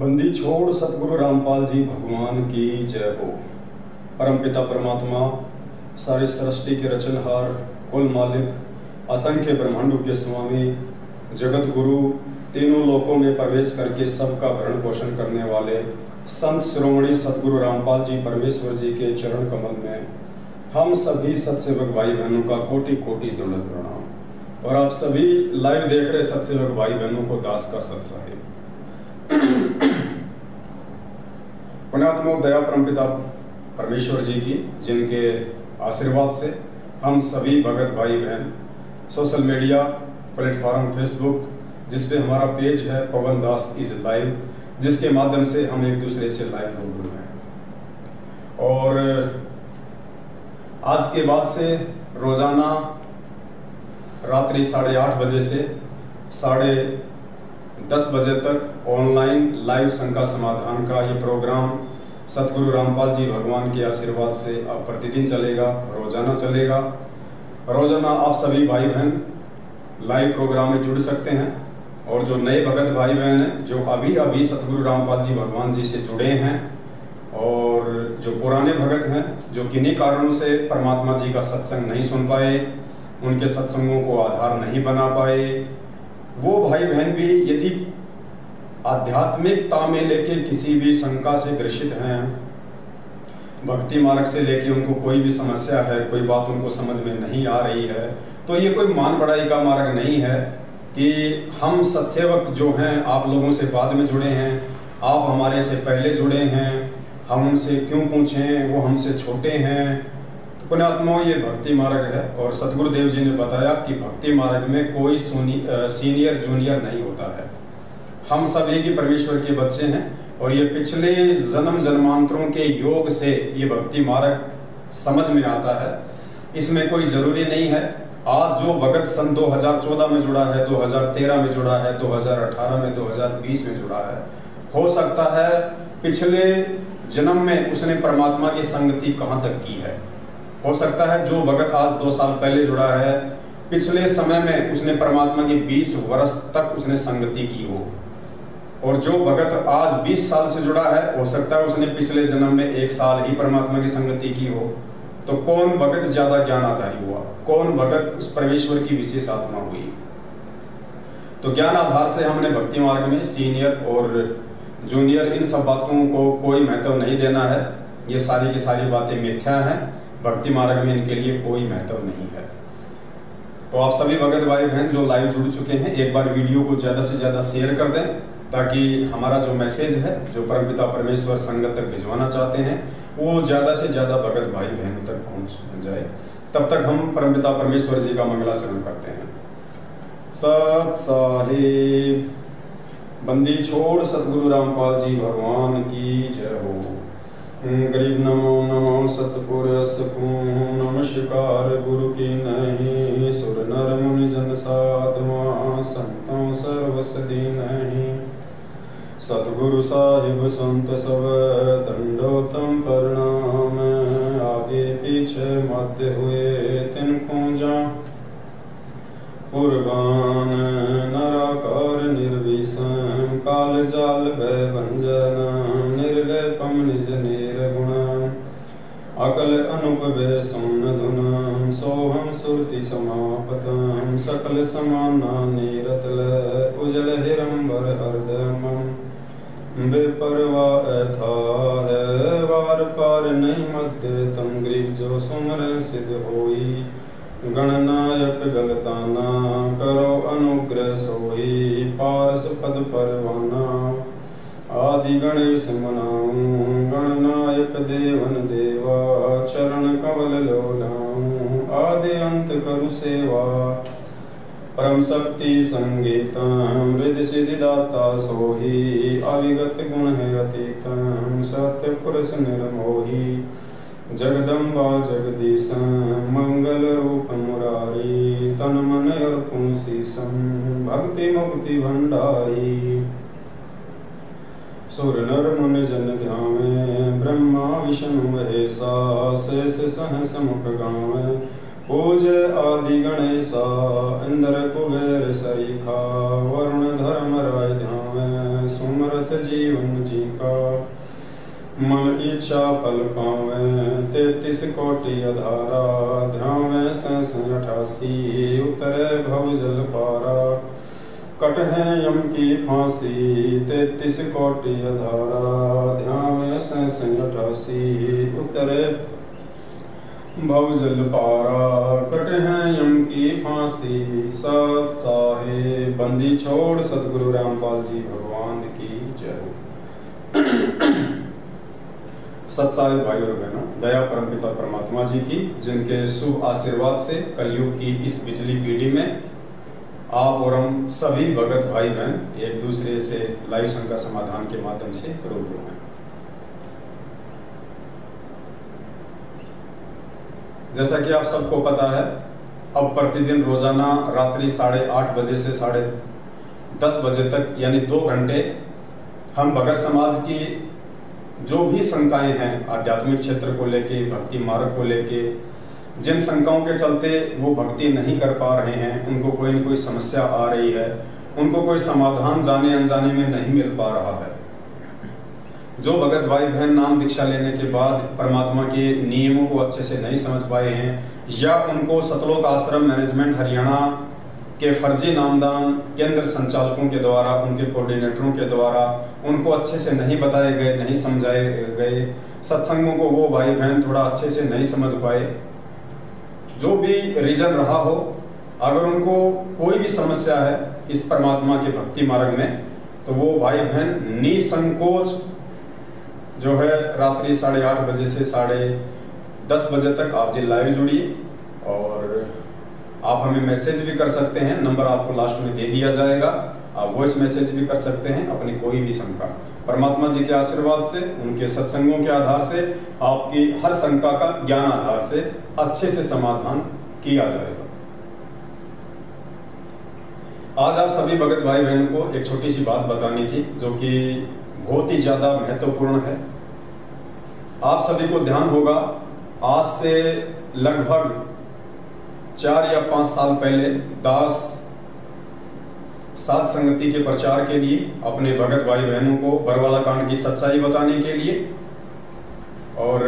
बंदी छोड़ सतगुरु रामपाल जी भगवान की जय हो। परमपिता परमात्मा, सारी सृष्टि के रचनहार, कुल मालिक, असंख्य ब्रह्मांडों के स्वामी, जगत गुरु, तीनों लोकों में प्रवेश करके सबका भरण पोषण करने वाले संत शिरोमणि सतगुरु रामपाल जी परमेश्वर जी के चरण कमल में हम सभी सत्सेवक भाई बहनों का कोटि कोटि दंडवत प्रणाम। और आप सभी लाइव देख रहे सत्सेवक भाई बहनों को दास का सत साहिब। पुण्यात्मा दया परमपिता परमेश्वर जी की, जिनके आशीर्वाद से हम सभी भगत भाई बहन सोशल मीडिया प्लेटफॉर्म फेसबुक, जिसपे हमारा पेज है पवन दास इज लाइव, जिसके माध्यम से हम एक दूसरे से लाइव रूबरू हैं। और आज के बाद से रोजाना रात्रि 8:30 बजे से 10:30 बजे तक ऑनलाइन लाइव शंका समाधान का ये प्रोग्राम सतगुरु रामपाल जी भगवान के आशीर्वाद से अब प्रतिदिन चलेगा, रोजाना चलेगा। रोजाना आप सभी भाई बहन लाइव प्रोग्राम में जुड़ सकते हैं। और जो नए भगत भाई बहन हैं, जो अभी सतगुरु रामपाल जी भगवान जी से जुड़े हैं, और जो पुराने भगत हैं, जो किन्हीं कारणों से परमात्मा जी का सत्संग नहीं सुन पाए, उनके सत्संगों को आधार नहीं बना पाए, वो भाई बहन भी यदि आध्यात्मिकता में लेके किसी भी शंका से ग्रसित हैं, भक्ति मार्ग से लेके उनको कोई भी समस्या है, कोई बात उनको समझ में नहीं आ रही है, तो ये कोई मान बढ़ाई का मार्ग नहीं है कि हम सत्सेवक जो हैं आप लोगों से बाद में जुड़े हैं, आप हमारे से पहले जुड़े हैं, हम उनसे क्यों पूछें, वो हमसे छोटे हैं। तो पुण्यात्माओं, ये भक्ति मार्ग है और सतगुरुदेव जी ने बताया कि भक्ति मार्ग में कोई सीनियर जूनियर नहीं होता है। हम सब एक ही परमेश्वर के बच्चे हैं और ये पिछले जन्म जन्मांतरों के योग से ये भक्ति मार्ग समझ में आता है। इसमें कोई जरूरी नहीं है आज जो भगत सन 2014 में जुड़ा है, 2013 में जुड़ा है, 2018 में, 2020 में जुड़ा है, हो सकता है पिछले जन्म में उसने परमात्मा की संगति कहां तक की है। हो सकता है जो भगत आज 2 साल पहले जुड़ा है, पिछले समय में उसने परमात्मा की 20 वर्ष तक उसने संगति की हो। और जो भगत आज 20 साल से जुड़ा है, हो सकता है उसने पिछले जन्म में 1 साल ही परमात्मा की संगति की हो। तो कौन भगत ज्यादा ज्ञान आधारी हुआ, कौन भगत उस परमेश्वर की विशेष आत्मा हुई। तो ज्ञान आधार से हमने भक्ति मार्ग में सीनियर और जूनियर इन सब बातों को कोई महत्व नहीं देना है। ये सारी की सारी बातें मिथ्या हैं, भक्ति मार्ग में इनके लिए कोई महत्व नहीं है। तो आप सभी भगत भाई बहन जो लाइव जुड़ चुके हैं, एक बार वीडियो को ज्यादा से ज्यादा शेयर कर दें, ताकि हमारा जो मैसेज है, जो परमपिता परमेश्वर संगत तक भिजवाना चाहते हैं, वो ज्यादा से ज्यादा भगत भाई बहनों तक पहुंच जाए। तब तक हम परमपिता परमेश्वर जी का मंगलाचरण करते हैं। सत साहिब। बंदी छोड़ सतगुरु रामपाल जी भगवान की जय हो। गरीब नमो नमो सतपुरुष नमस्कार गुरु की नहीं, सुर नर मुनि जन साधुआ संतों सर्वसदी नहीं। सतगुरु साहिब संत सब दंडोतम प्रणाम, आगे पीछे मध्य हुए तिनको जा। पुरगान नराकार निर्विषम, काल जाल भय भंजन, निर्लेपम निज निर्गुण। अकल अनुपवे सोन धुन, सोहम सुरति समापतम। सकल समाना नीरतल, उजल हिरंबर हरदमम। बेपरवा था है वार पार नहीं मध्य, तम ग्रीव जो सुमर सिद्ध होई। गणनायक गलताना, करो अनुग्रह सोई। पारस पद परवाना, आदि गणेश मनाऊं। गणनायक देवन देवा, चरण कमल लोलाऊं। आदि अंत करु सेवा, परम शक्ति संगीतम। हृदय सिद्धि दाता सोही, अविगत गुण है अतीतम। सत्य पुरुष निर्मोही, जगदम्बा जगदीशम। मंगल रूप मुरारी, तन मन अर्पुं शीशम। भक्ति मुक्ति भंडारी, सुर नर मुनि जन ध्यावे। ब्रह्मा विष्णु महेशा, शेष सहस मुख गावे। पूज आदि गणेशा, इंद्र कुबेर सरीखा। वरुण धर्म राय ध्यावे। सुन मनोरथ जीवन जी का। मन इच्छा फल पावे 33 कोटि अधारा, ध्यावे सैंस 88 उतरे भव जल पारा। कट है यम की फांसी 33 कोटि अधारा, ध्यावे सैंस 88 उतरे भव जल पारा। कट है यम की फांसी सत साहे, बंदी छोड़ सतगुरु रामपाल जी भगवान की जय। सत्सारे भाई और बहनों, दया परमपिता परमात्मा जी की, जिनके शुभ आशीर्वाद से कलयुग की इस बिजली पीढ़ी में आप और हम सभी भगत भाई बहन एक दूसरे से लाइव शंका समाधान के माध्यम से रूबरू हैं। जैसा कि आप सबको पता है, अब प्रतिदिन रोजाना रात्रि 8:30 बजे से 10:30 बजे तक यानी 2 घंटे हम भगत समाज की जो भी शंकाएं हैं आध्यात्मिक क्षेत्र को लेके, भक्ति मार्ग को लेके, जिन शंकाओं के चलते वो भक्ति नहीं कर पा रहे हैं, उनको कोई न कोई समस्या आ रही है, उनको कोई समाधान जाने अनजाने में नहीं मिल पा रहा है, जो भगत भाई बहन नाम दीक्षा लेने के बाद परमात्मा के नियमों को अच्छे से नहीं समझ पाए हैं, या उनको सतलोक आश्रम मैनेजमेंट हरियाणा के फर्जी नामदान केंद्र संचालकों के द्वारा, उनके कोऑर्डिनेटरों के द्वारा उनको अच्छे से नहीं बताए गए, नहीं समझाए गए, सत्संगों को वो भाई बहन थोड़ा अच्छे से नहीं समझ पाए, जो भी रीजन रहा हो, अगर उनको कोई भी समस्या है इस परमात्मा के भक्ति मार्ग में, तो वो भाई बहन निसंकोच जो है रात्रि 8:30 बजे से 10:30 बजे तक आप जी लाइव जुड़िए, और आप हमें मैसेज भी कर सकते हैं, नंबर आपको लास्ट में दे दिया जाएगा, आप वॉइस मैसेज भी कर सकते हैं अपनी कोई भी शंका। परमात्मा जी के आशीर्वाद से, उनके सत्संगों के आधार से आपकी हर शंका का ज्ञान आधार से अच्छे से समाधान किया जाएगा। आज आप सभी भगत भाई बहन को एक छोटी सी बात बतानी थी, जो कि बहुत ही ज्यादा महत्वपूर्ण है। आप सभी को ध्यान होगा, आज से लगभग 4 या 5 साल पहले दास सात संगति के प्रचार के लिए अपने भगत भाई बहनों को बरवाला कांड की सच्चाई बताने के लिए और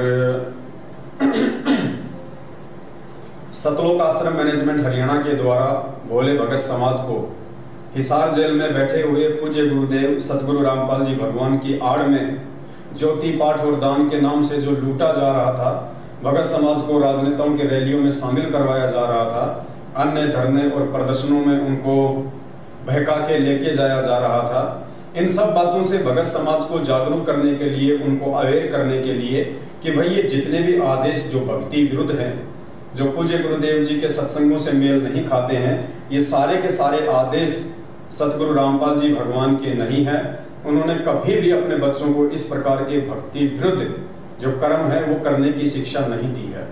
सतलोक आश्रम मैनेजमेंट हरियाणा के द्वारा भोले भगत समाज को हिसार जेल में बैठे हुए पूज्य गुरुदेव सतगुरु रामपाल जी भगवान की आड़ में ज्योति पाठ और दान के नाम से जो लूटा जा रहा था, भगत समाज को राजनेताओं के रैलियों में शामिल करवाया जा रहा था, अन्य धरने और प्रदर्शनों में उनको बहका के लेके जाया जा रहा था, इन सब बातों से भगत समाज को जागरूक करने के लिए, उनको अवेयर करने के लिए कि भाई ये जितने भी आदेश जो भक्ति विरुद्ध हैं, जो पूज्य गुरुदेव जी के सत्संगों से मेल नहीं खाते हैं, ये सारे के सारे आदेश सतगुरु रामपाल जी भगवान के नहीं है। उन्होंने कभी भी अपने बच्चों को इस प्रकार के भक्ति विरुद्ध जो कर्म है वो करने की शिक्षा नहीं दी है।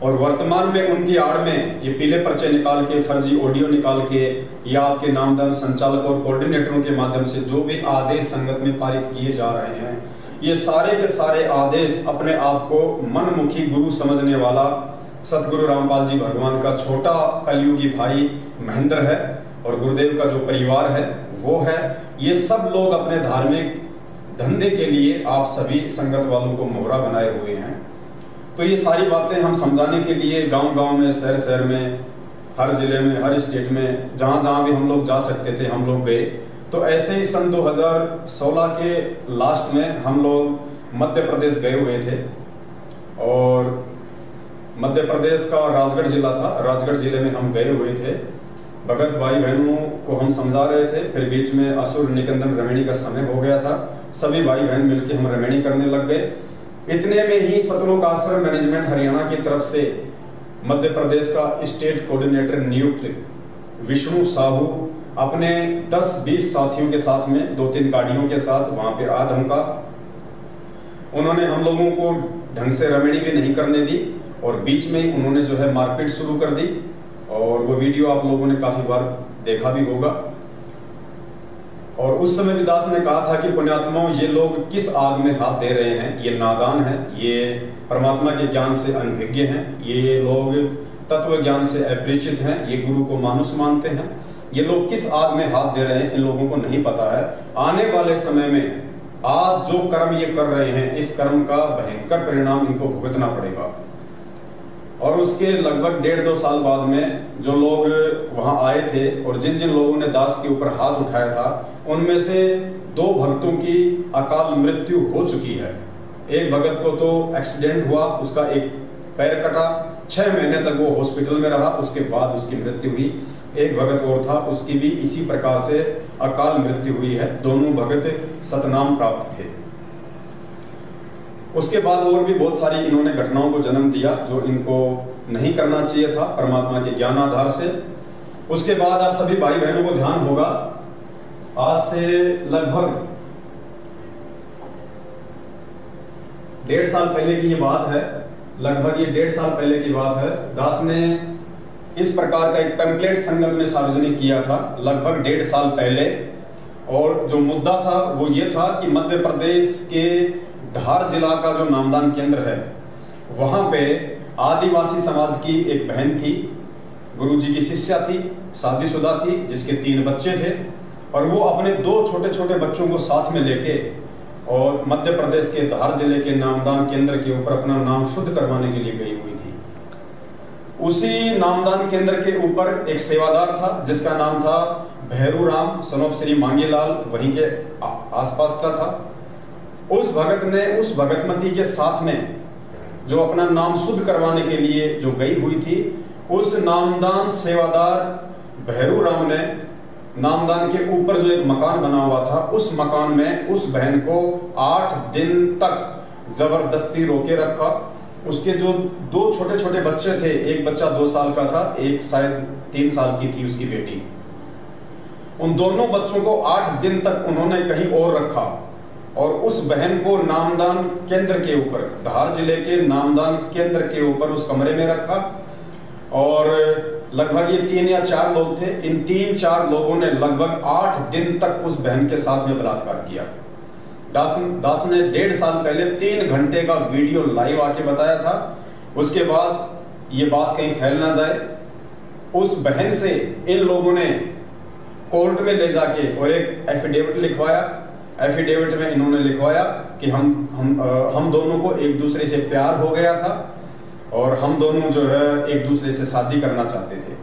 और वर्तमान में उनकी आड़ में ये पीले पर्चे निकाल के, फर्जी ऑडियो निकाल के, या आपके नामदान संचालक और कोऑर्डिनेटरों के माध्यम से जो भी आदेश संगत में पारित किए जा रहे हैं, ये सारे के सारे आदेश अपने आप को मनमुखी गुरु समझने वाला सतगुरु रामपाल जी भगवान का छोटा कलयुगी भाई महेंद्र है, और गुरुदेव का जो परिवार है वो है। ये सब लोग अपने धार्मिक धंधे के लिए आप सभी संगत वालों को मोहरा बनाए हुए हैं। तो ये सारी बातें हम समझाने के लिए गांव-गांव में, शहर-शहर में, हर जिले में, हर स्टेट में, जहां-जहां भी हम लोग जा सकते थे हम लोग गए। तो ऐसे ही सन 2016 के लास्ट में हम लोग मध्य प्रदेश गए हुए थे, और मध्य प्रदेश का राजगढ़ जिला था, राजगढ़ जिले में हम गए हुए थे। भगत भाई बहनों को हम समझा रहे थे, फिर बीच में असुर निकंदन रमणी का समय हो गया था, सभी भाई बहन मिलकर हम रमणी करने लग गए। इतने में ही सतलोक आश्रम मैनेजमेंट हरियाणा की तरफ से मध्य प्रदेश का स्टेट कोऑर्डिनेटर नियुक्त विष्णु साहू अपने 10-20 साथियों के साथ में 2-3 गाड़ियों के साथ वहां पे आ धमका। उन्होंने हम लोगों को ढंग से रमणी भी नहीं करने दी, और बीच में उन्होंने जो है मारपीट शुरू कर दी, और वो वीडियो आप लोगों ने काफी बार देखा भी होगा। और उस समय भी दास ने कहा था कि पुण्यात्माओं, ये लोग किस आग में हाथ दे रहे हैं, ये नादान है, ये परमात्मा के ज्ञान से अनभिज्ञ हैं, ये लोग तत्व ज्ञान से अपरिचित हैं, ये गुरु को मानुष मानते हैं, ये लोग किस आग में हाथ दे रहे हैं इन लोगों को नहीं पता है। आने वाले समय में आज जो कर्म ये कर रहे हैं, इस कर्म का भयंकर परिणाम इनको भुगतना पड़ेगा। और उसके लगभग 1.5-2 साल बाद में जो लोग वहां आए थे और जिन जिन लोगों ने दास के ऊपर हाथ उठाया था, उनमें से 2 भक्तों की अकाल मृत्यु हो चुकी है। एक भगत को तो एक्सीडेंट हुआ, उसका एक पैर कटा, 6 महीने तक वो हॉस्पिटल में रहा, उसके बाद उसकी मृत्यु हुई। एक भगत और था, उसकी भी इसी प्रकार से अकाल मृत्यु हुई है। दोनों भगत सतनाम प्राप्त थे। उसके बाद और भी बहुत सारी इन्होंने घटनाओं को जन्म दिया जो इनको नहीं करना चाहिए था परमात्मा के ज्ञान आधार से। उसके बाद आप सभी भाई बहनों को ध्यान होगा, आज से लगभग 1.5 साल पहले की ये बात है, लगभग ये 1.5 साल पहले की बात है। दास ने इस प्रकार का एक पैम्पलेट संगत में सार्वजनिक किया था लगभग 1.5 साल पहले। और जो मुद्दा था वो ये था कि मध्य प्रदेश के धार जिला का जो नामदान केंद्र है, वहां पे आदिवासी समाज की एक बहन थी, गुरुजी की शिष्या थी, शादीशुदा थी, जिसके 3 बच्चे थे। और वो अपने 2 छोटे छोटे बच्चों को साथ में लेके और मध्य प्रदेश के धार जिले के नामदान केंद्र के ऊपर अपना नाम शुद्ध करवाने के लिए गई हुई थी। उसी नामदान केंद्र के ऊपर एक सेवादार था जिसका नाम था भैरू राम सनोप श्री मांगीलाल, वहीं के आसपास का था। उस भगत ने उस भगतमती के साथ में जो अपना नाम शुद्ध करवाने के लिए जो गई हुई थी, उस नामदान सेवादार भैरू राम ने नामदान के ऊपर जो एक मकान बना हुआ था, उस मकान में उस बहन को 8 दिन तक जबरदस्ती रोके रखा। उसके जो 2 छोटे छोटे बच्चे थे, एक बच्चा 2 साल का था, एक शायद 3 साल की थी उसकी बेटी, उन दोनों बच्चों को 8 दिन तक उन्होंने कहीं और रखा। और उस बहन को नामदान केंद्र के ऊपर, धार जिले के नामदान केंद्र के ऊपर उस कमरे में रखा। और लगभग ये 3 या 4 लोग थे। इन 3-4 लोगों ने लगभग 8 दिन तक उस बहन के साथ में बलात्कार किया। दास ने 1.5 साल पहले 3 घंटे का वीडियो लाइव आके बताया था। उसके बाद ये बात कहीं फैल ना जाए, उस बहन से इन लोगों ने कोर्ट में ले जाके और एक एफिडेविट लिखवाया। एफिडेविट में इन्होंने लिखवाया कि हम दोनों को एक दूसरे से प्यार हो गया था और हम दोनों जो है एक दूसरे से शादी करना चाहते थे।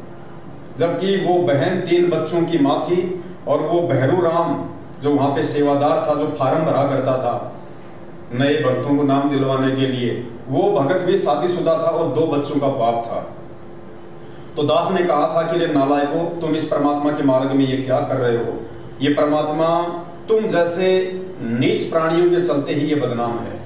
जबकि वो बहन 3 बच्चों की माँ थी और वो भैरू राम जो वहां पे सेवादार था, जो फार्म भरा करता था नए भक्तों को नाम दिलवाने के लिए, वो भगत भी शादीशुदा था और 2 बच्चों का बाप था। तो दास ने कहा था कि रे नालायकों, तुम इस परमात्मा के मार्ग में ये क्या कर रहे हो? ये परमात्मा तुम जैसे नीच प्राणियों के चलते ही ये बदनाम है।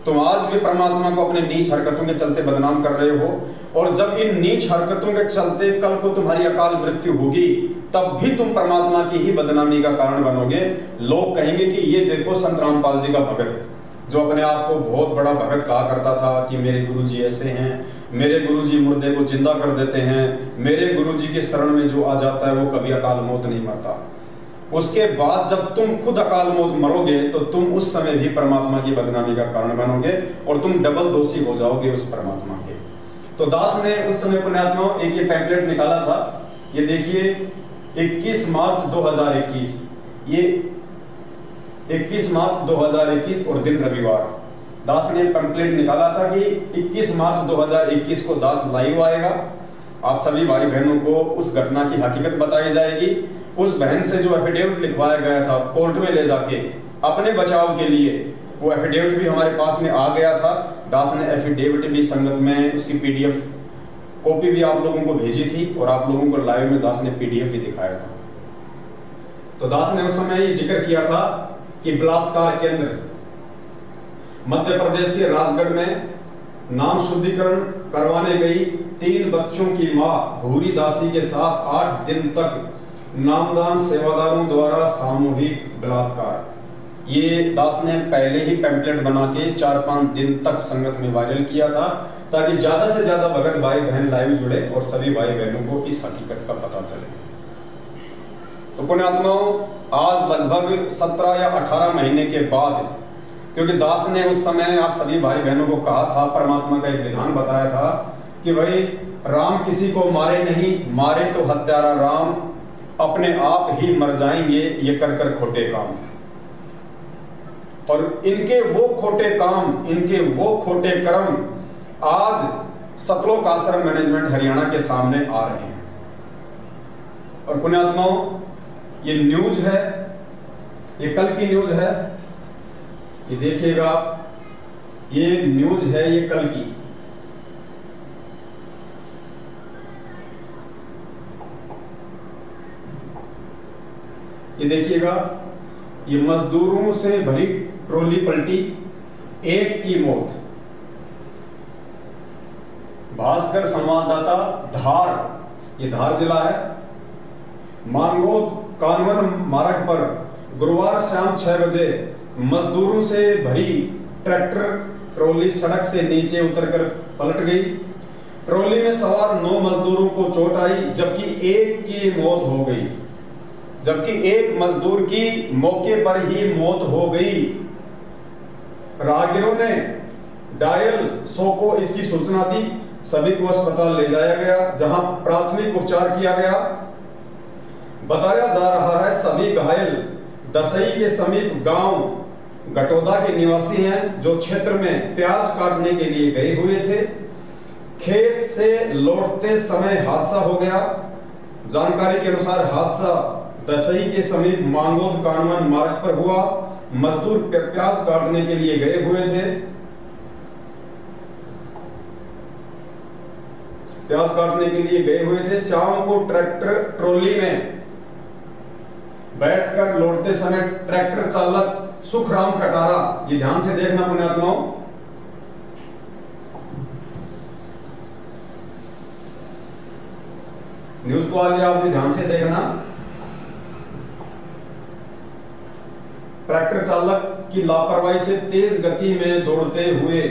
तुम आज भी परमात्मा को अपने नीच हरकतों के चलते बदनाम कर रहे हो। और जब इन नीच हरकतों के चलते कल को तुम्हारी अकाल मृत्यु होगी, तब भी तुम परमात्मा की ही बदनामी का कारण बनोगे। लोग कहेंगे कि ये देखो संत रामपाल जी का भगत, जो अपने आप को बहुत बड़ा भगत कहा करता था कि मेरे गुरुजी ऐसे हैं, मेरे गुरुजी मुर्दे को जिंदा कर देते हैं, मेरे गुरुजी के शरण में जो आ जाता है वो कभी अकाल मौत नहीं मरता। उसके बाद जब तुम खुद अकाल मौत मरोगे तो तुम उस समय भी परमात्मा की बदनामी का कारण बनोगे और तुम डबल दोषी हो जाओगे उस परमात्मा के। तो दास ने उस समय पुण्यात्माओं एक ये पैम्पलेट निकाला था, ये देखिए 21 मार्च 2021, ये 21 मार्च 2021 और दिन रविवार। दास ने पैम्पलेट निकाला था कि 21 मार्च 2021 को दास लाइव आएगा, आप सभी भाई बहनों को उस घटना की हकीकत बताई जाएगी। उस बहन से जो एफिडेविट लिखवाया गया था कोर्ट में ले जाके अपने बचाव के लिए, वो एफिडेविट भी हमारे पास में आ गया था। दास ने एफिडेविट भी संगत में उसकी पीडीएफ कॉपी भी आप लोगों को भेजी थी और आप लोगों को लाइव में दास ने पीडीएफ भी दिखाया था। तो दास ने उस समय ये जिक्र किया था कि बलात्कार केंद्र मध्य प्रदेश के राजगढ़ में नाम शुद्धिकरण करवाने गई 3 बच्चों की मां भूरी दासी के साथ 8 दिन तक नामदान सेवादारों द्वारा सामूहिक बलात्कार। ये दास ने पहले ही पैम्पलेट बना के 4-5 दिन तक संगत में वायरल किया था, ताकि ज्यादा से ज्यादा भगत भाई बहन लाइव जुड़े और सभी भाई बहनों को इस हकीकत का पता चले। तो पुण्यात्माओं, आज लगभग 17 या 18 महीने के बाद, क्योंकि दास ने उस समय आप सभी भाई बहनों को कहा था, परमात्मा का एक विधान बताया था कि भाई राम किसी को मारे नहीं, मारे तो हत्यारा राम, अपने आप ही मर जाएंगे ये कर कर खोटे काम। और इनके वो खोटे काम, इनके वो खोटे कर्म आज सतलोक आश्रम मैनेजमेंट हरियाणा के सामने आ रहे हैं। और पुण्यात्माओं, ये न्यूज है, ये कल की न्यूज है, ये देखिएगा, ये न्यूज है, ये कल की। ये देखिएगा, ये मजदूरों से भरी ट्रॉली पलटी, एक की मौत। भास्कर संवाददाता धार, ये धार जिला है, मांगोद कानवन मार्ग पर गुरुवार शाम 6 बजे मजदूरों से भरी ट्रैक्टर ट्रॉली सड़क से नीचे उतरकर पलट गई। ट्रॉली में सवार 9 मजदूरों को चोट आई, जबकि एक की मौत हो गई, जबकि एक मजदूर की मौके पर ही मौत हो गई। राहगीरों ने डायल 100 को इसकी सूचना दी, सभी को अस्पताल ले जाया गया, जहां प्राथमिक उपचार किया गया। बताया जा रहा है सभी घायल दसई के समीप गांव गटोदा के निवासी हैं, जो क्षेत्र में प्याज काटने के लिए गए हुए थे। खेत से लौटते समय हादसा हो गया। जानकारी के अनुसार हादसा दसई के समीप मांगोद कानवन मार्ग पर हुआ। मजदूर प्याज काटने के लिए गए हुए थे, प्याज काटने के लिए गए हुए थे। शाम को ट्रैक्टर ट्रॉली में बैठकर लौटते समय ट्रैक्टर चालक सुखराम कटारा, ये ध्यान से देखना पुण्यात्माओं, न्यूज को आगे आप ध्यान से देखना। ट्रैक्टर चालक की लापरवाही से तेज गति में दौड़ते हुए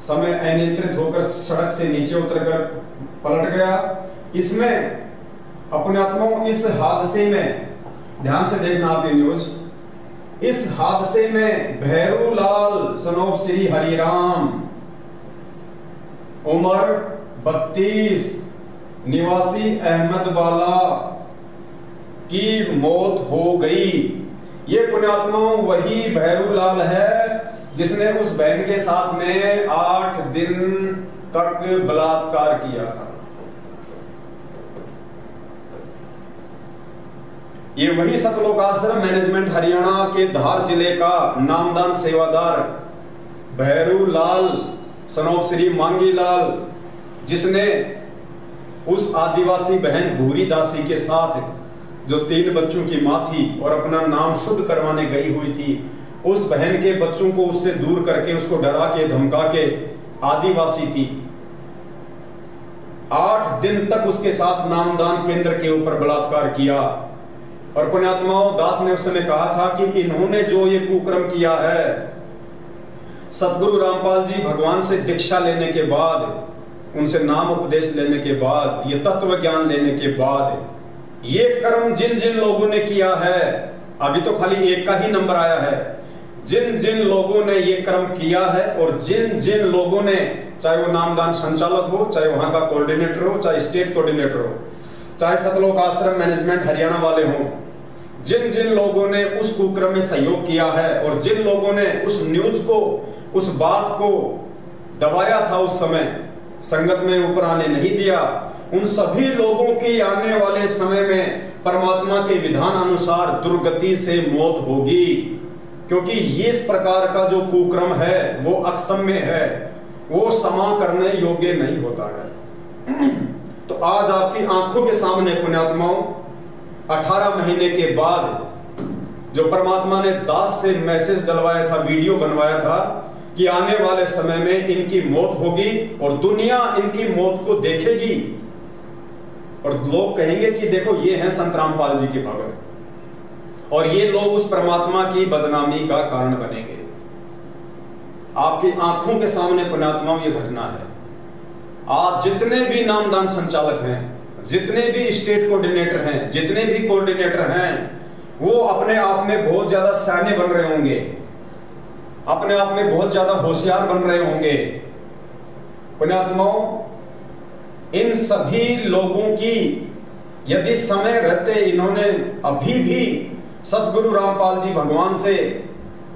समय अनियंत्रित होकर सड़क से नीचे उतरकर पलट गया। इसमें अपने आत्माओं, इस हादसे में ध्यान से देखना आप ये न्यूज, इस हादसे में भैरूलाल सनोफ श्री हरिराम उम्र 32 निवासी अहमदवाला की मौत हो गई। ये पुण्यात्माओं वही भैरूलाल है जिसने उस बहन के साथ में 8 दिन तक बलात्कार किया था। ये वही सतलोक आश्रम मैनेजमेंट हरियाणा के धार जिले का नामदान सेवादार भैरूलाल सनोफ श्री मांगीलाल, जिसने उस आदिवासी बहन भूरी दासी के साथ, जो 3 बच्चों की मां थी और अपना नाम शुद्ध करवाने गई हुई थी, उस बहन के बच्चों को उससे दूर करके, उसको डरा के धमका के, आदिवासी थी, 8 दिन तक उसके साथ नामदान केंद्र के ऊपर बलात्कार किया। और पुण्यात्माओं, दास ने उस समय कहा था कि इन्होंने जो ये कुकर्म किया है, सतगुरु रामपाल जी भगवान से दीक्षा लेने के बाद, उनसे नाम उपदेश लेने के बाद, ये तत्व ज्ञान लेने के बाद, ये कर्म जिन जिन लोगों ने किया है, अभी तो खाली एक का ही नंबर आया है, जिन जिन लोगों ने ये कर्म किया है और जिन जिन लोगों ने, चाहे वो नामदान संचालक हो, चाहे वहां का कोऑर्डिनेटर हो, चाहे स्टेट कोऑर्डिनेटर हो, चाहे सतलोक आश्रम मैनेजमेंट हरियाणा वाले हों, जिन जिन लोगों ने उस कुकर्म में सहयोग किया है और जिन लोगों ने उस न्यूज को, उस बात को दबाया था, उस समय संगत में ऊपर आने नहीं दिया, उन सभी लोगों की आने वाले समय में परमात्मा के विधान अनुसार दुर्गति से मौत होगी। क्योंकि ये इस प्रकार का जो कुकर्म है वो अक्षम्य है, वो क्षमा करने योग्य नहीं होता है। तो आज आपकी आंखों के सामने पुण्यात्माओं, 18 महीने के बाद जो परमात्मा ने दास से मैसेज डलवाया था, वीडियो बनवाया था कि आने वाले समय में इनकी मौत होगी और दुनिया इनकी मौत को देखेगी और लोग कहेंगे कि देखो ये हैं संत रामपाल जी के भगत, और ये लोग उस परमात्मा की बदनामी का कारण बनेंगे। आपकी आंखों के सामने पुण्यात्माओं ये घटना है। आज जितने भी नामदान संचालक हैं, जितने भी स्टेट कोऑर्डिनेटर हैं, जितने भी कोऑर्डिनेटर हैं, वो अपने आप में बहुत ज्यादा सयाने बन रहे होंगे, अपने आप में बहुत ज्यादा होशियार बन रहे होंगे। पुण्यात्माओं, इन सभी लोगों की यदि समय रहते इन्होंने अभी भी सतगुरु रामपाल जी भगवान से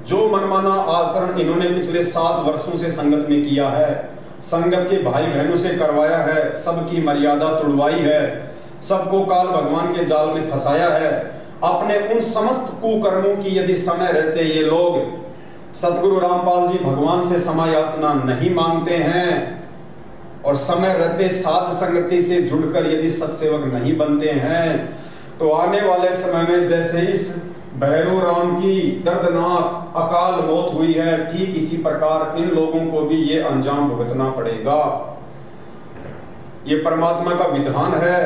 जो मनमाना आचरण इन्होंने पिछले 7 वर्षों से संगत में किया है, संगत के भाई बहनों से करवाया है, सबकी मर्यादा तोड़वाई है, सबको काल भगवान के जाल में फंसाया है, अपने उन समस्त कुकर्मों की यदि समय रहते ये लोग सतगुरु रामपाल जी भगवान से क्षमा याचना नहीं मांगते हैं और समय रहते साध संगति से जुड़कर यदि सत्सेवक नहीं बनते हैं, तो आने वाले समय में जैसे इस भैरू राम की दर्दनाक अकाल मौत हुई है, ठीक इसी प्रकार इन लोगों को भी ये अंजाम भुगतना पड़ेगा। ये परमात्मा का विधान है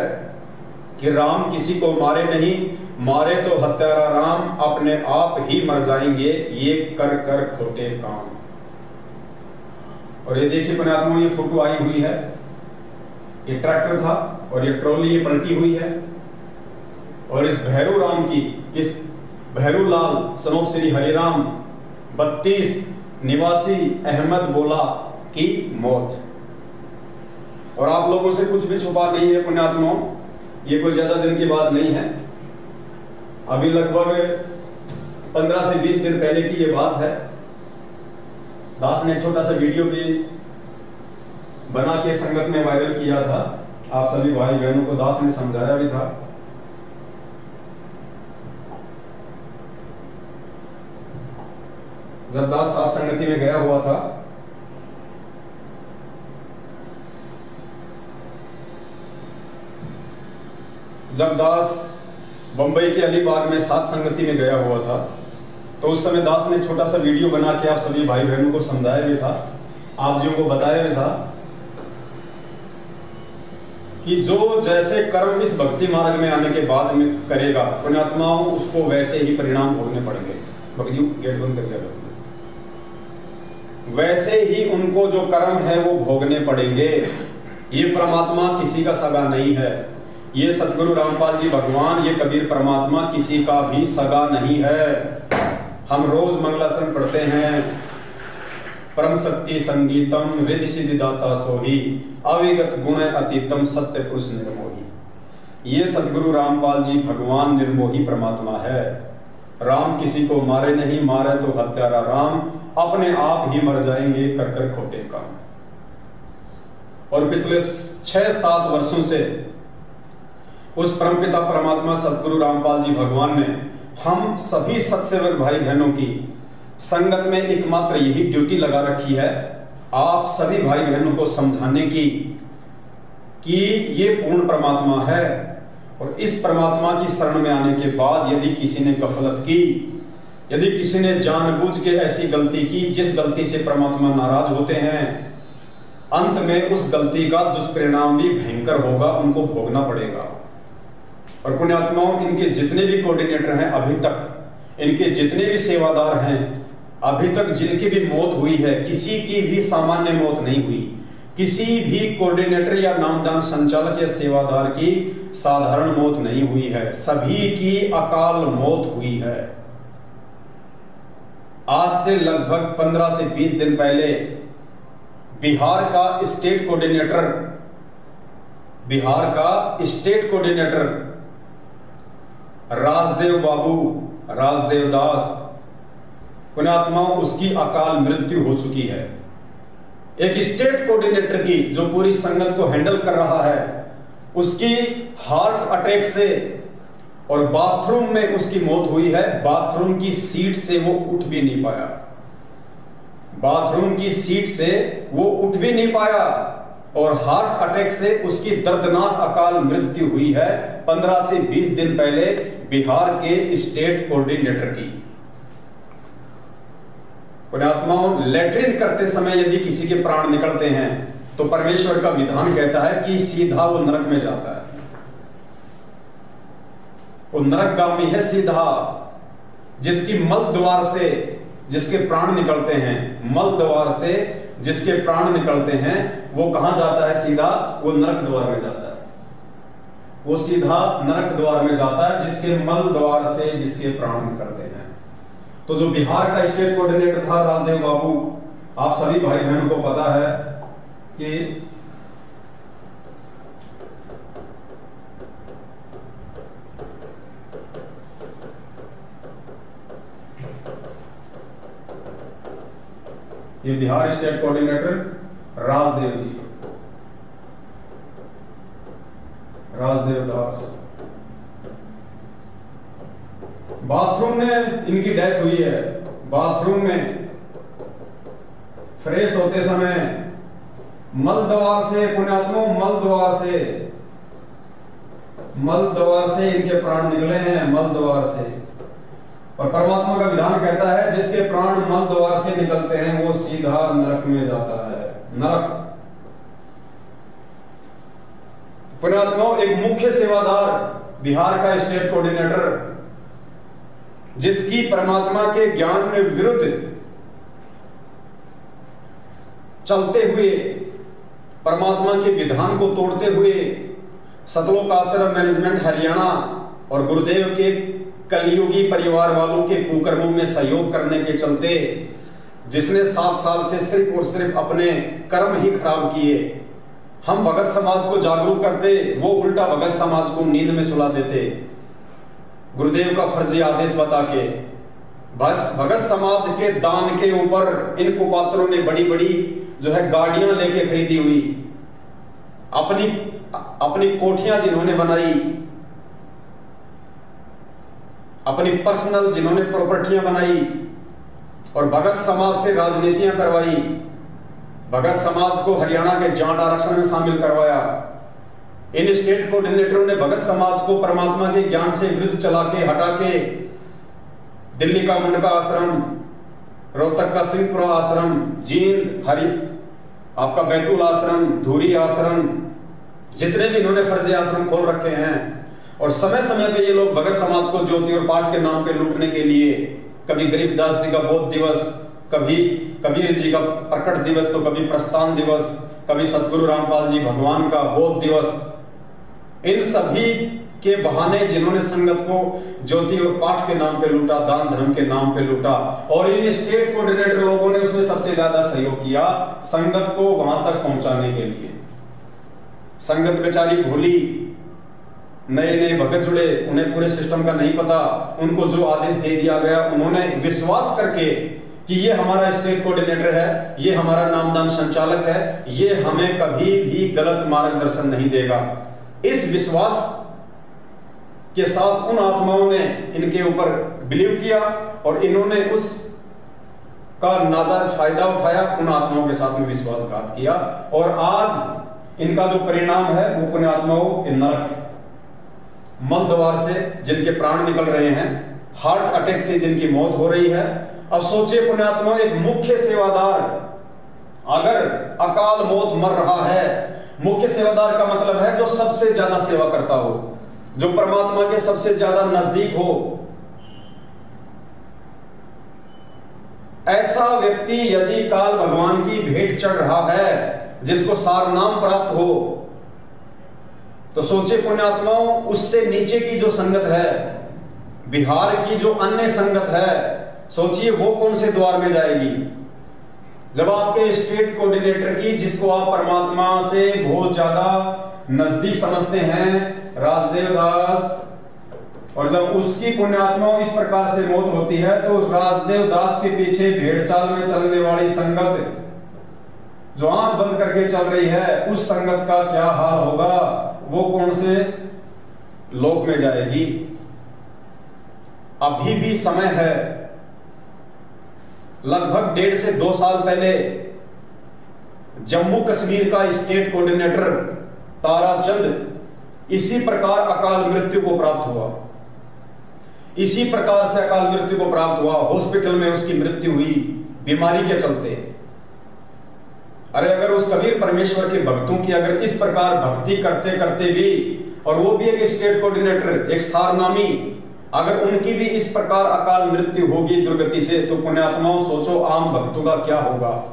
कि राम किसी को मारे नहीं, मारे तो हत्यारा राम अपने आप ही मर जाएंगे, ये कर कर खोटे काम। और ये देखिए पुण्यात्मा, ये फोटो आई हुई है, ये ट्रैक्टर था और ये ट्रॉली ये पलटी हुई है और इस भैरू राम की, इस भैरू लाल सनोप श्री हरिराम 32 निवासी अहमद बोला की मौत। और आप लोगों से कुछ भी छुपा नहीं है पुण्यात्माओं, ये कोई ज्यादा दिन की बात नहीं है, अभी लगभग 15 से 20 दिन पहले की ये बात है। दास ने एक छोटा सा वीडियो भी बना के संगत में वायरल किया था, आप सभी भाई बहनों को दास ने समझाया भी था। जब दास साथ संगति में गया हुआ था, जब दास बंबई के अलीबाग में साथ संगति में गया हुआ था, तो उस समय दास ने छोटा सा वीडियो बना के आप सभी भाई बहनों को समझाया भी था, आप जी को बताया भी था कि जो जैसे कर्म इस भक्ति मार्ग में आने के बाद में करेगा पुण्यात्माओं, उसको वैसे ही परिणाम भोगने पड़ेंगे। भक्ति गेट बंद कर दिया, वैसे ही उनको जो कर्म है वो भोगने पड़ेंगे। ये परमात्मा किसी का सगा नहीं है, ये सतगुरु रामपाल जी भगवान, ये कबीर परमात्मा किसी का भी सगा नहीं है। हम रोज मंगलाचरण पढ़ते हैं, परम शक्ति संगीतम रिद्धि सिद्धि दाता सोही, अविगत गुण अतीतम सत्य पुरुष निर्मोही। ये सतगुरु रामपाल जी भगवान निर्मोही परमात्मा है। राम किसी को मारे नहीं, मारे तो हत्यारा राम अपने आप ही मर जाएंगे कर कर खोटे काम। और पिछले 6-7 वर्षों से उस परमपिता परमात्मा सतगुरु रामपाल जी भगवान ने हम सभी सत्सेवक भाई बहनों की संगत में एकमात्र यही ड्यूटी लगा रखी है, आप सभी भाई बहनों को समझाने की कि ये पूर्ण परमात्मा है और इस परमात्मा की शरण में आने के बाद यदि किसी ने गफलत की, यदि किसी ने जानबूझ के ऐसी गलती की जिस गलती से परमात्मा नाराज होते हैं, अंत में उस गलती का दुष्परिणाम भी भयंकर होगा, उनको भोगना पड़ेगा। और पुण्यात्माओं, इनके जितने भी कोऑर्डिनेटर हैं अभी तक, इनके जितने भी सेवादार हैं अभी तक, जिनकी भी मौत हुई है, किसी की भी सामान्य मौत नहीं हुई, किसी भी कोऑर्डिनेटर या नामदान संचालक या सेवादार की साधारण मौत नहीं हुई है, सभी की अकाल मौत हुई है। आज से लगभग 15 से 20 दिन पहले बिहार का स्टेट कोऑर्डिनेटर राजदेव बाबू, राजदेव दास पुण्यात्माओं, उसकी अकाल मृत्यु हो चुकी है। एक स्टेट कोऑर्डिनेटर की जो पूरी संगत को हैंडल कर रहा है, उसकी हार्ट अटैक से और बाथरूम में उसकी मौत हुई है। बाथरूम की सीट से वो उठ भी नहीं पाया, बाथरूम की सीट से वो उठ भी नहीं पाया और हार्ट अटैक से उसकी दर्दनाक अकाल मृत्यु हुई है 15 से 20 दिन पहले बिहार के स्टेट कोऑर्डिनेटर की। पुण्यात्माओं, लैट्रिन करते समय यदि किसी के प्राण निकलते हैं तो परमेश्वर का विधान कहता है कि सीधा वो नरक में जाता है, वो नरकगामी है सीधा। जिसकी मल द्वार से जिसके प्राण निकलते हैं, मल द्वार से जिसके प्राण निकलते हैं, वो कहां जाता है? सीधा वो नरक द्वार में जाता है, वो सीधा नरक द्वार में जाता है, जिसके मल द्वार से जिसके प्राण निकलते हैं। तो जो बिहार का स्टेट कोऑर्डिनेटर था राजदेव बाबू, आप सभी भाई बहनों को पता है कि ये बिहार स्टेट कोऑर्डिनेटर राजदेव जी, राजदेव दास। बाथरूम में इनकी डेथ हुई है। बाथरूम में फ्रेश होते समय मल द्वार से, पुण्यात्मों, मल द्वार से इनके प्राण निकले हैं, मल द्वार से। और परमात्मा का विधान कहता है जिसके प्राण मल द्वार से निकलते हैं वो सीधा नरक में जाता है, नरक। पुण्यात्माओं, एक मुख्य सेवादार, बिहार का स्टेट कोऑर्डिनेटर, जिसकी परमात्मा के ज्ञान में विरुद्ध चलते हुए, परमात्मा के विधान को तोड़ते हुए, सतलोक आश्रम मैनेजमेंट हरियाणा और गुरुदेव के कलयुगी परिवार वालों के कुकर्मों में सहयोग करने के चलते, जिसने 7 साल से सिर्फ और सिर्फ अपने कर्म ही खराब किए, हम भगत समाज को जागरूक करते, वो उल्टा भगत समाज को नींद में सुला देते, गुरुदेव का फर्जी आदेश बता के। बस भगत समाज के दान के ऊपर इन कुपात्रों ने बड़ी बड़ी जो है गाड़ियां लेके खरीदी हुई, अपनी कोठियां जिन्होंने बनाई, अपनी पर्सनल जिन्होंने प्रॉपर्टियां बनाई, और भगत समाज से राजनीतियां करवाई, भगत समाज को हरियाणा के जाट आरक्षण में शामिल करवाया। इन स्टेट कोऑर्डिनेटरों ने भगत समाज को परमात्मा के ज्ञान से विरुद्ध चला के, हटा के, दिल्ली का मुंडका आश्रम, रोहतक का सिंहपुरा आश्रम, जींद, आपका बैतूल आश्रम, धूरी आश्रम, जितने भी इन्होंने फर्जी आश्रम खोल रखे हैं। और समय समय पे ये लोग भगत समाज को ज्योति और पाठ के नाम पे लूटने के लिए, कभी गरीबदास जी का बोध दिवस, कभी कबीर जी का प्रकट दिवस, तो कभी प्रस्थान दिवस, कभी सतगुरु रामपाल जी भगवान का बोध दिवस, इन सभी के बहाने जिन्होंने संगत को ज्योति और पाठ के नाम पे लूटा, दान धर्म के नाम पे लूटा, और इन स्टेट कोऑर्डिनेटर लोगों ने उसमें सबसे ज्यादा सहयोग किया संगत को वहां तक पहुंचाने के लिए। संगत बेचारी भोली, नए नए भगत जुड़े, उन्हें पूरे सिस्टम का नहीं पता, उनको जो आदेश दे दिया गया उन्होंने विश्वास करके कि ये हमारा स्टेट कोऑर्डिनेटर है, ये हमारा नामदान संचालक है, ये हमें कभी भी गलत मार्गदर्शन नहीं देगा, इस विश्वास के साथ उन आत्माओं ने इनके ऊपर बिलीव किया और इन्होंने उस का नाजायज फायदा उठाया, उन आत्माओं के साथ में विश्वासघात किया, और आज इनका जो परिणाम है वो पुण्यात्माओं इन नरक, मल द्वार से जिनके प्राण निकल रहे हैं, हार्ट अटैक से जिनकी मौत हो रही है। अब सोचिए पुण्यात्माओं, एक मुख्य सेवादार अगर अकाल मौत मर रहा है, मुख्य सेवादार का मतलब है जो सबसे ज्यादा सेवा करता हो, जो परमात्मा के सबसे ज्यादा नजदीक हो, ऐसा व्यक्ति यदि काल भगवान की भेंट चढ़ रहा है, जिसको सार नाम प्राप्त हो, तो सोचिए पुण्यात्माओं, उससे नीचे की जो संगत है, बिहार की जो अन्य संगत है, सोचिए वो कौन से द्वार में जाएगी। जब आपके स्टेट कोऑर्डिनेटर की, जिसको आप परमात्मा से बहुत ज्यादा नजदीक समझते हैं, राजदेव दास, और जब उसकी पुण्यात्माओं इस प्रकार से मौत होती है, तो उस राजदेव दास के पीछे भेड़चाल में चलने वाली संगत जो आंख बंद करके चल रही है, उस संगत का क्या हाल होगा, वो कौन से लोक में जाएगी। अभी भी समय है, लगभग 1.5 से 2 साल पहले जम्मू कश्मीर का स्टेट कोऑर्डिनेटर ताराचंद इसी प्रकार अकाल मृत्यु को प्राप्त हुआ, इसी प्रकार से अकाल मृत्यु को प्राप्त हुआ, हॉस्पिटल में उसकी मृत्यु हुई बीमारी के चलते। अरे अगर उस कबीर परमेश्वर के भक्तों की अगर इस प्रकार भक्ति करते करते भी, और वो भी एक स्टेट कोऑर्डिनेटर, एक सारनामी, अगर उनकी भी इस प्रकार अकाल मृत्यु होगी दुर्गति से, तो पुण्यात्माओं सोचो आम भक्तों का क्या होगा,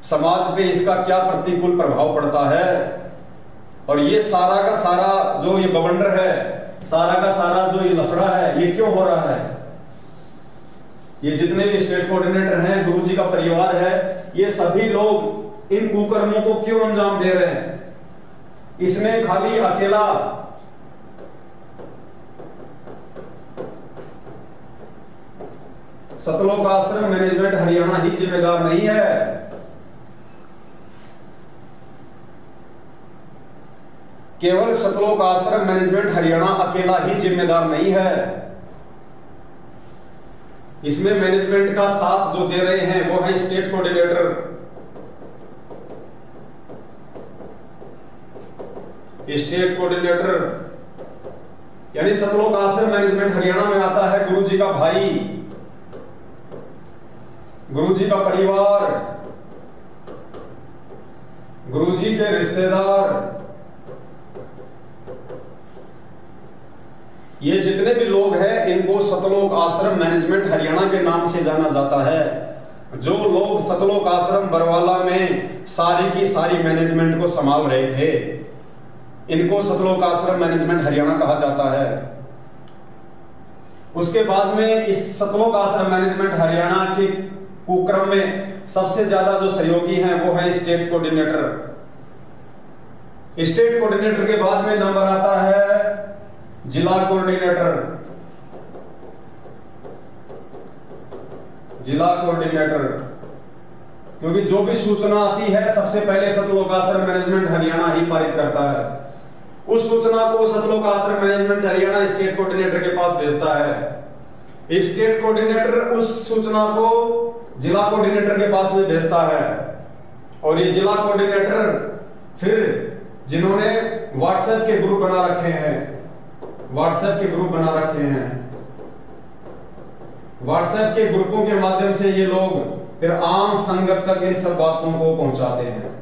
समाज पे इसका क्या प्रतिकूल प्रभाव पड़ता है। और ये सारा का सारा जो ये बवंडर है, सारा का सारा जो ये लफड़ा है, ये क्यों हो रहा है। ये जितने भी स्टेट कोऑर्डिनेटर हैं, गुरुजी का परिवार है, ये सभी लोग इन कुकर्मों को क्यों अंजाम दे रहे हैं। इसने खाली अकेला सतलोक आश्रम मैनेजमेंट हरियाणा ही जिम्मेदार नहीं है। केवल सतलोक आश्रम मैनेजमेंट हरियाणा अकेला ही जिम्मेदार नहीं है। इसमें मैनेजमेंट का साथ जो दे रहे हैं वो है स्टेट कोऑर्डिनेटर, यानी सतलोक आश्रम मैनेजमेंट हरियाणा में आता है गुरुजी का भाई, गुरुजी का परिवार, गुरुजी के रिश्तेदार, ये जितने भी लोग हैं इनको सतलोक आश्रम मैनेजमेंट हरियाणा के नाम से जाना जाता है। जो लोग सतलोक आश्रम बरवाला में सारी की सारी मैनेजमेंट को संभाल रहे थे, इनको सतलोक आश्रम मैनेजमेंट हरियाणा कहा जाता है। उसके बाद में इस सतलोक आश्रम मैनेजमेंट हरियाणा के कुक्रम में सबसे ज्यादा जो सहयोगी हैं वो है स्टेट कोऑर्डिनेटर। स्टेट कोऑर्डिनेटर के बाद में नंबर आता है जिला कोऑर्डिनेटर, जिला कोऑर्डिनेटर, क्योंकि जो भी सूचना आती है सबसे पहले सतलोक आश्रम मैनेजमेंट हरियाणा ही पारित करता है। उस सूचना को सतलोक आश्रम मैनेजमेंट हरियाणा स्टेट कोऑर्डिनेटर के पास भेजता है। स्टेट कोऑर्डिनेटर उस सूचना को जिला कोऑर्डिनेटर के पास में भेजता है, और ये जिला कोऑर्डिनेटर फिर जिन्होंने व्हाट्सएप के ग्रुप बना रखे हैं, व्हाट्सएप के ग्रुप बना रखे हैं, व्हाट्सएप के ग्रुपों के माध्यम से ये लोग फिर आम संगत तक इन सब बातों को पहुंचाते हैं।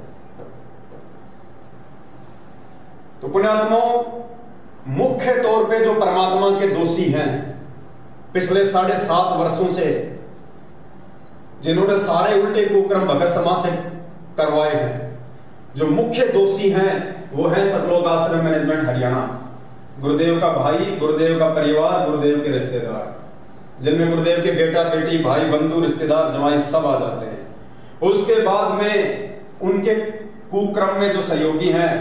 तो पुण्यात्माओं, मुख्य तौर पे जो परमात्मा के दोषी हैं पिछले 7.5 वर्षों से, जिन्होंने सारे उल्टे कुक्रम भगत समाज से करवाए हैं, जो मुख्य दोषी हैं वो है सतलोक आश्रम मैनेजमेंट हरियाणा, गुरुदेव का भाई, गुरुदेव का परिवार, गुरुदेव के रिश्तेदार, जिनमें गुरुदेव के बेटा बेटी भाई बंधु रिश्तेदार जमाई सब आ जाते हैं। उसके बाद में उनके कुक्रम में जो सहयोगी हैं,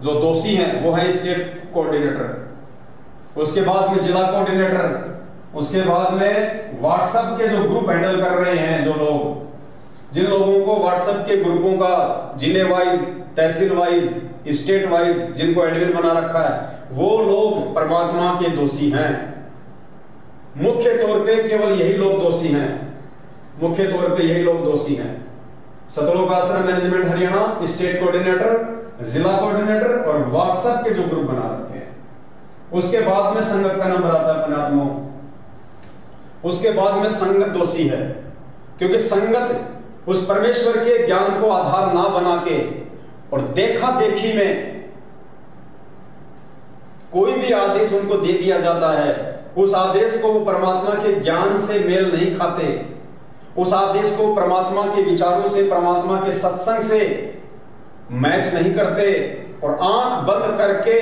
जो दोषी हैं, वो है स्टेट कोऑर्डिनेटर, उसके बाद में जिला कोऑर्डिनेटर, उसके बाद में व्हाट्सएप के जो ग्रुप हैंडल कर रहे हैं, जो लोग, जिन लोगों को व्हाट्सएप के ग्रुपों का जिले वाइज, तहसील वाइज, स्टेट वाइज जिनको एडमिन बना रखा है, वो लोग परमात्मा के दोषी हैं। मुख्य तौर पे केवल यही लोग दोषी हैं, मुख्य तौर पे यही लोग दोषी हैं। सतलोक आश्रम मैनेजमेंट हरियाणा स्टेट कोऑर्डिनेटर, जिला कोऑर्डिनेटर और व्हाट्सएप के जो ग्रुप बना रखे हैं। उसके बाद में संगत का नंबर आता है पुण्यात्माओं। उसके बाद में संगत दोषी है, क्योंकि संगत उस परमेश्वर के ज्ञान को आधार ना बना के और देखा देखी में कोई भी आदेश उनको दे दिया जाता है, उस आदेश को वो परमात्मा के ज्ञान से मेल नहीं खाते, उस आदेश को परमात्मा के विचारों से, परमात्मा के सत्संग से मैच नहीं करते, और आंख बंद करके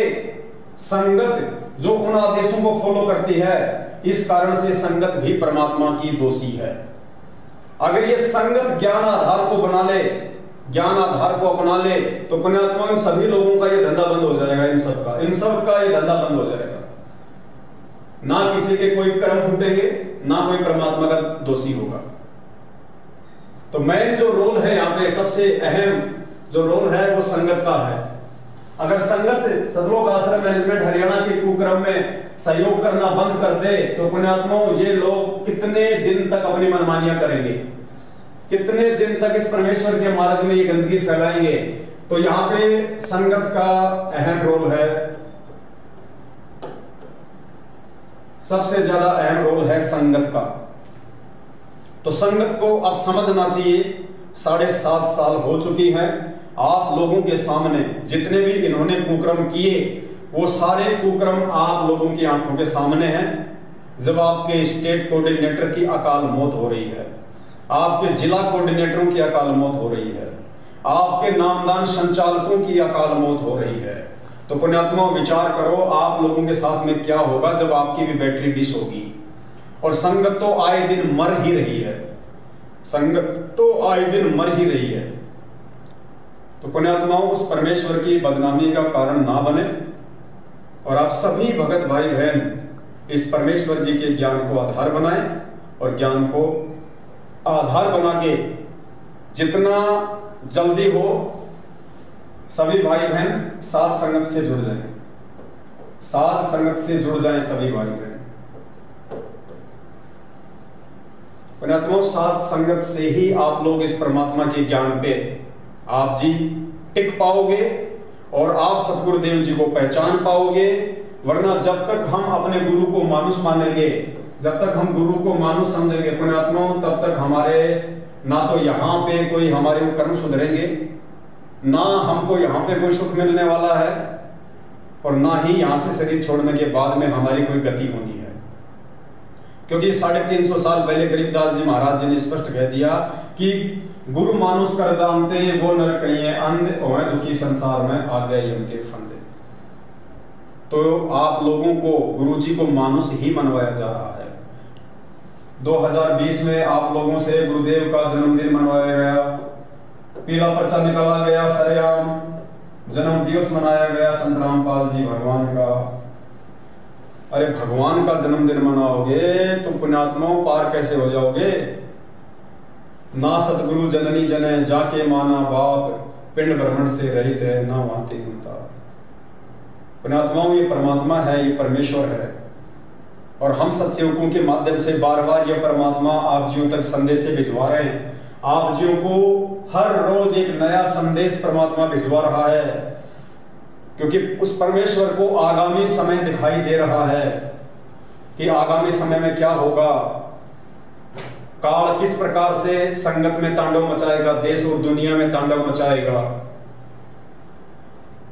संगत जो उन आदेशों को फॉलो करती है, इस कारण से संगत भी परमात्मा की दोषी है। अगर ये संगत ज्ञान आधार को बना ले, ज्ञान आधार को अपना ले, तो पुण्यात्मा सभी लोगों का ये धंधा बंद हो जाएगा। इन सब का ये धंधा बंद हो जाएगा। ना किसी के कोई कर्म फूटेंगे, ना कोई परमात्मा का दोषी होगा। तो मेन जो रोल है यहाँ पे, सबसे अहम जो रोल है वो संगत का है। अगर संगत सतलोक आश्रम मैनेजमेंट हरियाणा के कुक्रम में सहयोग करना बंद कर दे, तो पुण्यात्माओं ये लोग कितने दिन तक अपनी मनमानियां करेंगे, कितने दिन तक इस परमेश्वर के मार्ग में ये गंदगी फैलाएंगे। तो यहाँ पे संगत का अहम रोल है, सबसे ज्यादा अहम रोल है संगत का। तो संगत को अब समझना चाहिए। 7.5 साल हो चुकी है, आप लोगों के सामने जितने भी इन्होंने कुक्रम किए, वो सारे कुक्रम आप लोगों की आंखों के सामने हैं। जब आपके स्टेट कोऑर्डिनेटर की अकाल मौत हो रही है, आपके जिला कोऑर्डिनेटरों की अकाल मौत हो रही है, आपके नामदान संचालकों की अकाल मौत हो रही है, तो पुण्यात्मा विचार करो आप लोगों के साथ में क्या होगा जब आपकी भी बैटरी डिश होगी। और संगत तो आए दिन मर ही रही है, संगत तो आए दिन मर ही रही है। तो पुण्यात्माओं उस परमेश्वर की बदनामी का कारण ना बने, और आप सभी भगत भाई बहन इस परमेश्वर जी के ज्ञान को आधार बनाएं और ज्ञान को आधार बना के जितना जल्दी हो सभी भाई बहन साथ संगत से जुड़ जाएं, साथ संगत से जुड़ जाएं सभी भाई बहन। पुण्यात्माओं, साथ संगत से ही आप लोग इस परमात्मा के ज्ञान पे आप जी टिक पाओगे और आप सतगुरुदेव जी को पहचान पाओगे। वरना जब तक हम अपने गुरु को मानुष मानेंगे, जब तक हम गुरु को मानुष समझेंगे पुण्यात्माओं, तब तक हमारे ना तो यहाँ पे कोई हमारे कर्म सुधरेंगे, ना हमको यहाँ पे कोई सुख मिलने वाला है, और ना ही यहाँ से शरीर छोड़ने के बाद में हमारी कोई गति होनी है। क्योंकि 350 साल पहले गरीबदास जी महाराज जी ने स्पष्ट कह दिया कि गुरु मानुष कर जानते वो नर कहिए अंध होए दुखी संसार में आ गए उनके फंदे। तो आप लोगों को गुरु जी को मानुष ही मनवाया जा रहा है। 2020 में आप लोगों से गुरुदेव का जन्मदिन मनवाया गया, पीला पर्चा निकाला गया, सरेआम जन्म दिवस मनाया गया संत रामपाल जी भगवान का। अरे भगवान का जन्मदिन मनाओगे तो पुण्यात्माओं पार कैसे हो जाओगे? ना सतगुरु जननी जने जाके माना बाप, पिंड ब्रह्मण से रहित है ना वाते होता। पुण्यात्माओं, ये परमात्मा है, ये परमेश्वर है, और हम सत्सेवकों के माध्यम से बार बार ये परमात्मा आप जियों तक संदेश भिजवा रहे हैं। आप जियों को हर रोज एक नया संदेश परमात्मा भिजवा रहा है, क्योंकि उस परमेश्वर को आगामी समय दिखाई दे रहा है कि आगामी समय में क्या होगा, काल किस प्रकार से संगत में तांडव मचाएगा, देश और दुनिया में तांडव मचाएगा।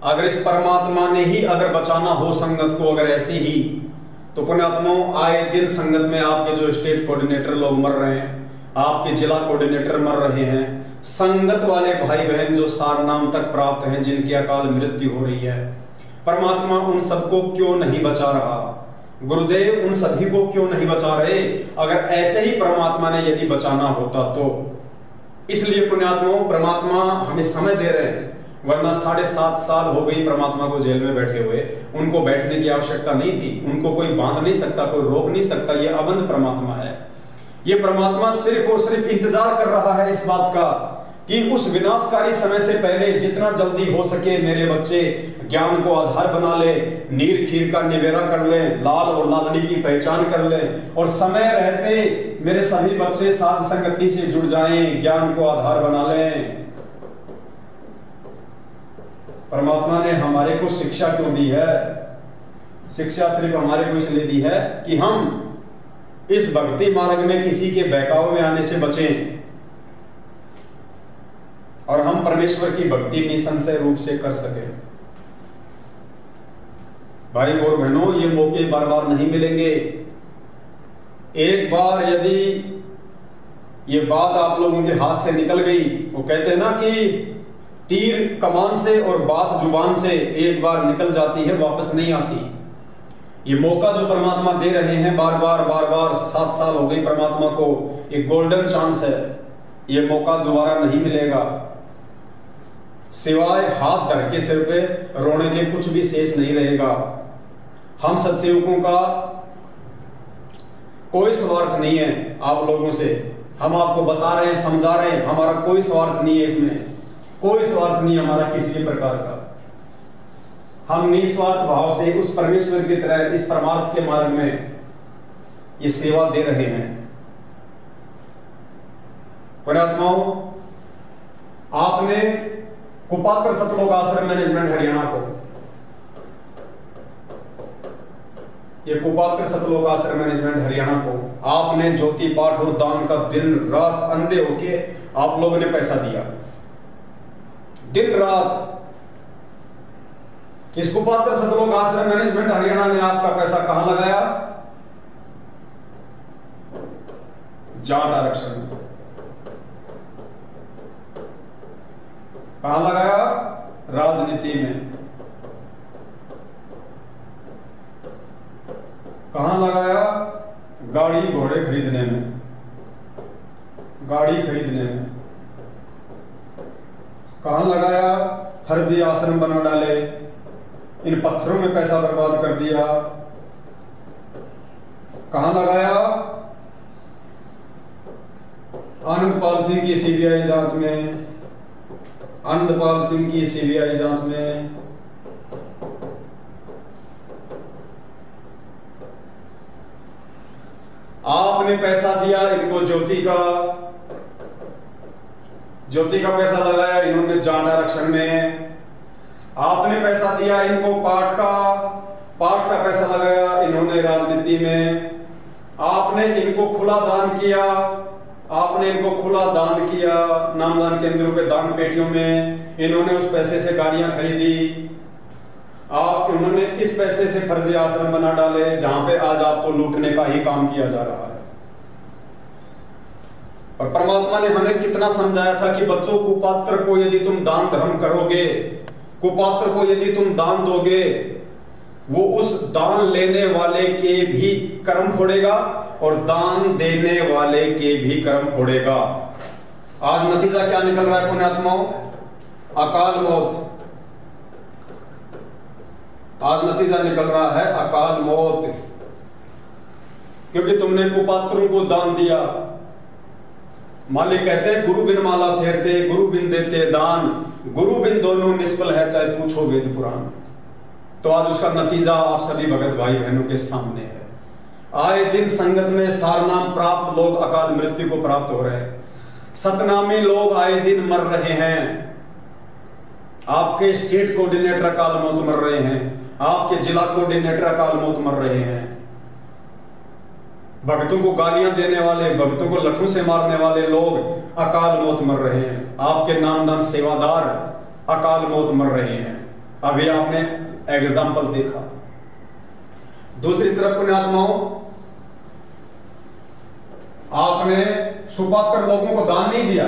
अगर इस परमात्मा ने ही अगर बचाना हो संगत को, अगर ऐसी ही, तो पुण्यात्माओं आए दिन संगत में आपके जो स्टेट कोऑर्डिनेटर लोग मर रहे हैं, आपके जिला कोऑर्डिनेटर मर रहे हैं, संगत वाले भाई बहन जो सार नाम तक प्राप्त हैं, जिनकी अकाल मृत्यु हो रही है, परमात्मा उन सबको क्यों नहीं बचा रहा? गुरुदेव उन सभी को क्यों नहीं बचा रहे? अगर ऐसे ही परमात्मा ने यदि बचाना होता तो। इसलिए पुण्यात्माओं परमात्मा हमें समय दे रहे हैं, वरना 7.5 साल हो गई परमात्मा को जेल में बैठे हुए। उनको बैठने की आवश्यकता नहीं थी, उनको कोई बांध नहीं सकता, कोई रोक नहीं सकता। ये अबंध परमात्मा है। ये परमात्मा सिर्फ और सिर्फ इंतजार कर रहा है इस बात का कि उस विनाशकारी समय से पहले जितना जल्दी हो सके मेरे बच्चे ज्ञान को आधार बना ले, नीर खीर का निवेरा कर ले, लाल और लालड़ी की पहचान कर ले, और समय रहते मेरे सभी बच्चे साध संगति से जुड़ जाएं, ज्ञान को आधार बना लें। परमात्मा ने हमारे को शिक्षा क्यों दी है? शिक्षा सिर्फ हमारे को इसलिए दी है कि हम इस भक्ति मार्ग में किसी के बहकाव में आने से बचें और हम परमेश्वर की भक्ति निसंशय रूप से कर सके। भाई और बहनों, ये मौके बार बार नहीं मिलेंगे। एक बार यदि ये बात आप लोगों के हाथ से निकल गई, वो कहते हैं ना कि तीर कमान से और बात जुबान से एक बार निकल जाती है, वापस नहीं आती। ये मौका जो परमात्मा दे रहे हैं बार बार 7 साल हो गई परमात्मा को, एक गोल्डन चांस है। ये मौका दोबारा नहीं मिलेगा। सिवाय हाथ धर के सिर पे रोने के कुछ भी शेष नहीं रहेगा। हम सत्सेवकों का कोई स्वार्थ नहीं है आप लोगों से। हम आपको बता रहे हैं, समझा रहे हैं, हमारा कोई स्वार्थ नहीं है इसमें, कोई स्वार्थ नहीं हमारा किसी भी प्रकार का। हम निस्वार्थ भाव से उस परमेश्वर की तरह इस परमार्थ के मार्ग में ये सेवा दे रहे हैं। पुण्यात्माओं, आपने कुपात्र सतलोक आश्रम मैनेजमेंट हरियाणा को, ये कुपात्र सतलोक आश्रम मैनेजमेंट हरियाणा को आपने ज्योति पाठ और दान का दिन रात अंधे होके आप लोगों ने पैसा दिया, दिन रात। इस कुपात्र सतलोक आश्रम मैनेजमेंट हरियाणा ने आपका पैसा कहां लगाया? जाट आरक्षण में। कहां लगाया? राजनीति में। कहां लगाया? गाड़ी घोड़े खरीदने में, गाड़ी खरीदने में। कहां लगाया? फर्जी आश्रम बना डाले, इन पत्थरों में पैसा बर्बाद कर दिया। कहां लगाया? आनंदपाल सिंह की सीबीआई जांच में, आनंदपाल सिंह की सीबीआई जांच में। आपने पैसा दिया इनको ज्योति का पैसा लगाया इन्होंने जान आरक्षण में। आपने पैसा दिया इनको पाठ का पैसा लगाया इन्होंने राजनीति में। आपने इनको खुला दान किया, नामदान केंद्रों पे दान पेटियों में, इन्होंने उस पैसे से गाड़ियां खरीदी। उन्होंने इस पैसे से फर्जी आश्रम बना डाले जहां पे आज आपको लूटने का ही काम किया जा रहा है। और परमात्मा ने हमें कितना समझाया था कि बच्चों, कुपात्र को यदि तुम दान धर्म करोगे, कुपात्र को यदि तुम दान दोगे, वो उस दान लेने वाले के भी कर्म फोड़ेगा और दान देने वाले के भी कर्म फोड़ेगा। आज नतीजा क्या निकल रहा है पुण्यात्माओं? अकाल मौत। आज नतीजा निकल रहा है अकाल मौत, क्योंकि तुमने कुपात्रों को दान दिया। मालिक कहते हैं गुरु बिन माला फेरते, गुरु बिन देते दान, गुरु बिन दोनों निष्फल है, चाहे पूछो वेद पुराण। तो आज उसका नतीजा आप सभी भगत भाई बहनों के सामने है। आए दिन संगत में सारनाम प्राप्त लोग अकाल मृत्यु को प्राप्त हो रहे हैं। सतनामी लोग आए दिन मर रहे हैं। आपके स्टेट कोऑर्डिनेटर अकाल मौत मर रहे हैं, आपके जिला कोऑर्डिनेटर अकाल मौत मर रहे हैं। भक्तों को गालियां देने वाले, भक्तों को लठों से मारने वाले लोग अकाल मौत मर रहे हैं। आपके नामदान सेवादार अकाल मौत मर रहे हैं। अभी आपने एग्जाम्पल देखा। दूसरी तरफ पुण्यात्माओं, आपने सुपात्र लोगों को दान नहीं दिया।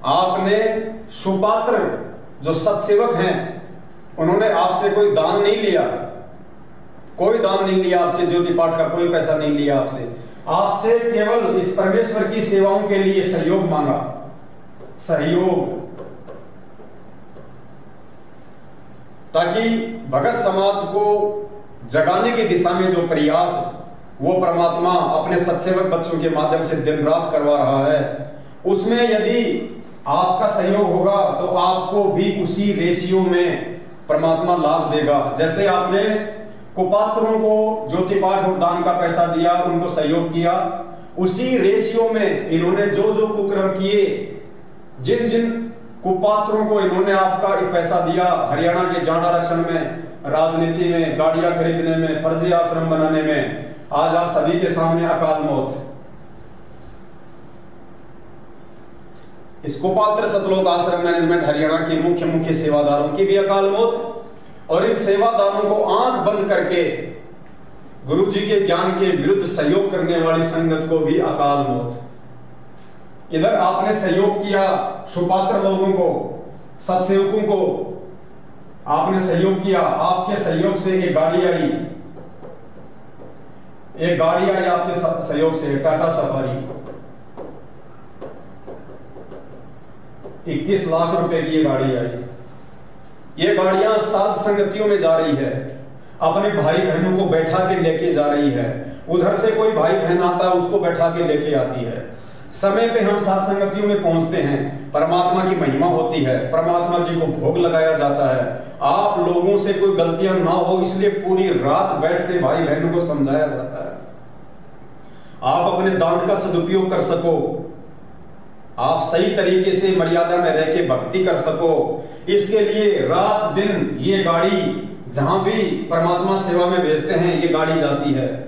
आपने सुपात्र जो सत्सेवक हैं उन्होंने आपसे कोई दान नहीं लिया, कोई दान नहीं लिया आपसे, ज्योति पाठ का कोई पैसा नहीं लिया आपसे केवल इस परमेश्वर की सेवाओं के लिए सहयोग मांगा। सहयोग, ताकि भगत समाज को जगाने की दिशा में जो प्रयास वो परमात्मा अपने सत्सेवक बच्चों के माध्यम से दिन रात करवा रहा है, उसमें यदि आपका सहयोग होगा तो आपको भी उसी रेशियो में परमात्मा लाभ देगा। जैसे आपने कुपात्रों को ज्योति पाठ और दान का पैसा दिया, उनको सहयोग किया, उसी रेशियो में इन्होंने जो जो कुकर्म किए, जिन जिन कुपात्रों को इन्होंने आपका पैसा दिया, हरियाणा के जाट आरक्षण में, राजनीति में, गाड़ियां खरीदने में, फर्जी आश्रम बनाने में, आज आप सभी के सामने अकाल मौत। इस कुपात्र सतलोक आश्रम मैनेजमेंट हरियाणा के मुख्य सेवादारों की भी अकाल मौत, और इन सेवादारों को आंख बंद करके गुरु जी के ज्ञान के विरुद्ध सहयोग करने वाली संगत को भी अकाल मौत। इधर आपने सहयोग किया सुपात्र लोगों को, सत्सेवकों को आपने सहयोग किया, आपके सहयोग से एक गाड़ी आई आपके सहयोग से, टाटा सफारी 21 लाख रुपए की ये गाड़ी आई। ये गाड़ियां सात संगतियों में जा रही है, अपने भाई बहनों को बैठा के लेके जा रही है। उधर से कोई भाई बहन आता है, उसको बैठा के लेके आती है। समय पे हम सात संगतियों में पहुंचते हैं, परमात्मा की महिमा होती है, परमात्मा जी को भोग लगाया जाता है। आप लोगों से कोई गलतियां ना हो इसलिए पूरी रात बैठ के भाई बहनों को समझाया जाता है। आप अपने दान का सदुपयोग कर सको, आप सही तरीके से मर्यादा में रह के भक्ति कर सको, इसके लिए रात दिन ये गाड़ी जहां भी परमात्मा सेवा में भेजते हैं ये गाड़ी जाती है।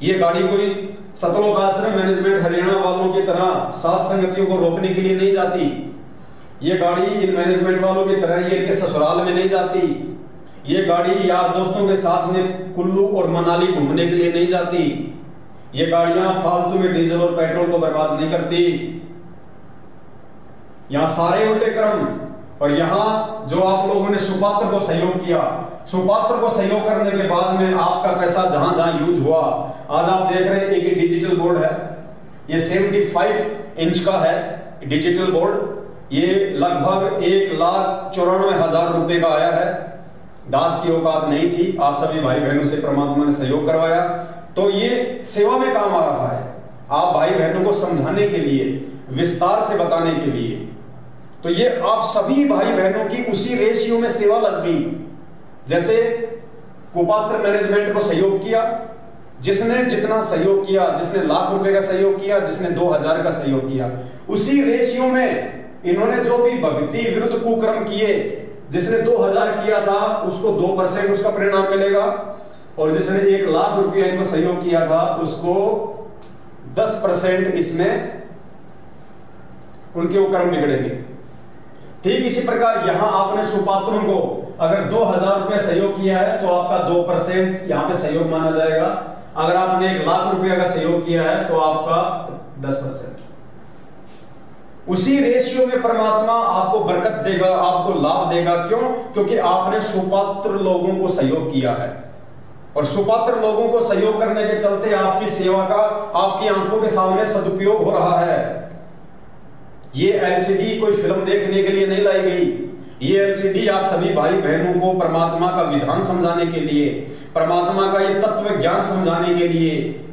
ये गाड़ी कोई सतलोक आश्रम मैनेजमेंट हरियाणा वालों की तरह सात संगतियों को रोकने के लिए नहीं जाती। ये गाड़ी इन मैनेजमेंट वालों की तरह ये इनके ससुराल में नहीं जाती। ये गाड़ी यार दोस्तों के साथ में कुल्लू और मनाली घूमने के लिए नहीं जाती। ये गाड़ियां फालतू में डीजल और पेट्रोल को बर्बाद नहीं करती। यहां सारे उल्टे क्रम। और यहां जो आप लोगों ने सुपात्र को सहयोग किया, सुपात्र को सहयोग करने के बाद में आपका पैसा जहां जहां यूज हुआ, आज आप देख रहे हैं एक डिजिटल बोर्ड है, ये 75 इंच का है डिजिटल बोर्ड, ये लगभग 1,94,000 रुपए का आया है। दास की औकात नहीं थी, आप सभी भाई बहनों से परमात्मा ने सहयोग करवाया, तो ये सेवा में काम आ रहा है, आप भाई बहनों को समझाने के लिए, विस्तार से बताने के लिए। तो ये आप सभी भाई बहनों की उसी रेशियो में सेवा लग गई। जैसे कुपात्र मैनेजमेंट को सहयोग किया, जिसने जितना सहयोग किया, जिसने लाख रुपए का सहयोग किया, जिसने 2000 का सहयोग किया, उसी रेशियो में इन्होंने जो भी भक्ति विरुद्ध कुकर्म किए, जिसने 2000 किया था उसको 2% उसका परिणाम मिलेगा, और जिसने 1 लाख रुपया इनको सहयोग किया था उसको 10% इसमें उनके वो कर्म बिगड़ेंगे। ठीक इसी प्रकार यहां आपने सुपात्रों को अगर 2000 रुपया सहयोग किया है तो आपका 2% यहां पे सहयोग माना जाएगा। अगर आपने 1 लाख रुपया का सहयोग किया है तो आपका 10%। उसी रेशियो में परमात्मा आपको बरकत देगा, आपको लाभ देगा। क्यों? क्योंकि आपने सुपात्र लोगों को सहयोग किया है, और सुपात्र लोगों को सहयोग करने के चलते आपकी सेवा का आपकी आंखों के सामने सदुपयोग हो रहा है। ये एलसीडी कोई फिल्म देखने के लिए नहीं लाई गई, ये एलसीडी आप सभी भाई बहनों को परमात्मा का विधान समझाने के लिए, परमात्मा का ये तत्व ज्ञान समझाने के लिए,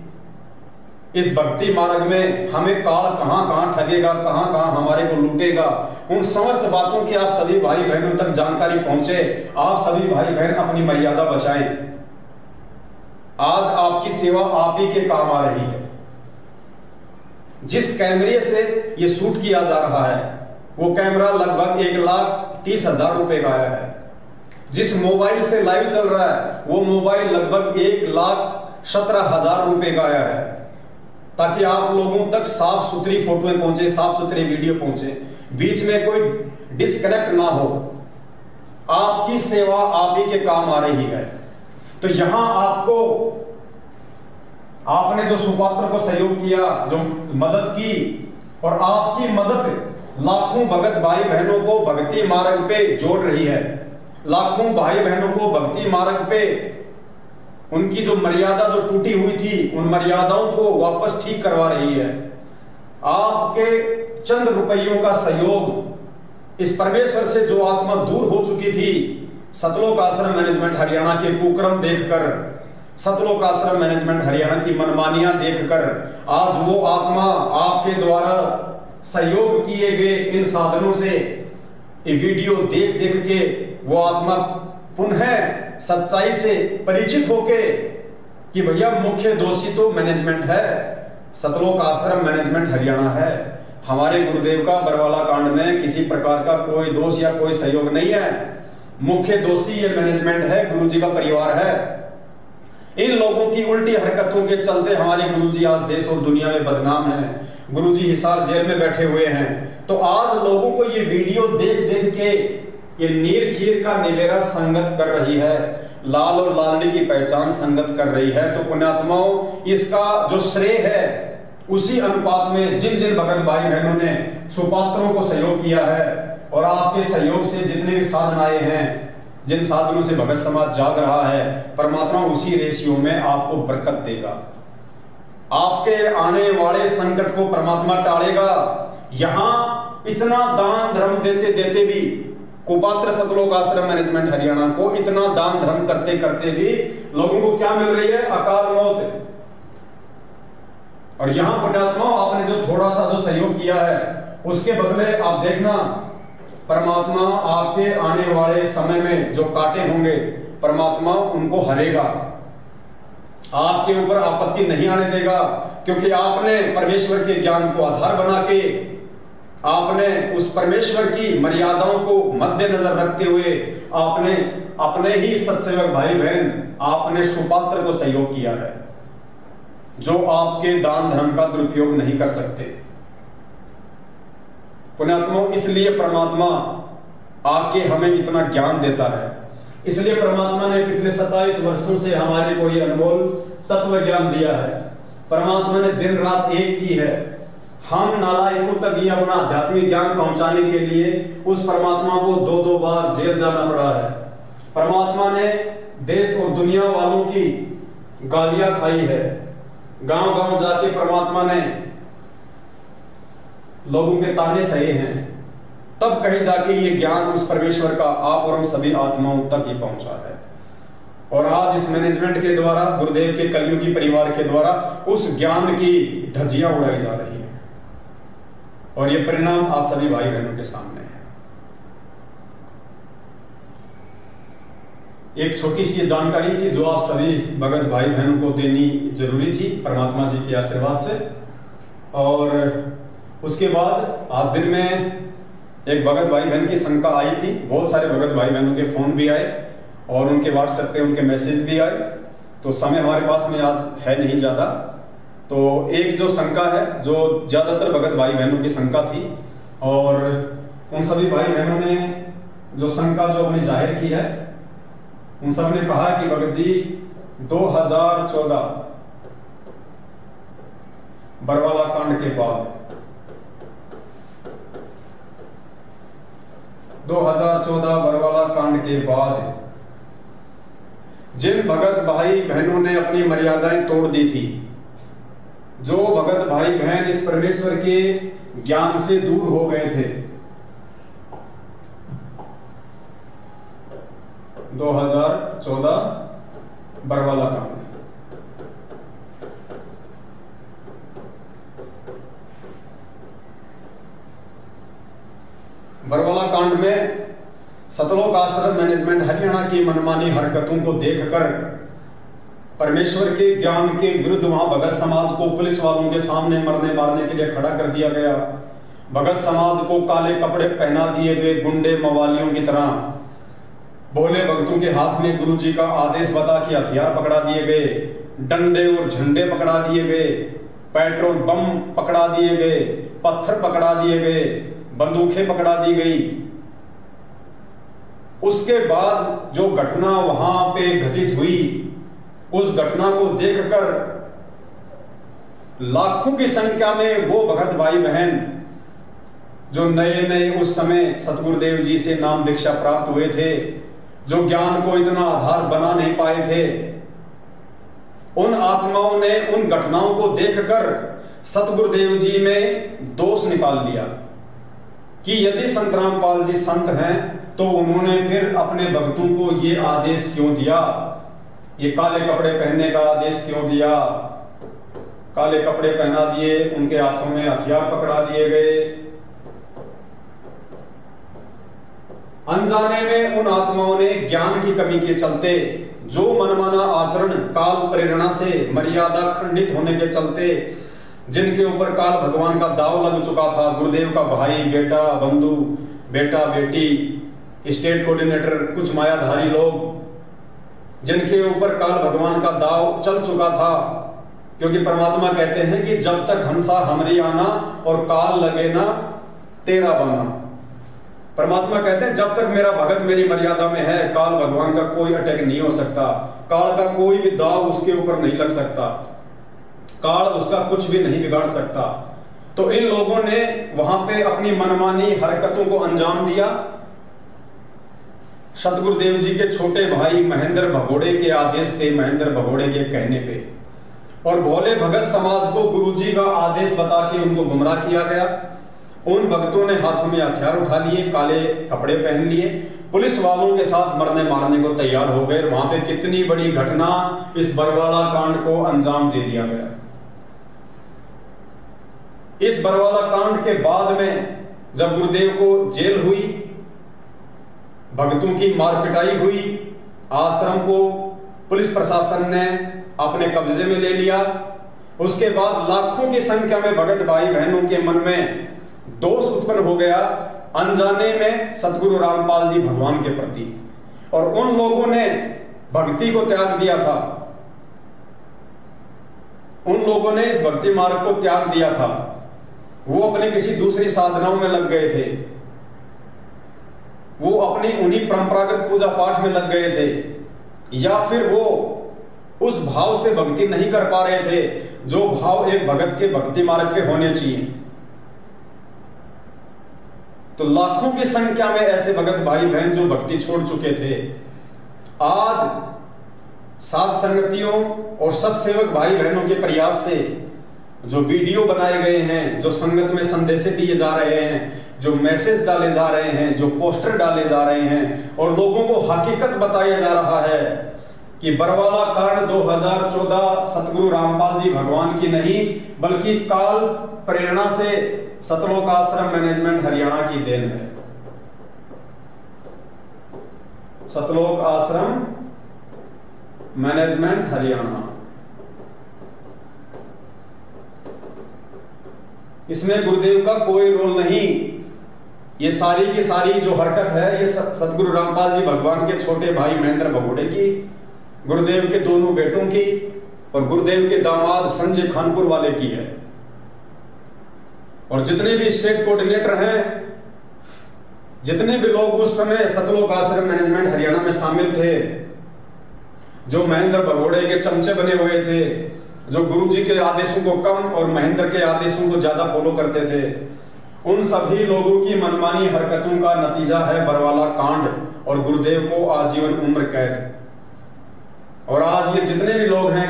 इस भक्ति मार्ग में हमें काल कहां कहां ठगेगा, कहां कहां हमारे को लूटेगा, उन समस्त बातों की आप सभी भाई बहनों तक जानकारी पहुंचे। आप सभी भाई बहन अपनी मर्यादा बचाएं। आज आपकी सेवा आप ही के काम आ रही है। जिस कैमरे से ये शूट किया जा रहा है वो कैमरा लगभग 1,30,000 रुपए का आया है। जिस मोबाइल से लाइव चल रहा है वो मोबाइल लगभग 1,17,000 रुपए का आया है, ताकि आप लोगों तक साफ सुथरी फोटोएं पहुंचे, साफ सुथरी वीडियो पहुंचे, बीच में कोई डिस्कनेक्ट ना हो। आपकी सेवा आप ही के काम आ रही है। तो यहां आपको, आपने जो सुपात्र को सहयोग किया, जो मदद की, और आपकी मदद लाखों भगत भाई बहनों को भक्ति मार्ग पे जोड़ रही है। लाखों भाई बहनों को भक्ति मार्ग पे उनकी जो मर्यादा जो टूटी हुई थी उन मर्यादाओं को वापस ठीक करवा रही है। आपके चंद रुपयों का सहयोग इस परमेश्वर से जो आत्मा दूर हो चुकी थी, सतलोक आश्रम मैनेजमेंट हरियाणा के कुकर्म देखकर, सतलोक आश्रम मैनेजमेंट हरियाणा की मनमानियां देखकर, आज वो आत्मा आपके द्वारा सहयोग किए गए इन साधनों से ये वीडियो देख देख के वो आत्मा पुनः सच्चाई से परिचित होके कि भैया मुख्य दोषी तो मैनेजमेंट है, सतलोक आश्रम मैनेजमेंट हरियाणा है। हमारे गुरुदेव का बरवाला कांड में किसी प्रकार का कोई दोष या कोई सहयोग नहीं है। मुख्य दोषी ये मैनेजमेंट है, गुरुजी का परिवार है। इन लोगों की उल्टी हरकतों के चलते हमारे गुरुजी आज देश और दुनिया में बदनाम हैं। गुरुजी हिसार जेल में बैठे हुए हैं। तो आज लोगों को ये वीडियो देख देख के ये नीर खीर का निवेरा संगत कर रही है, लाल और लालनी की पहचान संगत कर रही है। तो पुण्यात्माओं, इसका जो श्रेय है उसी अनुपात में जिन जिन भगत भाई बहनों ने सुपात्रों को सहयोग किया है, और आपके सहयोग से जितने भी साधन आए हैं, जिन साधनों से भगत समाज जाग रहा है, परमात्मा उसी रेशियो में आपको बरकत देगा। आपके आने वाले संकट को परमात्मा टालेगा। यहां इतना दान धर्म देते देते भी, कुपात्र सतलोक आश्रम मैनेजमेंट हरियाणा को इतना दान धर्म करते करते भी लोगों को क्या मिल रही है? अकाल मौत। और यहां पुण्यात्मा, आपने जो थोड़ा सा जो सहयोग किया है उसके बदले आप देखना, परमात्मा आपके आने वाले समय में जो कांटे होंगे परमात्मा उनको हरेगा, आपके ऊपर आपत्ति नहीं आने देगा। क्योंकि आपने परमेश्वर के ज्ञान को आधार बना के, आपने उस परमेश्वर की मर्यादाओं को मद्देनजर रखते हुए आपने अपने ही सत्सेवक भाई बहन, आपने सुपात्र को सहयोग किया है, जो आपके दान धर्म का दुरुपयोग नहीं कर सकते। पुण्यात्माओं, इसलिए परमात्मा आके हमें इतना ज्ञान देता है। इसलिए परमात्मा ने पिछले 27 वर्षों से हमारे को ये अनमोल तत्व ज्ञान दिया है। परमात्मा ने दिन रात एक की है। हम नालायकों तक ये अपना आध्यात्मिक ज्ञान पहुंचाने के लिए उस परमात्मा को 2-2 बार जेल जाना पड़ा है। परमात्मा ने देश और दुनिया वालों की गालियां खाई है। गांव गांव जाके परमात्मा ने लोगों के ताने सहे हैं, तब कहीं जाके ये ज्ञान उस परमेश्वर का आप और हम सभी आत्माओं तक ही पहुंचा है। और आज इस मैनेजमेंट के द्वारा, गुरुदेव के कलयुगी परिवार के द्वारा उस ज्ञान की धज्जियां उड़ाई जा रही है, और ये परिणाम आप सभी भाई बहनों के सामने है। एक छोटी सी जानकारी थी जो आप सभी भगत भाई बहनों को देनी जरूरी थी परमात्मा जी के आशीर्वाद से। और उसके बाद आज दिन में एक भगत भाई बहन की शंका आई थी, बहुत सारे भगत भाई बहनों के फोन भी आए और उनके व्हाट्सएप पे उनके मैसेज भी आए, तो समय हमारे पास में आज है नहीं ज्यादा। तो एक जो शंका है, जो ज्यादातर भगत भाई बहनों की शंका थी, और उन सभी भाई बहनों ने जो शंका जो अपनी जाहिर की है, उन सब ने कहा कि भगत जी 2014 बरवाला कांड के बाद 2014 बरवाला कांड के बाद जिन भगत भाई बहनों ने अपनी मर्यादाएं तोड़ दी थी, जो भगत भाई बहन इस परमेश्वर के ज्ञान से दूर हो गए थे, 2014 बरवाला कांड, बरवाला कांड में सतलोक आश्रम मैनेजमेंट हरियाणा की मनमानी हरकतों को देखकर परमेश्वर के ज्ञान के विरुद्ध वहां भगत समाज को पुलिस वालों के सामने मरने मारने के लिए खड़ा कर दिया गया। भगत समाज को काले कपड़े पहना दिए गए, गुंडे मवालियों की तरह। भोले भक्तों के हाथ में गुरु जी का आदेश बता के हथियार पकड़ा दिए गए, डंडे और झंडे पकड़ा दिए गए, पेट्रोल बम पकड़ा दिए गए, पत्थर पकड़ा दिए गए, बंदूकें पकड़ा दी गई। उसके बाद जो घटना वहां पे घटित हुई, उस घटना को देखकर लाखों की संख्या में वो भगत भाई बहन जो नए नए उस समय सतगुरुदेव जी से नाम दीक्षा प्राप्त हुए थे, जो ज्ञान को इतना आधार बना नहीं पाए थे, उन आत्माओं ने उन घटनाओं को देखकर सतगुरुदेव जी में दोष निकाल लिया कि यदि संत रामपाल जी संत हैं तो उन्होंने फिर अपने भक्तों को ये आदेश क्यों दिया, ये काले कपड़े पहनने का आदेश क्यों दिया। काले कपड़े पहना दिए, उनके हाथों में हथियार पकड़ा दिए गए। अनजाने में उन आत्माओं ने ज्ञान की कमी के चलते जो मनमाना आचरण, काल प्रेरणा से मर्यादा खंडित होने के चलते, जिनके ऊपर काल भगवान का दाव लग चुका था, गुरुदेव का भाई, बेटा, बंधु, बेटा, बेटी, स्टेट कोऑर्डिनेटर, कुछ मायाधारी लोग, जिनके ऊपर काल भगवान का दाव चल चुका था। क्योंकि परमात्मा कहते हैं कि जब तक हंसा हमरी आना और काल लगे ना तेरा बना। परमात्मा कहते हैं जब तक मेरा भगत मेरी मर्यादा में है, काल भगवान का कोई अटैक नहीं हो सकता, काल का कोई भी दाव उसके ऊपर नहीं लग सकता, काल उसका कुछ भी नहीं बिगाड़ सकता। तो इन लोगों ने वहां पे अपनी मनमानी हरकतों को अंजाम दिया। सतगुरुदेव जी के छोटे भाई महेंद्र भगोड़े के आदेश पे, महेंद्र भगोड़े के कहने पे, और भोले भगत समाज को गुरुजी का आदेश बता के उनको गुमराह किया गया। उन भक्तों ने हाथों में हथियार उठा लिए, काले कपड़े पहन लिए, पुलिस वालों के साथ मरने मारने को तैयार हो गए। वहां पे कितनी बड़ी घटना, इस बरवाला कांड को अंजाम दे दिया गया। इस बरवाला कांड के बाद में जब गुरुदेव को जेल हुई, भक्तों की मार पिटाई हुई, आश्रम को पुलिस प्रशासन ने अपने कब्जे में ले लिया, उसके बाद लाखों की संख्या में भगत भाई बहनों के मन में दोष उत्पन्न हो गया, अनजाने में सतगुरु रामपाल जी भगवान के प्रति। और उन लोगों ने भक्ति को त्याग दिया था, उन लोगों ने इस भक्ति मार्ग को त्याग दिया था। वो अपने किसी दूसरी साधनाओं में लग गए थे, वो अपनी उन्हीं परंपरागत पूजा पाठ में लग गए थे, या फिर वो उस भाव से भक्ति नहीं कर पा रहे थे जो भाव एक भगत के भक्ति मार्ग पे होने चाहिए। तो लाखों की संख्या में ऐसे भगत भाई बहन जो भक्ति छोड़ चुके थे, आज साध संगतियों और सत्सेवक भाई बहनों के प्रयास से जो वीडियो बनाए गए हैं, जो संगत में संदेश दिए जा रहे हैं, जो मैसेज डाले जा रहे हैं, जो पोस्टर डाले जा रहे हैं और लोगों को हकीकत बताया जा रहा है कि बरवाला कांड 2014 सतगुरु रामपाल जी भगवान की नहीं बल्कि काल प्रेरणा से सतलोक आश्रम मैनेजमेंट हरियाणा की देन है। सतलोक आश्रम मैनेजमेंट हरियाणा, इसमें गुरुदेव का कोई रोल नहीं। ये सारी की सारी जो हरकत है ये सतगुरु रामपाल जी भगवान के छोटे भाई महेंद्र भगोड़े की, गुरुदेव के दोनों बेटों की और गुरुदेव के दामाद संजय खानपुर वाले की है। और जितने भी स्टेट कोऑर्डिनेटर हैं, जितने भी लोग उस समय सतलोक आश्रम मैनेजमेंट हरियाणा में शामिल थे, जो महेंद्र भगोड़े के चमचे बने हुए थे, जो गुरुजी के आदेशों को कम और महेंद्र के आदेशों को ज्यादा फॉलो करते थे, उन सभी लोगों की मनमानी हरकतों का नतीजा है बरवाला कांड और गुरुदेव को आजीवन उम्र कैद। और आज ये जितने भी लोग हैं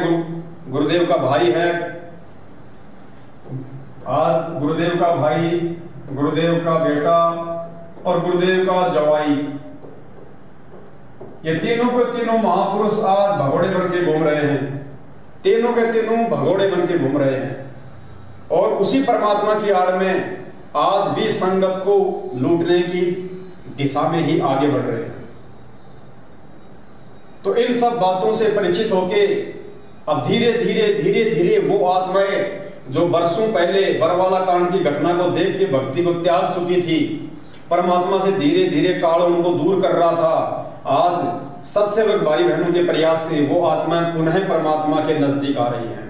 गुरुदेव का भाई है, आज गुरुदेव का भाई, गुरुदेव का बेटा और गुरुदेव का जवाई, ये तीनों के तीनों महापुरुष आज भगोड़े बन के घूम रहे हैं। तीनों के तीनों भगोड़े बन के घूम रहे हैं और उसी परमात्मा की आड़ में आज भी संगत को लूटने की दिशा में ही आगे बढ़ रहे हैं। तो इन सब बातों से परिचित होके अब धीरे धीरे वो आत्माएं जो वर्षों पहले बरवाला कांड की घटना को देख के भक्ति को त्याग चुकी थी, परमात्मा से धीरे धीरे काल उनको दूर कर रहा था, आज सत्सेवक भाई बहनों के प्रयास से वो आत्माएं पुनः परमात्मा के नजदीक आ रही हैं।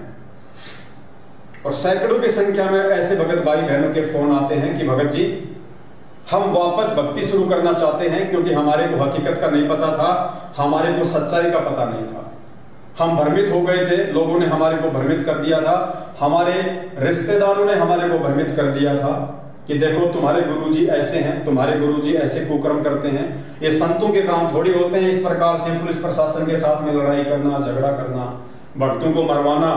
और सैकड़ों की संख्या में ऐसे भगत भाई बहनों के फोन आते हैं कि भगत जी हम वापस भक्ति शुरू करना चाहते हैं, क्योंकि हमारे को हकीकत का नहीं पता था, हमारे को सच्चाई का पता नहीं था, हम भ्रमित हो गए थे, लोगों ने हमारे को भ्रमित कर दिया था, हमारे रिश्तेदारों ने हमारे को भ्रमित कर दिया था कि देखो तुम्हारे गुरुजी ऐसे हैं, तुम्हारे गुरुजी ऐसे कुकर्म करते हैं, ये संतों के काम थोड़ी होते हैं इस प्रकार से पुलिस प्रशासन के साथ में लड़ाई करना, झगड़ा करना, भक्तों को मरवाना।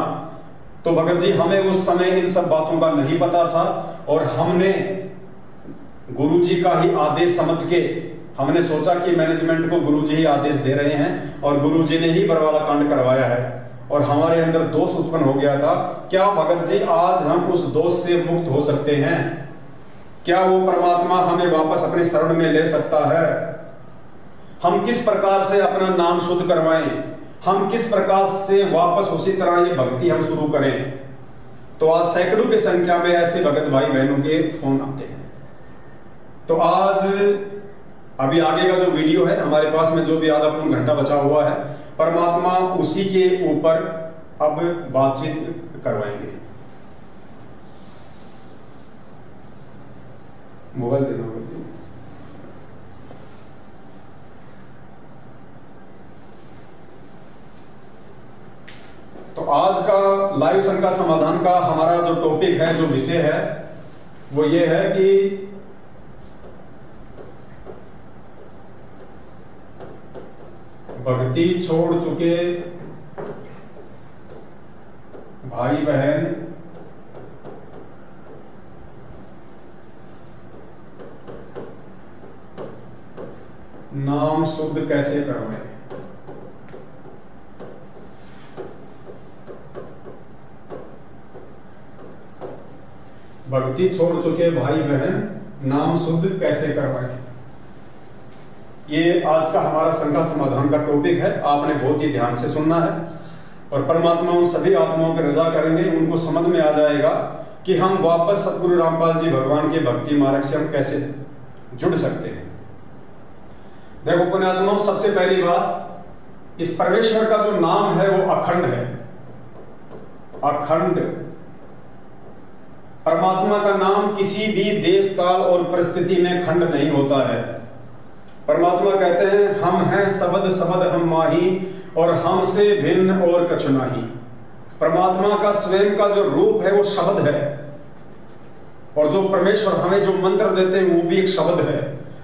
तो भगत जी हमें उस समय इन सब बातों का नहीं पता था और हमने गुरुजी का ही आदेश समझ के हमने सोचा कि मैनेजमेंट को गुरुजी ही आदेश दे रहे हैं और गुरुजी ने ही बरवाला कांड करवाया है और हमारे अंदर दोष उत्पन्न हो गया था। क्या भगत जी आज हम उस दोष से मुक्त हो सकते हैं? क्या वो परमात्मा हमें वापस अपने शरण में ले सकता है? हम किस प्रकार से अपना नाम शुद्ध करवाएं, हम किस प्रकार से वापस उसी तरह ये भक्ति हम शुरू करें? तो आज सैकड़ों की संख्या में ऐसे भगत भाई बहनों के फोन आते हैं। तो आज अभी आगे का जो वीडियो है हमारे पास में, जो भी आधा पौन घंटा बचा हुआ है, परमात्मा उसी के ऊपर अब बातचीत करवाएंगे। मोबाइल देना होगा। तो आज का लाइव शंका समाधान का हमारा जो टॉपिक है, जो विषय है, वो ये है कि भक्ति छोड़ चुके भाई बहन नाम शुद्ध कैसे करवाएं? भक्ति छोड़ चुके भाई बहन नाम शुद्ध कैसे करवाएं? ये आज का हमारा शंका समाधान का टॉपिक है। आपने बहुत ही ध्यान से सुनना है और परमात्मा उन सभी आत्माओं की रजा करेंगे, उनको समझ में आ जाएगा कि हम वापस सतगुरु रामपाल जी भगवान के भक्ति मार्ग से हम कैसे जुड़ सकते हैं। देखो पुण्यात्माओं, सबसे पहली बात, इस परमेश्वर का जो नाम है वो अखंड है। अखंड परमात्मा का नाम किसी भी देश काल और परिस्थिति में खंड नहीं होता है। परमात्मा कहते हैं हम हैं सबद सबद हम माही और हमसे भिन्न और कछु नाही। परमात्मा का स्वयं का जो रूप है वो शब्द है और जो परमेश्वर हमें जो मंत्र देते हैं वो भी एक शब्द है।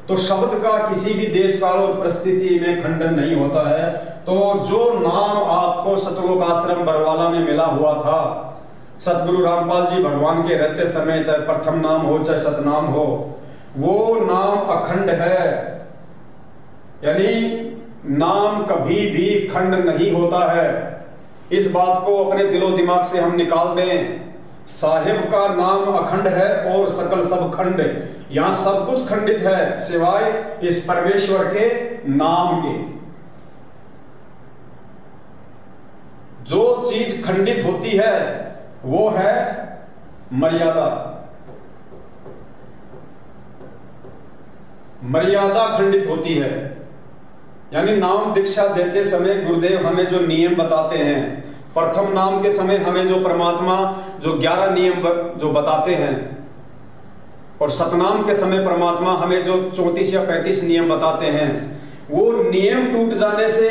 तो शब्द का किसी भी देश काल और परिस्थिति में खंडन नहीं होता है। तो जो नाम आपको सतलोक आश्रम बरवाला में मिला हुआ था, सतगुरु रामपाल जी भगवान के रहते समय, चाहे प्रथम नाम हो चाहे सतनाम हो, वो नाम अखंड है, यानी नाम कभी भी खंड नहीं होता है। इस बात को अपने दिलो दिमाग से हम निकाल दें। साहिब का नाम अखंड है और सकल सब खंड। यहां सब कुछ खंडित है सिवाय इस परमेश्वर के नाम के। जो चीज खंडित होती है वो है मर्यादा। मर्यादा खंडित होती है, यानी नाम दीक्षा देते समय गुरुदेव हमें जो नियम बताते हैं, प्रथम नाम के समय हमें जो परमात्मा जो 11 नियम जो बताते हैं, और सतनाम के समय परमात्मा हमें जो 34 या 35 नियम बताते हैं, वो नियम टूट जाने से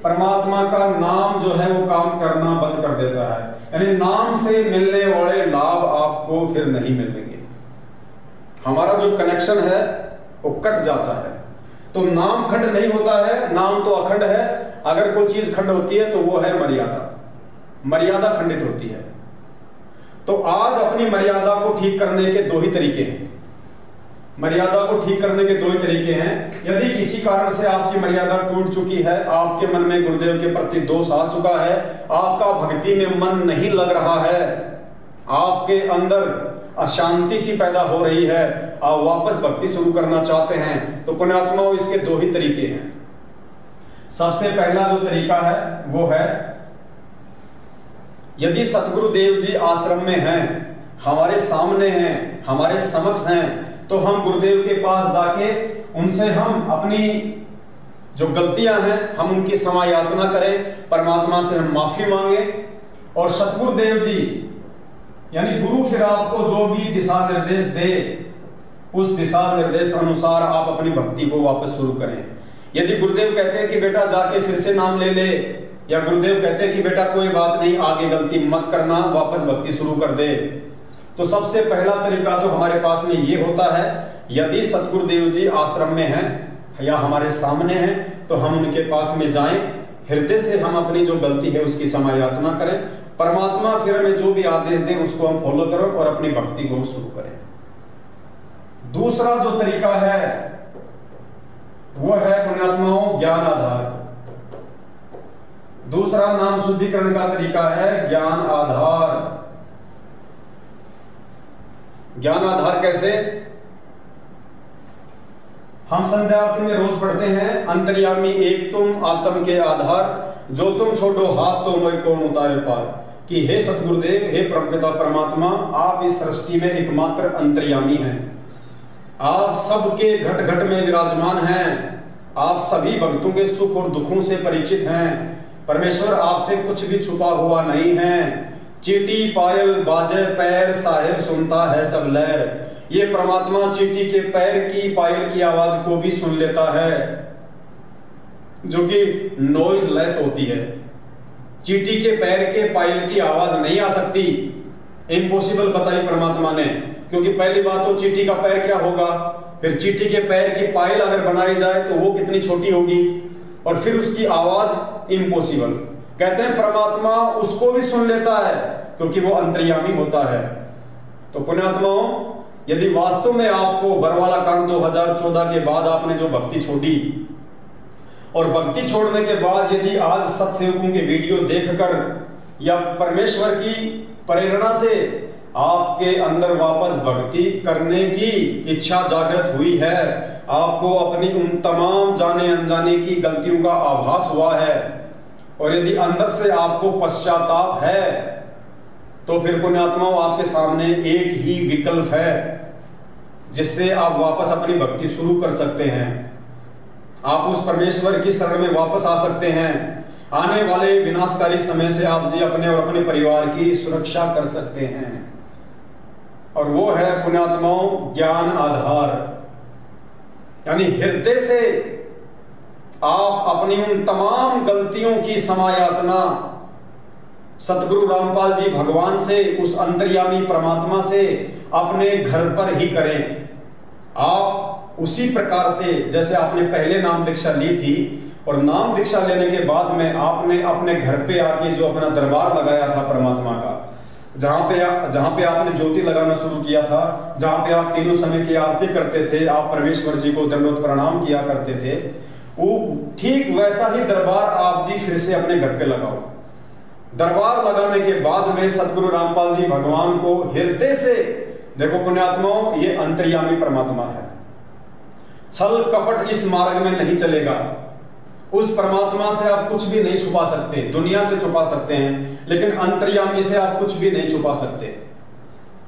परमात्मा का नाम जो है वो काम करना बंद कर देता है। यानी नाम से मिलने वाले लाभ आपको फिर नहीं मिलेंगे। हमारा जो कनेक्शन है वो कट जाता है। तो नाम खंड नहीं होता है, नाम तो अखंड है। अगर कोई चीज खंड होती है तो वो है मर्यादा। मर्यादा खंडित होती है। तो आज अपनी मर्यादा को ठीक करने के दो ही तरीके हैं। मर्यादा को ठीक करने के दो ही तरीके हैं। यदि किसी कारण से आपकी मर्यादा टूट चुकी है, आपके मन में गुरुदेव के प्रति दोष आ चुका है, आपका भक्ति में मन नहीं लग रहा है, आपके अंदर अशांति सी पैदा हो रही है, आप वापस भक्ति शुरू करना चाहते हैं, तो पुण्यात्माओं इसके दो ही तरीके हैं। सबसे पहला जो तरीका है वो है, यदि सतगुरुदेव जी आश्रम में हैं, हमारे सामने हैं, हमारे समक्ष हैं, तो हम गुरुदेव के पास जाके उनसे हम अपनी जो गलतियां हैं हम उनकी क्षमा याचना करें, परमात्मा से हम माफी मांगे, और सतगुरुदेव जी यानी गुरु फिर आपको जो भी दिशा निर्देश दे, उस दिशा निर्देश अनुसार आप अपनी भक्ति को वापस शुरू करें। यदि गुरुदेव कहते हैं कि बेटा जाके फिर से नाम ले ले, या गुरुदेव कहते हैं कि बेटा कोई बात नहीं, आगे गलती मत करना, वापस भक्ति शुरू कर दे, तो सबसे पहला तरीका तो हमारे पास में ये होता है, यदि सतगुरुदेव जी आश्रम में हैं या हमारे सामने हैं, तो हम उनके पास में जाएं, हृदय से हम अपनी जो गलती है उसकी क्षमा याचना करें, परमात्मा फिर हमें जो भी आदेश दें उसको हम फॉलो करें और अपनी भक्ति को शुरू करें। दूसरा जो तरीका है वो है पुण्यात्माओं ज्ञान आधार। दूसरा नाम शुद्धिकरण का तरीका है ज्ञान आधार। ज्ञान आधार कैसे? हम संध्या आरती में रोज पढ़ते हैं, अंतर्यामी एक तुम आत्म के आधार, जो तुम छोड़ो हाथ तो मैं कौन उतारे पार। कि हे सतगुरुदेव, हे परमपिता परमात्मा, आप इस सृष्टि में एकमात्र अंतर्यामी हैं, आप सबके घट घट में विराजमान हैं, आप सभी भक्तों के सुख और दुखों से परिचित हैं। परमेश्वर आपसे कुछ भी छुपा हुआ नहीं है। चीटी पायल बाजे पैर, साहेब सुनता है सब लहर। ये परमात्मा चीटी के पैर की पायल की आवाज को भी सुन लेता है, जो कि नॉइज लेस होती है। चीटी के पैर के पायल की आवाज नहीं आ सकती, इम्पॉसिबल बताई परमात्मा ने, क्योंकि पहली बात तो चीटी का पैर क्या होगा, फिर चीटी के पैर की पायल अगर बनाई जाए तो वो कितनी छोटी होगी, और फिर उसकी आवाज इम्पॉसिबल। कहते हैं परमात्मा उसको भी सुन लेता है क्योंकि वो अंतर्यामी होता है। तो पुण्यात्माओं, यदि वास्तव में आपको बरवाला कांड 2014 के बाद आपने जो भक्ति छोड़ी, और भक्ति छोड़ने के बाद यदि आज सत्सेवकों के वीडियो देखकर या परमेश्वर की प्रेरणा से आपके अंदर वापस भक्ति करने की इच्छा जागृत हुई है, आपको अपनी उन तमाम जाने अनजाने की गलतियों का आभास हुआ है, और यदि अंदर से आपको पश्चाताप है, तो फिर पुण्यात्माओं आपके सामने एक ही विकल्प है जिससे आप वापस अपनी भक्ति शुरू कर सकते हैं। आप उस परमेश्वर की शरण में वापस आ सकते हैं। आने वाले विनाशकारी समय से आप जी अपने और अपने परिवार की सुरक्षा कर सकते हैं, और वो है पुण्यात्माओं ज्ञान आधार। यानी हृदय से आप अपनी उन तमाम गलतियों की क्षमा याचना सतगुरु रामपाल जी भगवान से, उस अंतर्यामी परमात्मा से अपने घर पर ही करें। आप उसी प्रकार से जैसे आपने पहले नाम दीक्षा ली थी, और नाम दीक्षा लेने के बाद में आपने अपने घर पे आके जो अपना दरबार लगाया था परमात्मा का, जहां पे आपने ज्योति लगाना शुरू किया था, जहां पे आप तीनों समय की आरती करते थे, आप परमेश्वर जी को दंडवत प्रणाम किया करते थे, वो ठीक वैसा ही दरबार आप जी फिर से अपने घर पे लगाओ। दरबार लगाने के बाद में सतगुरु रामपाल जी भगवान को हृदय से देखो पुण्यात्माओं, ये अंतर्यामी परमात्मा है। छल कपट इस मार्ग में नहीं चलेगा। उस परमात्मा से आप कुछ भी नहीं छुपा सकते। दुनिया से छुपा सकते हैं, लेकिन अंतर्यामी से आप कुछ भी नहीं छुपा सकते।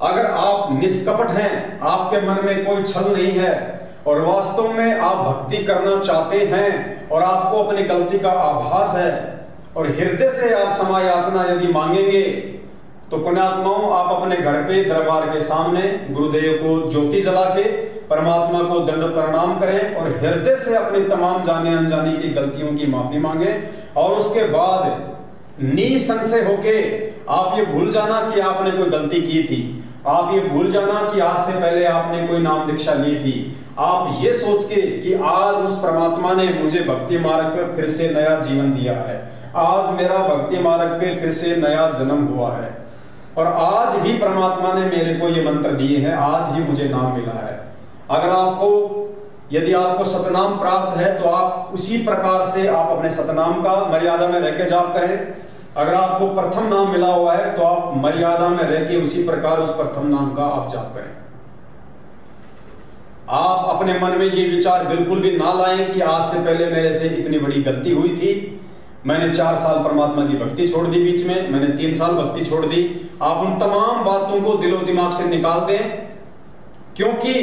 अगर आप निष्कपट हैं, आपके मन में कोई छल नहीं है और वास्तव में आप भक्ति करना चाहते हैं और आपको अपनी गलती का आभास है और हृदय से आप क्षमा याचना यदि मांगेंगे, तो पुण्यात्माओं आप अपने घर पे दरबार के सामने गुरुदेव को ज्योति जला के परमात्मा को दंड प्रणाम करें और हृदय से अपनी तमाम जाने अनजाने की गलतियों की माफी मांगे। और उसके बाद निसंशय होके आप ये भूल जाना कि आपने कोई गलती की थी। आप ये भूल जाना कि आज से पहले आपने कोई नाम दीक्षा ली थी। आप ये सोच के कि आज उस परमात्मा ने मुझे भक्ति मार्ग पर फिर से नया जीवन दिया है, आज मेरा भक्ति मार्ग पे फिर से नया जन्म हुआ है और आज ही परमात्मा ने मेरे को ये मंत्र दिए हैं, आज ही मुझे नाम मिला है। अगर यदि आपको सतनाम प्राप्त है तो आप उसी प्रकार से आप अपने सतनाम का मर्यादा में रहकर जाप करें। अगर आपको प्रथम नाम मिला हुआ है तो आप मर्यादा में रहकर उसी प्रकार उस प्रथम नाम का आप जाप करें। आप अपने मन में ये विचार बिल्कुल भी ना लाएं कि आज से पहले मेरे से इतनी बड़ी गलती हुई थी, मैंने 4 साल परमात्मा की भक्ति छोड़ दी, बीच में मैंने 3 साल भक्ति छोड़ दी। आप उन तमाम बातों को दिलो दिमाग से निकाल दें, क्योंकि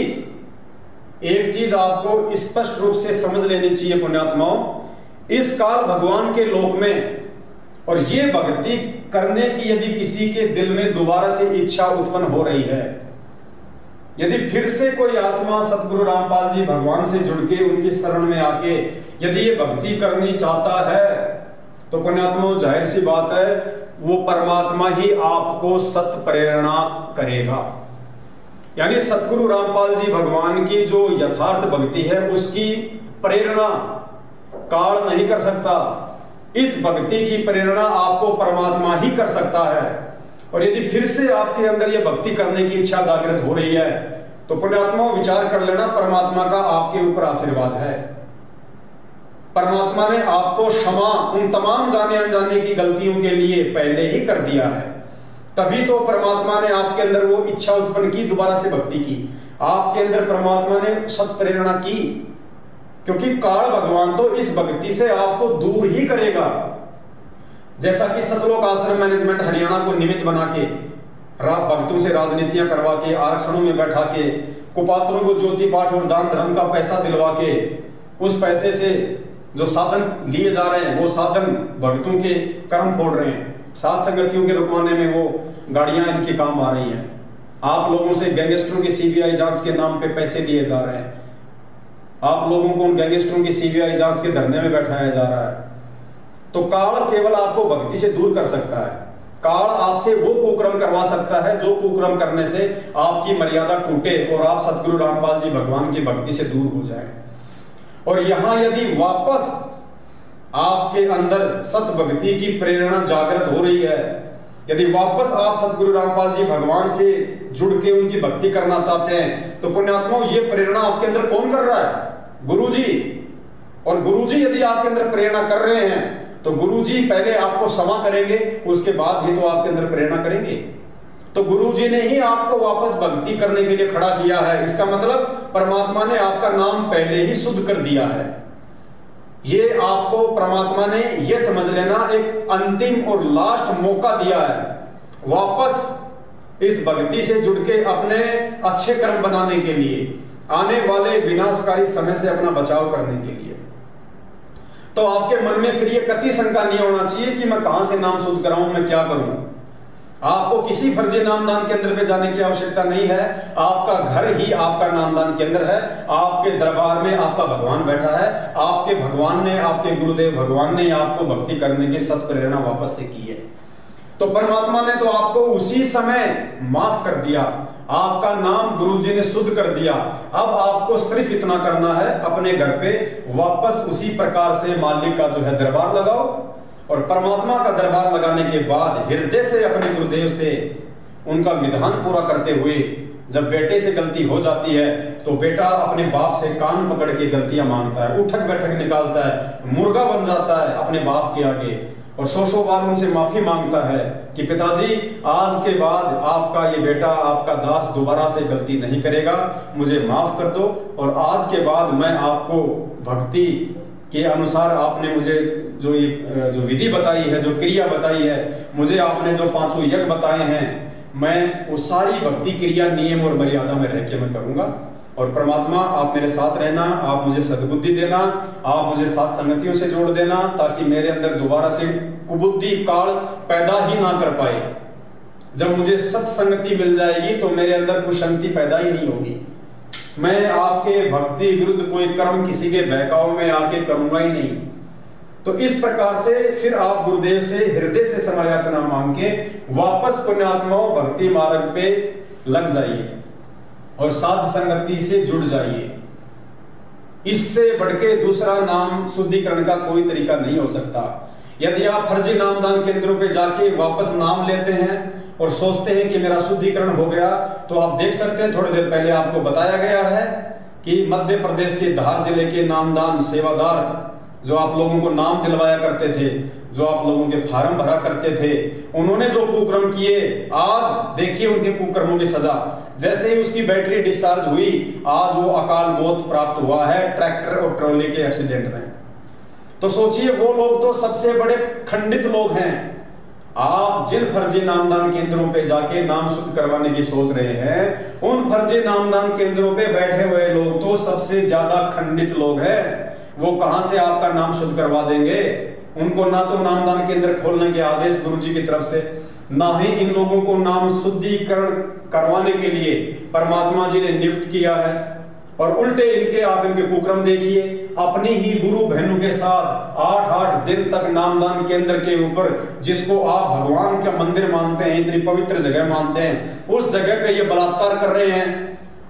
एक चीज आपको स्पष्ट रूप से समझ लेनी चाहिए पुण्यात्माओं, इस काल भगवान के लोक में और ये भक्ति करने की यदि किसी के दिल में दोबारा से इच्छा उत्पन्न हो रही है, यदि फिर से कोई आत्मा सतगुरु रामपाल जी भगवान से जुड़ के उनकी शरण में आके यदि ये भक्ति करनी चाहता है, तो पुण्यात्माओं जाहिर सी बात है वो परमात्मा ही आपको सत प्रेरणा करेगा। यानी सतगुरु रामपाल जी भगवान की जो यथार्थ भक्ति है उसकी प्रेरणा काल नहीं कर सकता। इस भक्ति की प्रेरणा आपको परमात्मा ही कर सकता है। और यदि फिर से आपके अंदर यह भक्ति करने की इच्छा जागृत हो रही है, तो पुण्यात्मा विचार कर लेना, परमात्मा का आपके ऊपर आशीर्वाद है। परमात्मा ने आपको क्षमा उन तमाम जाने अनजाने की गलतियों के लिए पहले ही कर दिया है। तभी तो परमात्मा ने आपके अंदर वो इच्छा उत्पन्न की, दोबारा से भक्ति की। आपके अंदर परमात्मा ने सत प्रेरणा की, क्योंकि काल भगवान तो इस भक्ति से आपको दूर ही करेगा। जैसा कि सतलोक आश्रम मैनेजमेंट हरियाणा को निमित्त बना के भक्तों से राजनीतियां करवा के, आरक्षणों में बैठा के, कुपात्रों को ज्योति पाठ और दान धर्म का पैसा दिलवा के, उस पैसे से जो साधन लिए जा रहे हैं वो साधन भक्तों के कर्म फोड़ रहे हैं। सात संगतियों के रुकवाने में वो गाड़ियां इनके काम आ रही हैं। आप लोगों से गैंगस्टरों की सीबीआई जांच के नाम पे पैसे दिए जा रहे हैं। आप लोगों को उन गैंगस्टरों की सीबीआई जांच के धरने में बैठाया जा रहा है। तो काल केवल आपको भक्ति से दूर कर सकता है। काल आपसे वो कुक्रम करवा सकता है जो कुक्रम करने से आपकी मर्यादा टूटे और आप सतगुरु रामपाल जी भगवान की भक्ति से दूर हो जाए। और यहां यदि वापस आपके अंदर सत भक्ति की प्रेरणा जागृत हो रही है, यदि वापस आप सतगुरु रामपाल जी भगवान से जुड़ के उनकी भक्ति करना चाहते हैं, तो पुण्यात्माओं ये प्रेरणा आपके अंदर कौन कर रहा है? गुरुजी। और गुरुजी यदि आपके अंदर प्रेरणा कर रहे हैं तो गुरुजी पहले आपको क्षमा करेंगे, उसके बाद ही तो आपके अंदर प्रेरणा करेंगे। तो गुरुजी ने ही आपको वापस भक्ति करने के लिए खड़ा किया है। इसका मतलब परमात्मा ने आपका नाम पहले ही शुद्ध कर दिया है। ये आपको परमात्मा ने ये समझ लेना एक अंतिम और लास्ट मौका दिया है वापस इस भक्ति से जुड़ के अपने अच्छे कर्म बनाने के लिए, आने वाले विनाशकारी समय से अपना बचाव करने के लिए। तो आपके मन में फिर ये कति शंका नहीं होना चाहिए कि मैं कहां से नाम शुद्ध कराऊं, मैं क्या करूं। आपको किसी फर्जी नामदान केंद्र पे जाने की आवश्यकता नहीं है। आपका घर ही आपका नामदान केंद्र है। आपके दरबार में आपका भगवान बैठा है। आपके भगवान ने, आपके गुरुदेव भगवान ने आपको भक्ति करने की सत प्रेरणा वापस से की है। तो परमात्मा ने तो आपको उसी समय माफ कर दिया, आपका नाम गुरुजी ने शुद्ध कर दिया। अब आपको सिर्फ इतना करना है, अपने घर पे वापस उसी प्रकार से मालिक का जो है दरबार लगाओ। और परमात्मा का दरबार लगाने के बाद हृदय से अपने गुरुदेव से उनका विधान पूरा करते हुए जब बेटे से गलती हो जाती है तो बेटा अपने बाप से कान पकड़ के गलतियां मांगता है, उठक बैठक निकालता है, मुर्गा बन जाता है अपने बाप के आगे और सौ बार उनसे माफी मांगता है कि पिताजी आज के बाद आपका ये बेटा, आपका दास दोबारा से गलती नहीं करेगा, मुझे माफ कर दो और आज के बाद मैं आपको भक्ति के अनुसार आपने मुझे जो विधि बताई है, जो क्रिया बताई है, मुझे आपने जो 5 यज्ञ बताए हैं, मैं वो सारी भक्ति क्रिया नियम और मर्यादा में रह के मैं करूंगा। और परमात्मा आप मेरे साथ रहना, आप मुझे सद्बुद्धि देना, आप मुझे साथ संगतियों से जोड़ देना ताकि मेरे अंदर दोबारा से कुबुद्धि काल पैदा ही ना कर पाए। जब मुझे सत्संगति मिल जाएगी तो मेरे अंदर कुशंति पैदा ही नहीं होगी। मैं आपके भक्ति विरुद्ध कोई कर्म किसी के बहकाव में आके करूंगा ही नहीं। तो इस प्रकार से फिर आप गुरुदेव से हृदय से समायाचना मांग के वापस पुण्यात्माओं भक्ति मार्ग पे लग जाइए और साध संगति से जुड़ जाइए। इससे बढ़के दूसरा नाम शुद्धिकरण का कोई तरीका नहीं हो सकता। यदि आप फर्जी नामदान केंद्रों पे जाके वापस नाम लेते हैं और सोचते हैं कि मेरा शुद्धिकरण हो गया, तो आप देख सकते हैं थोड़ी देर पहले आपको बताया गया है कि मध्य प्रदेश के धार जिले के नामदान सेवादार जो आप लोगों को नाम दिलवाया करते थे, जो आप लोगों के फार्म भरा करते थे, उन्होंने जो कुकर्म किए, आज देखिए उनके कुकर्मों की सजा। जैसे ही उसकी बैटरी डिस्चार्ज हुई, आज वो अकाल मौत प्राप्त हुआ है ट्रैक्टर और ट्रॉली के एक्सीडेंट में। तो सोचिए वो लोग तो सबसे बड़े खंडित लोग हैं। आप जिन फर्जी नामदान केंद्रों पे जाके नाम शुद्ध करवाने की सोच रहे हैं, उन फर्जी नामदान केंद्रों पे बैठे हुए लोग तो सबसे ज्यादा खंडित लोग हैं। वो कहां से आपका नाम शुद्ध करवा देंगे? उनको ना तो नामदान केंद्र खोलने के आदेश गुरुजी की तरफ से, ना ही इन लोगों को नाम शुद्धिकरण करवाने के लिए परमात्मा जी ने नियुक्त किया है। और उल्टे इनके आप इनके कुकर्म देखिए, अपनी ही गुरु बहनों के साथ 8-8 दिन तक नामदान केंद्र के ऊपर, जिसको आप भगवान का मंदिर मानते हैं, इतनी पवित्र जगह मानते हैं, उस जगह पे ये बलात्कार कर रहे हैं।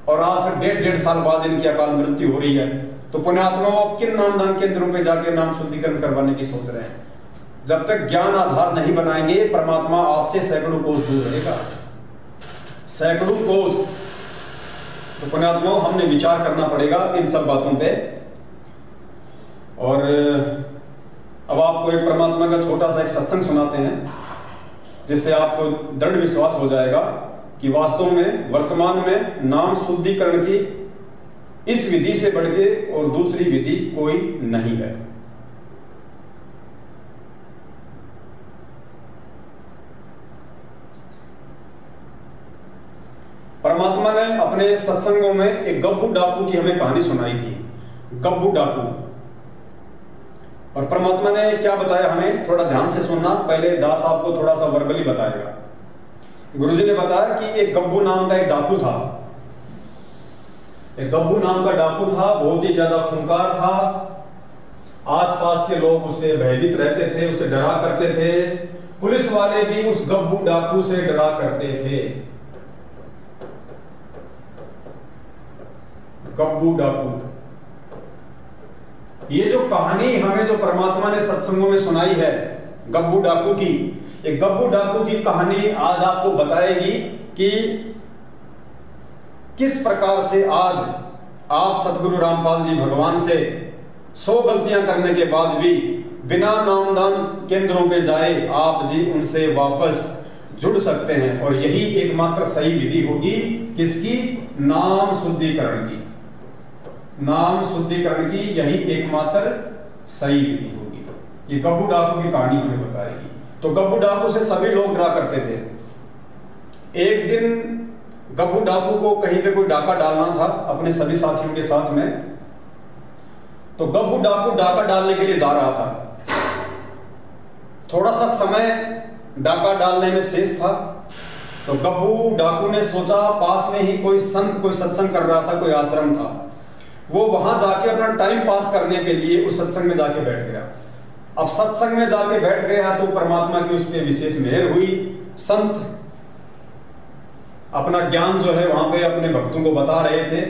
और आज से 1.5 साल बाद इनकी अकाल मृत्यु हो रही है। तो पुण्यात्मा आप किन नामदान केंद्रों पे जाके नाम शुद्धिकरण करवाने की सोच रहे हैं? जब तक ज्ञान आधार नहीं बनाएंगे, परमात्मा आपसे सैकड़ों कोस दूर रहेगा, सैकड़ों कोस। तो पुण्यात्मा हमने विचार करना पड़ेगा इन सब बातों पे। और अब आपको एक परमात्मा का छोटा सा एक सत्संग सुनाते हैं, जिससे आपको दृढ़ विश्वास हो जाएगा कि वास्तव में वर्तमान में नाम शुद्धिकरण की इस विधि से बढ़ के और दूसरी विधि कोई नहीं है। परमात्मा ने अपने सत्संगों में एक गब्बू डाकू की हमें कहानी सुनाई थी, गब्बू डाकू। और परमात्मा ने क्या बताया हमें, थोड़ा ध्यान से सुनना। पहले दास आपको थोड़ा सा वर्बली बताएगा। गुरुजी ने बताया कि एक गब्बू नाम का एक डाकू था। एक गब्बू नाम का डाकू था, बहुत ही ज्यादा खूंखार था। आसपास के लोग उससे भयभीत रहते थे, उसे डरा करते थे। पुलिस वाले भी उस गब्बू डाकू से डरा करते थे। गब्बू डाकू, ये जो कहानी हमें जो परमात्मा ने सत्संगों में सुनाई है गब्बू डाकू की, ये गब्बू डाकू की कहानी आज आपको बताएगी कि किस प्रकार से आज आप सतगुरु रामपाल जी भगवान से 100 गलतियां करने के बाद भी बिना नामदान केंद्रों पे जाए आप जी उनसे वापस जुड़ सकते हैं। और यही एकमात्र सही विधि होगी किसकी? नाम शुद्धिकरण की। नाम शुद्धिकरण की यही एकमात्र सही विधि होगी। ये गब्बू डाकू की कहानी हमें बताएगी। तो गब्बू डाकू से सभी लोग डरा करते थे। एक दिन गब्बू डाकू को कहीं पे कोई डाका डालना था अपने सभी साथियों के साथ में। तो गब्बू डाकू डाका डालने के लिए जा रहा था। थोड़ा सा समय डाका डालने में शेष था। तो गब्बू डाकू ने सोचा पास में ही कोई संत कोई सत्संग कर रहा था, कोई आश्रम था। वो वहां जाके अपना टाइम पास करने के लिए उस सत्संग में जाके बैठ गया। अब सत्संग में जाके बैठ गया तो परमात्मा की उस पर विशेष मेहर हुई। संत अपना ज्ञान जो है वहां पे अपने भक्तों को बता रहे थे,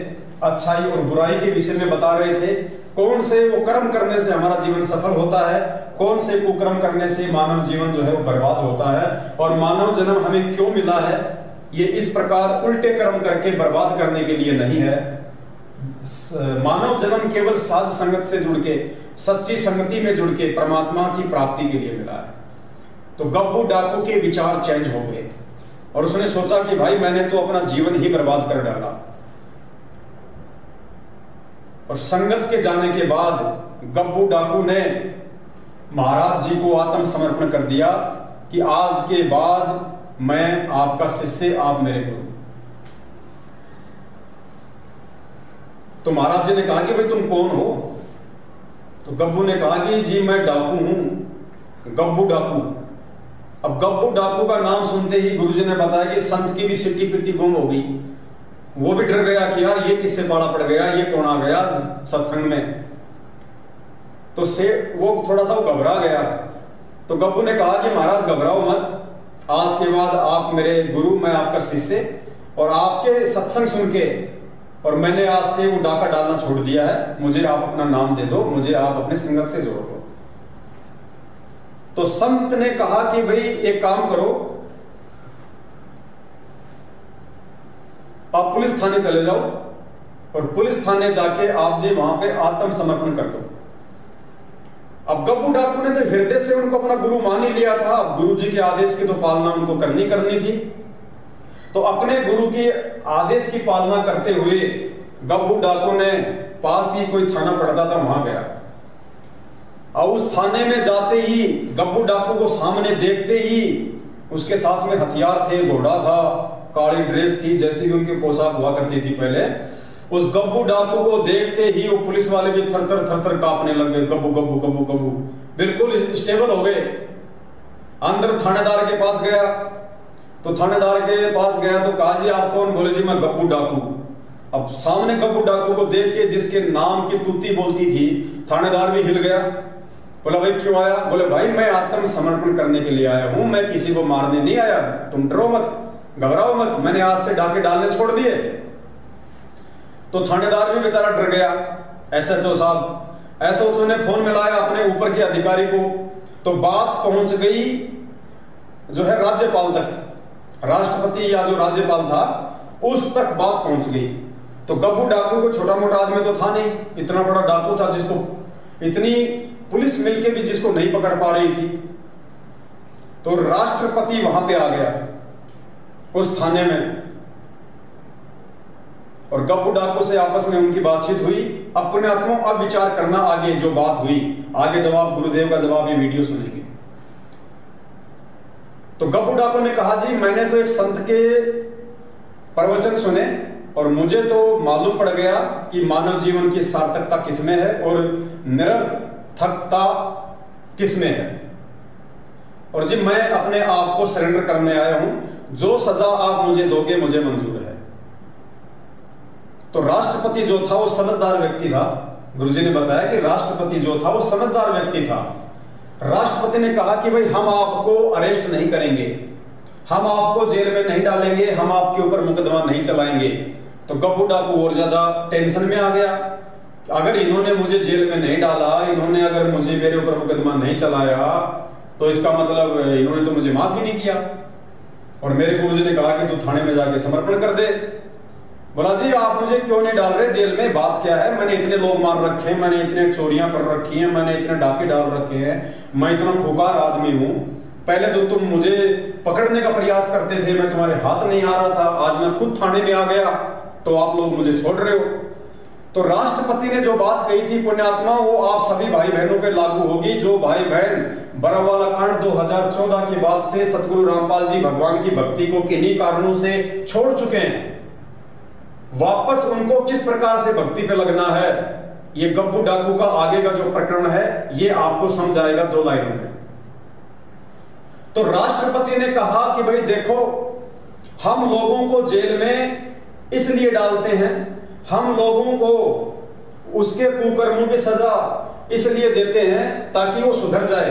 अच्छाई और बुराई के विषय में बता रहे थे। कौन से वो कर्म करने से हमारा जीवन सफल होता है, कौन से कुकर्म करने से मानव जीवन जो है वो बर्बाद होता है, और मानव जन्म हमें क्यों मिला है, ये इस प्रकार उल्टे कर्म करके बर्बाद करने के लिए नहीं है। मानव जन्म केवल साध संगत से जुड़ के, सच्ची संगति में जुड़ के परमात्मा की प्राप्ति के लिए मिला है। तो गब्बू डाकू के विचार चेंज हो गए और उसने सोचा कि भाई मैंने तो अपना जीवन ही बर्बाद कर डाला। और संगत के जाने के बाद गब्बू डाकू ने महाराज जी को आत्मसमर्पण कर दिया कि आज के बाद मैं आपका शिष्य, आप मेरे गुरु। तो महाराज जी ने कहा कि भाई तुम कौन हो? तो गब्बू ने कहा कि जी मैं डाकू हूं, गब्बू डाकू। अब गब्बू डाकू का नाम सुनते ही गुरुजी ने बताया कि संत की भी सिट्टी पिट्टी गुम हो गई। वो भी डर गया कि यार ये किससे पाला पड़ गया, ये कौन आ गया सत्संग में। तो से वो थोड़ा सा घबरा गया। तो गब्बू ने कहा कि महाराज घबराओ मत, आज के बाद आप मेरे गुरु, मैं आपका शिष्य, और आपके सत्संग सुन के और मैंने आज से वो डाका डालना छोड़ दिया है। मुझे आप अपना नाम दे दो, मुझे आप अपने संगत से जोड़ दो। तो संत ने कहा कि भाई एक काम करो, आप पुलिस थाने चले जाओ और पुलिस थाने जाके आप जी वहां पे आत्मसमर्पण कर दो। अब गब्बू डाकू ने तो हृदय से उनको अपना गुरु मान ही लिया था। अब गुरु जी के आदेश की तो पालना उनको करनी थी। तो अपने गुरु के आदेश की पालना करते हुए गब्बू डाकू ने पास ही कोई थाना पड़ता था, वहां गया। और उस थाने में जाते ही गब्बू डाकू को सामने देखते ही उसके साथ में हथियार थे, घोड़ा था, काली ड्रेस थी, जैसी भी उनकी पोशाक हुआ करती थी पहले। उस गब्बू डाकू को देखते ही वो पुलिस वाले भी थर-थर कांपने लग गए। गब्बू गब्बू गब्बू गब्बू बिल्कुल स्टेबल हो गए। अंदर थानेदार के पास गया। तो थानेदार के पास गया तो कहा जी आप कौन? बोले जी मैं गब्बू डाकू। अब सामने गब्बू डाकू को देख के जिसके नाम की तूती बोलती थी, थानेदार भी हिल गया। बोला भाई क्यों आया? बोले भाई मैं आत्मसमर्पण करने के लिए आया हूं, मैं किसी को मारने नहीं आया। तुम डरो मत, घबराओ मत, मैंने आज से डाके डालने छोड़ दिए। तो थानेदार भी बेचारा डर गया। एसएचओ साहब, एसएचओ ने फोन मिलाया अपने ऊपर के अधिकारी को। तो बात पहुंच गई जो है राज्यपाल तक, राष्ट्रपति या जो राज्यपाल था उस तक बात पहुंच गई। तो गब्बू डाकू को छोटा मोटा आदमी तो था नहीं, इतना बड़ा डाकू था जिसको इतनी पुलिस मिलके भी जिसको नहीं पकड़ पा रही थी। तो राष्ट्रपति वहां पे आ गया उस थाने में और गब्बू डाकू से आपस में उनकी बातचीत हुई। अपने आत्मा अब विचार करना आगे जो बात हुई, आगे जवाब गुरुदेव का जवाब ये वीडियो सुनेंगे। तो गब्बू डाकू ने कहा जी मैंने तो एक संत के प्रवचन सुने और मुझे तो मालूम पड़ गया कि मानव जीवन की सार्थकता किसमें है और निरर्थकता किसमें है। और जी मैं अपने आप को सरेंडर करने आया हूं, जो सजा आप मुझे दोगे मुझे मंजूर है। तो राष्ट्रपति जो था वो समझदार व्यक्ति था। गुरुजी ने बताया कि राष्ट्रपति जो था वो समझदार व्यक्ति था। राष्ट्रपति ने कहा कि भाई हम आपको अरेस्ट नहीं करेंगे, हम आपको जेल में नहीं डालेंगे, हम आपके ऊपर मुकदमा नहीं चलाएंगे। तो गब्बू डाकू और ज्यादा टेंशन में आ गया। अगर इन्होंने मुझे जेल में नहीं डाला, इन्होंने अगर मुझे मेरे ऊपर मुकदमा नहीं चलाया तो इसका मतलब इन्होंने तो मुझे माफ ही नहीं किया। और मेरे गुरुजी ने कहा कि तू थाने में जाके समर्पण कर दे। बोला जी आप मुझे क्यों नहीं डाल रहे जेल में, बात क्या है? मैंने इतने लोग मार रखे हैं, मैंने इतने चोरियां कर रखी हैं, मैंने इतने डाके डाल रखे हैं, मैं इतना खुकार आदमी हूं। पहले तो तुम मुझे पकड़ने का प्रयास करते थे, मैं तुम्हारे हाथ नहीं आ रहा था, आज मैं खुद थाने में आ गया तो आप लोग मुझे छोड़ रहे हो। तो राष्ट्रपति ने जो बात कही थी पुण्यात्मा, वो आप सभी भाई बहनों पे लागू होगी। जो भाई बहन बरावाला कांड 2014 के बाद से सतगुरु रामपाल जी भगवान की भक्ति को किन्हीं कारणों से छोड़ चुके हैं, वापस उनको किस प्रकार से भक्ति पे लगना है, ये गब्बू डाकू का आगे का जो प्रकरण है ये आपको समझ आएगा 2 लाइनों में। तो राष्ट्रपति ने कहा कि भाई देखो, हम लोगों को जेल में इसलिए डालते हैं, हम लोगों को उसके कुकर्मों की सजा इसलिए देते हैं ताकि वो सुधर जाए,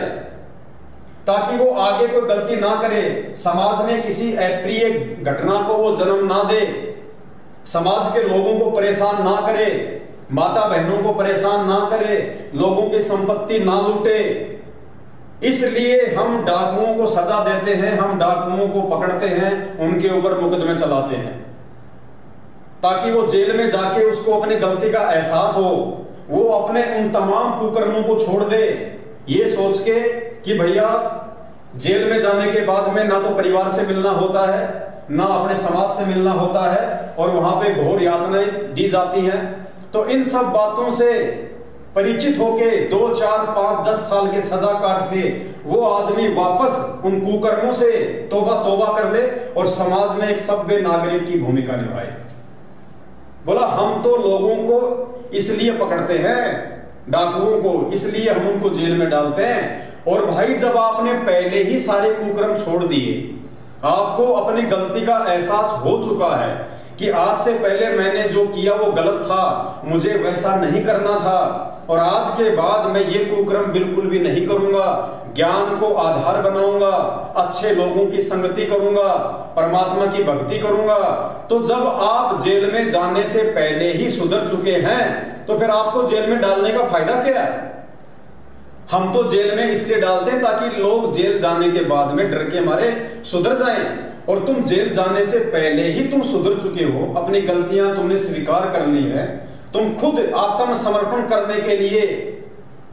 ताकि वो आगे कोई गलती ना करे, समाज में किसी अप्रिय घटना को वो जन्म ना दे, समाज के लोगों को परेशान ना करे, माता बहनों को परेशान ना करे, लोगों की संपत्ति ना लूटे, इसलिए हम डाकुओं को सजा देते हैं, हम डाकुओं को पकड़ते हैं, उनके ऊपर मुकदमे चलाते हैं, ताकि वो जेल में जाके उसको अपनी गलती का एहसास हो, वो अपने उन तमाम कुकर्मों को छोड़ दे, ये सोच के कि भैया जेल में जाने के बाद में ना तो परिवार से मिलना होता है, ना अपने समाज से मिलना होता है, और वहां पे घोर यातनाएं दी जाती हैं। तो इन सब बातों से परिचित होके 2, 4, 5, 10 साल की सजा काट के वो आदमी वापस उन कुकर्मों से तौबा कर ले और समाज में एक सभ्य नागरिक की भूमिका निभाए। बोला हम तो लोगों को इसलिए पकड़ते हैं, डाकुओं को इसलिए हम उनको जेल में डालते हैं। और भाई जब आपने पहले ही सारे कुकर्म छोड़ दिए, आपको अपनी गलती का एहसास हो चुका है कि आज से पहले मैंने जो किया वो गलत था, मुझे वैसा नहीं करना था, और आज के बाद मैं ये कुकर्म बिल्कुल भी नहीं करूंगा, ज्ञान को आधार बनाऊंगा, अच्छे लोगों की संगति करूंगा, परमात्मा की भक्ति करूंगा। तो जब आप जेल में जाने से पहले ही सुधर चुके हैं, तो फिर आपको जेल में डालने का फायदा क्या है? हम तो जेल में इसलिए डालते हैं ताकि लोग जेल जाने के बाद में डर के मारे सुधर जाएं, और तुम जेल जाने से पहले ही तुम सुधर चुके हो, अपनी गलतियां तुमने स्वीकार कर ली है, तुम खुद आत्मसमर्पण करने के लिए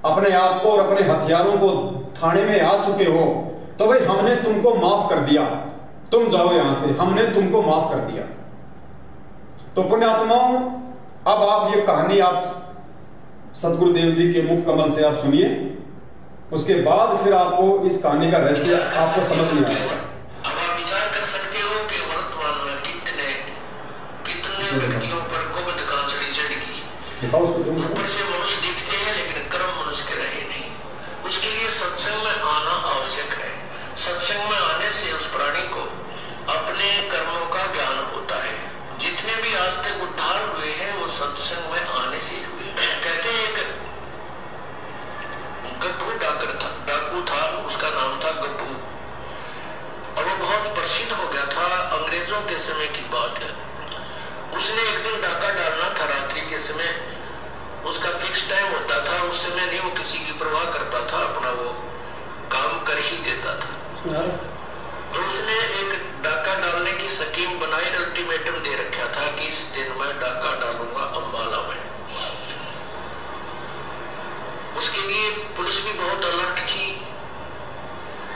अपने आप को और अपने हथियारों को थाने में आ चुके हो, तो भाई हमने तुमको माफ कर दिया, तुम जाओ यहां से, हमने तुमको माफ कर दिया। तो पुण्यात्माओं, अब आप ये कहानी आप सदगुरुदेव जी के मुख कमल से आप सुनिए, उसके बाद फिर आपको इस कहानी का रहस्य आपको समझ में आएगा। अब आप विचार कर सकते हो कि वर्तमान में कितने व्यक्तियों पर गोबंद का चढ़ी ऊपर से मनुष्य दिखते हैं लेकिन कर्म मनुष्य के रहे नहीं। उसके लिए सत्संग में आना आवश्यक है। सत्संग में आने से उस प्राणी को अपने कर्मों का ज्ञान होता है। जितने भी आज तक उद्धार हुए हैं वो सत्संग में आने से हुए। कहते हैं एक गप्पू डाकू था, उसका नाम था गप्पू, और वो बहुत प्रसिद्ध हो गया था। अंग्रेजों के समय की बात है। उसने एक दिन डाका डालना था रात्रि के समय, उसका फिक्स टाइम होता था, उस समय नहीं वो किसी की परवाह करता था, अपना वो काम कर ही देता था। तो उसने एक डाका डालने की स्कीम बनाई, अल्टीमेटम दे रखा था कि इस दिन मैं डाका डालूंगा अंबाला में। उसके लिए पुलिस भी बहुत अलर्ट थी,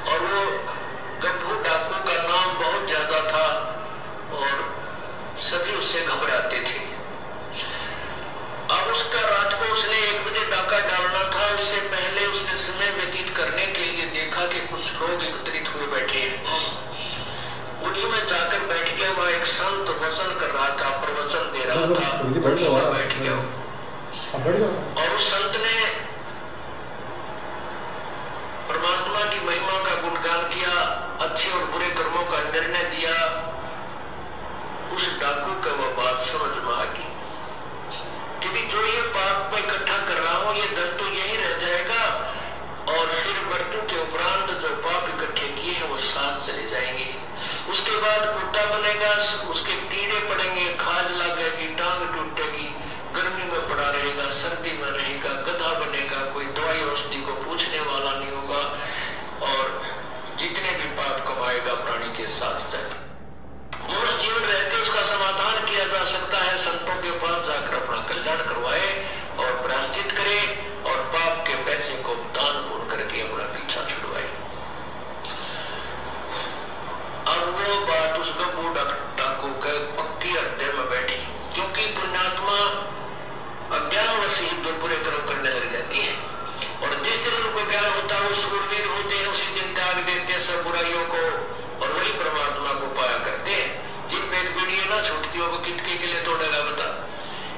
और वो गप्पू डाकू का नाम बहुत ज्यादा था और सभी उससे घबराते थे। अब उसका रात को उसने 1 बजे डाका डालना था। उससे पहले उसने समय व्यतीत करने के लिए देखा कि कुछ लोग एकत्रित हुए बैठे हैं। उन्हीं में जाकर बैठ गया। वह एक संत वचन कर रहा था, प्रवचन दे रहा था, उन्हीं में बैठ गया। और उस संत ने परमात्मा की महिमा का गुणगान किया, अच्छे और बुरे कर्मों का निर्णय दिया। उस डाकू को वह बात समझ में आ गई कि जो ये पाप में इकट्ठा कर रहा हूं, ये धन तो यही रह जाएगा, और फिर मृत्यु के उपरांत जो पाप इकट्ठे किए हैं वो साथ चले जाएंगे। उसके बाद कुत्ता बनेगा, उसके कीड़े पड़ेंगे, खाज लगेगी, टांग टूटेगी, गर्मी में पड़ा रहेगा, सर्दी में रहेगा, गधा बनेगा, कोई दवाई औषधि को पूछने वाला नहीं होगा, और जितने भी पाप कमाएगा प्राणी के साथ जाए। मनुष्य जीवन रहते उसका समाधान किया जा सकता है। संतों के पास जाकर अपना कल्याण करवाए और प्रायश्चित करे, और पाप के पैसे को दान पुण्य करके अपना पीछा छुड़वाए। अब वो बात उस गप्पू डाकू के पक्की हृदय में बैठी, क्योंकि पुण्यात्मा अज्ञानवश ही बुरे कर्म करने लग जाती है, और जिस दिन उनको ज्ञान होता है वो शूरवीर होते हैं, उसी दिन त्याग देते हैं सब बुराइयों को, और वही परमात्मा को पाया करते हैं। जिन पे एक बीड़ी ना छूटती हो वो कितने के लिए तोड़ेगा बता।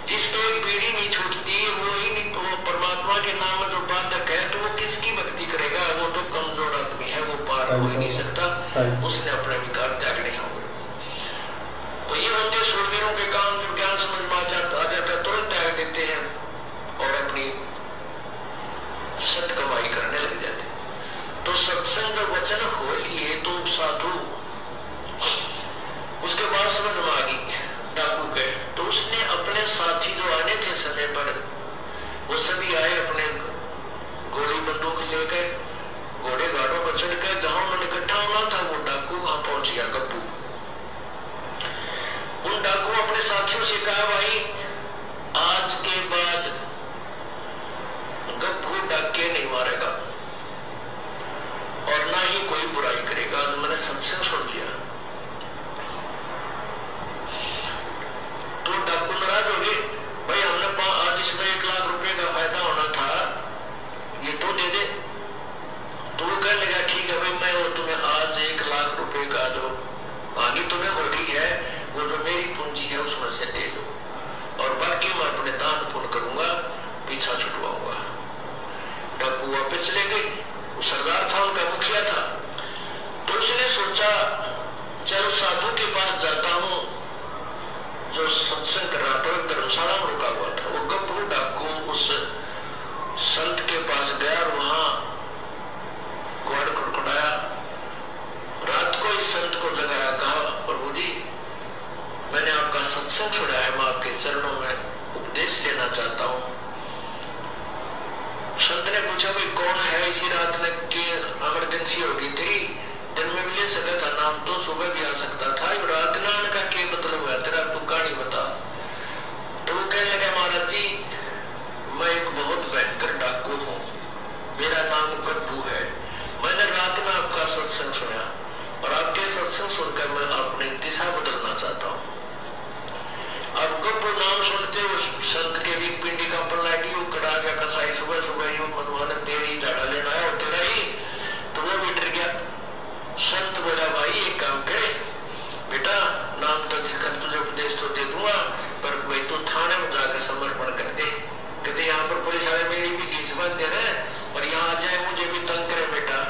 जिस पे एक बीड़ी नहीं छूटती वो ही नहीं, तो परमात्मा के नाम में जो बाधक है तो वो किसकी भक्ति करेगा? वो तो कमजोर आदमी है, वो पार हो ही नहीं सकता, उसने अपने विकार त्यागने होंगे। तो ये होते शूरवीरों के काम। जब ज्ञान समझ में आ जाता तुरंत त्याग देते हैं और अपनी सत कमाई करने लग जाते। तो सत्संग जब वचन हो लिए तो साधु उसके बाद समझ में आ गई डाकू के। तो उसने अपने साथी जो आने थे समय पर वो सभी आए, अपने गोली बंदूक ले गए, घोड़े चढ़ के जहां उन्होंने इकट्ठा होना था वो डाकू वहां पहुंच गया गप्पू। उन डाकू अपने साथियों से कहा, भाई आज के बाद गप्पू डाके नहीं मारेगा और ना ही कोई बुराई करेगा। आज मैंने सत्संग सुन लिया। तो डाकू नाराज हो गए, भाई हमने आज इसमें 1 लाख रुपए का फायदा होना था, ये तो दे दे। तो वो कहने लगा, ठीक है भाई, मैं वो तुम्हें आज 1 लाख रुपए का जो आगे तुम्हें हो रही है वो जो मेरी पूंजी है उसमें से दे दो और बाकी मैं अपने दान पुण्य करूंगा, पीछा छुटवाऊंगा। डाकू वापस चले गए। वो सरदार था, उनका मुखिया था। तो उसने सोचा, चलो साधु के पास जाता हूं जो सत्संग कर रहा था, धर्मशाला में रुका हुआ था। वो गप्पू डाकू उस संत के पास गया और वहां ग्वाड़ कुड़कुड़ाया। रात को इस संत को जगाया, कहा, प्रभु जी मैंने आपका सत्संग सुना है, मैं आपके चरणों में उपदेश लेना चाहता हूं। संत ने पूछा, भाई कौन है? इसी रात ने के इमरजेंसी होगी तेरी, दिन में भी ले सकता था नाम, तो सुबह भी आ सकता था, रात ने आने का क्या मतलब है तेरा, तू कहानी बता। तो वो कहने लगा, महाराज जी मैं एक बहुत भयंकर डाकू हूँ, मेरा नाम गप्पू है। मैंने रात में आपका सत्संग सुना और आपके सत्संग सुनकर मैं अपनी दिशा बदलना चाहता हूँ। अब गप्पू नाम सुनते उस संत के भी पिंडी का पल्लाटी कड़ा गया, कसाई सुबह सुबह यूं मनवाने तेरी झाड़ा लेना है और तेरा ही। तो वो भी डर गया। संत बोला, भाई एक काम करे बेटा, नाम तो दिक्कत तुझे उपदेश तो दे दूंगा, पर भाई तू थाने में जाकर समर्पण कर दे। कहते यहाँ पर पुलिस वाले मेरी भी घीस बांध दे रहे और यहाँ आ जाए मुझे भी तंग करे बेटा।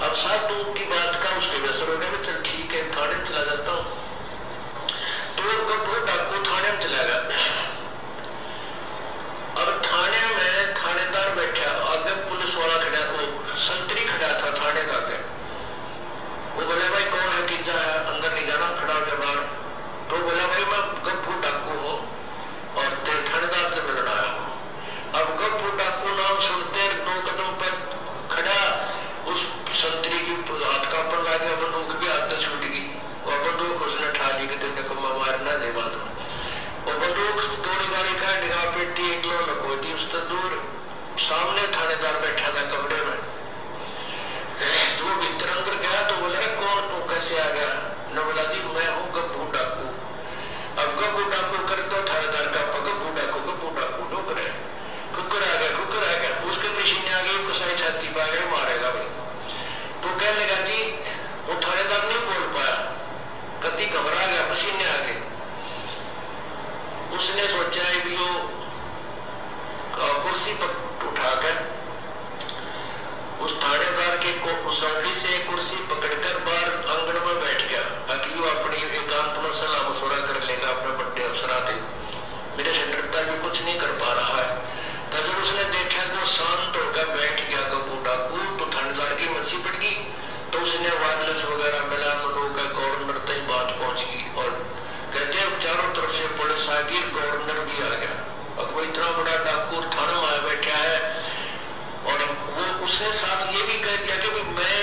अब साधु की बात का उसके बेसर हो गया, चल ठीक है थाने में चला जाता हूँ। तो गप्पू डाकू थाने में चला गया। अब थाने में थानेदार बैठा, आगे पुलिस वाला खड़ा, वो संतरी खड़ा था थाने का आगे। वो बोले, भाई कौन है, कि जा अंदर नहीं जाना, खड़ा हो गया बाहर। तो बोला, भाई मैं गप्पू डाकू हूँ और तेरे थानेदार से मिलने आया हूँ। अब गप्पू डाकू नाम सुनते 2 कदम पर खड़ा, उस संतरी की हाथ का पर लग गया, बंदूक भी हाथ से छूट गई और बंदूक उसने ठा ली कि तेरे को मारना दे बाद में। और बंदूक दौड़ी गाड़ी का डिगा पेटी एक लो लको दी उससे दूर। सामने थानेदार बैठा था कमरे में। तो भीतर अंदर गया तो बोला, कौन तू, कैसे आ गया? न बोला, जी मैं हूँ गप्पू डाकू। अब गप्पू डाकू कर दो थानेदार का, गप्पू डाकू डोकर है, कुकर आ गया। उसके पीछे आ गई, कसाई छाती पा गए, मारेगा भाई। तो कहने लगा, जी वो थानेदार नहीं बोल पाया, कति घबरा गया, पसीने आ गए। उसने सोचा है भी वो कुर्सी पर उठाकर उस थानेदार के सौंपड़ी से कुर्सी पकड़कर बाहर आंगन में बैठ गया, ताकि वो अपनी एकांत में सलाह मशवरा कर लेगा अपने बड़े अफसरा थे, मेरे से डरता भी कुछ नहीं कर पा रहा है। तो जब उसने देखा कि वो शांत होकर बैठ गया गप्पू डाकू, तो थानेदार की मस्सी पड़ गई। तो उसने वायरलेस वगैरह मिला, लोग गवर्नर तक बात पहुंच गई और कहते हैं चारों तरफ से पुलिस आ गई, गवर्नर भी आ गया। अब वो इतना बड़ा डाकू थाने में बैठा है और वो उसने साथ ये भी कह दिया कि मैं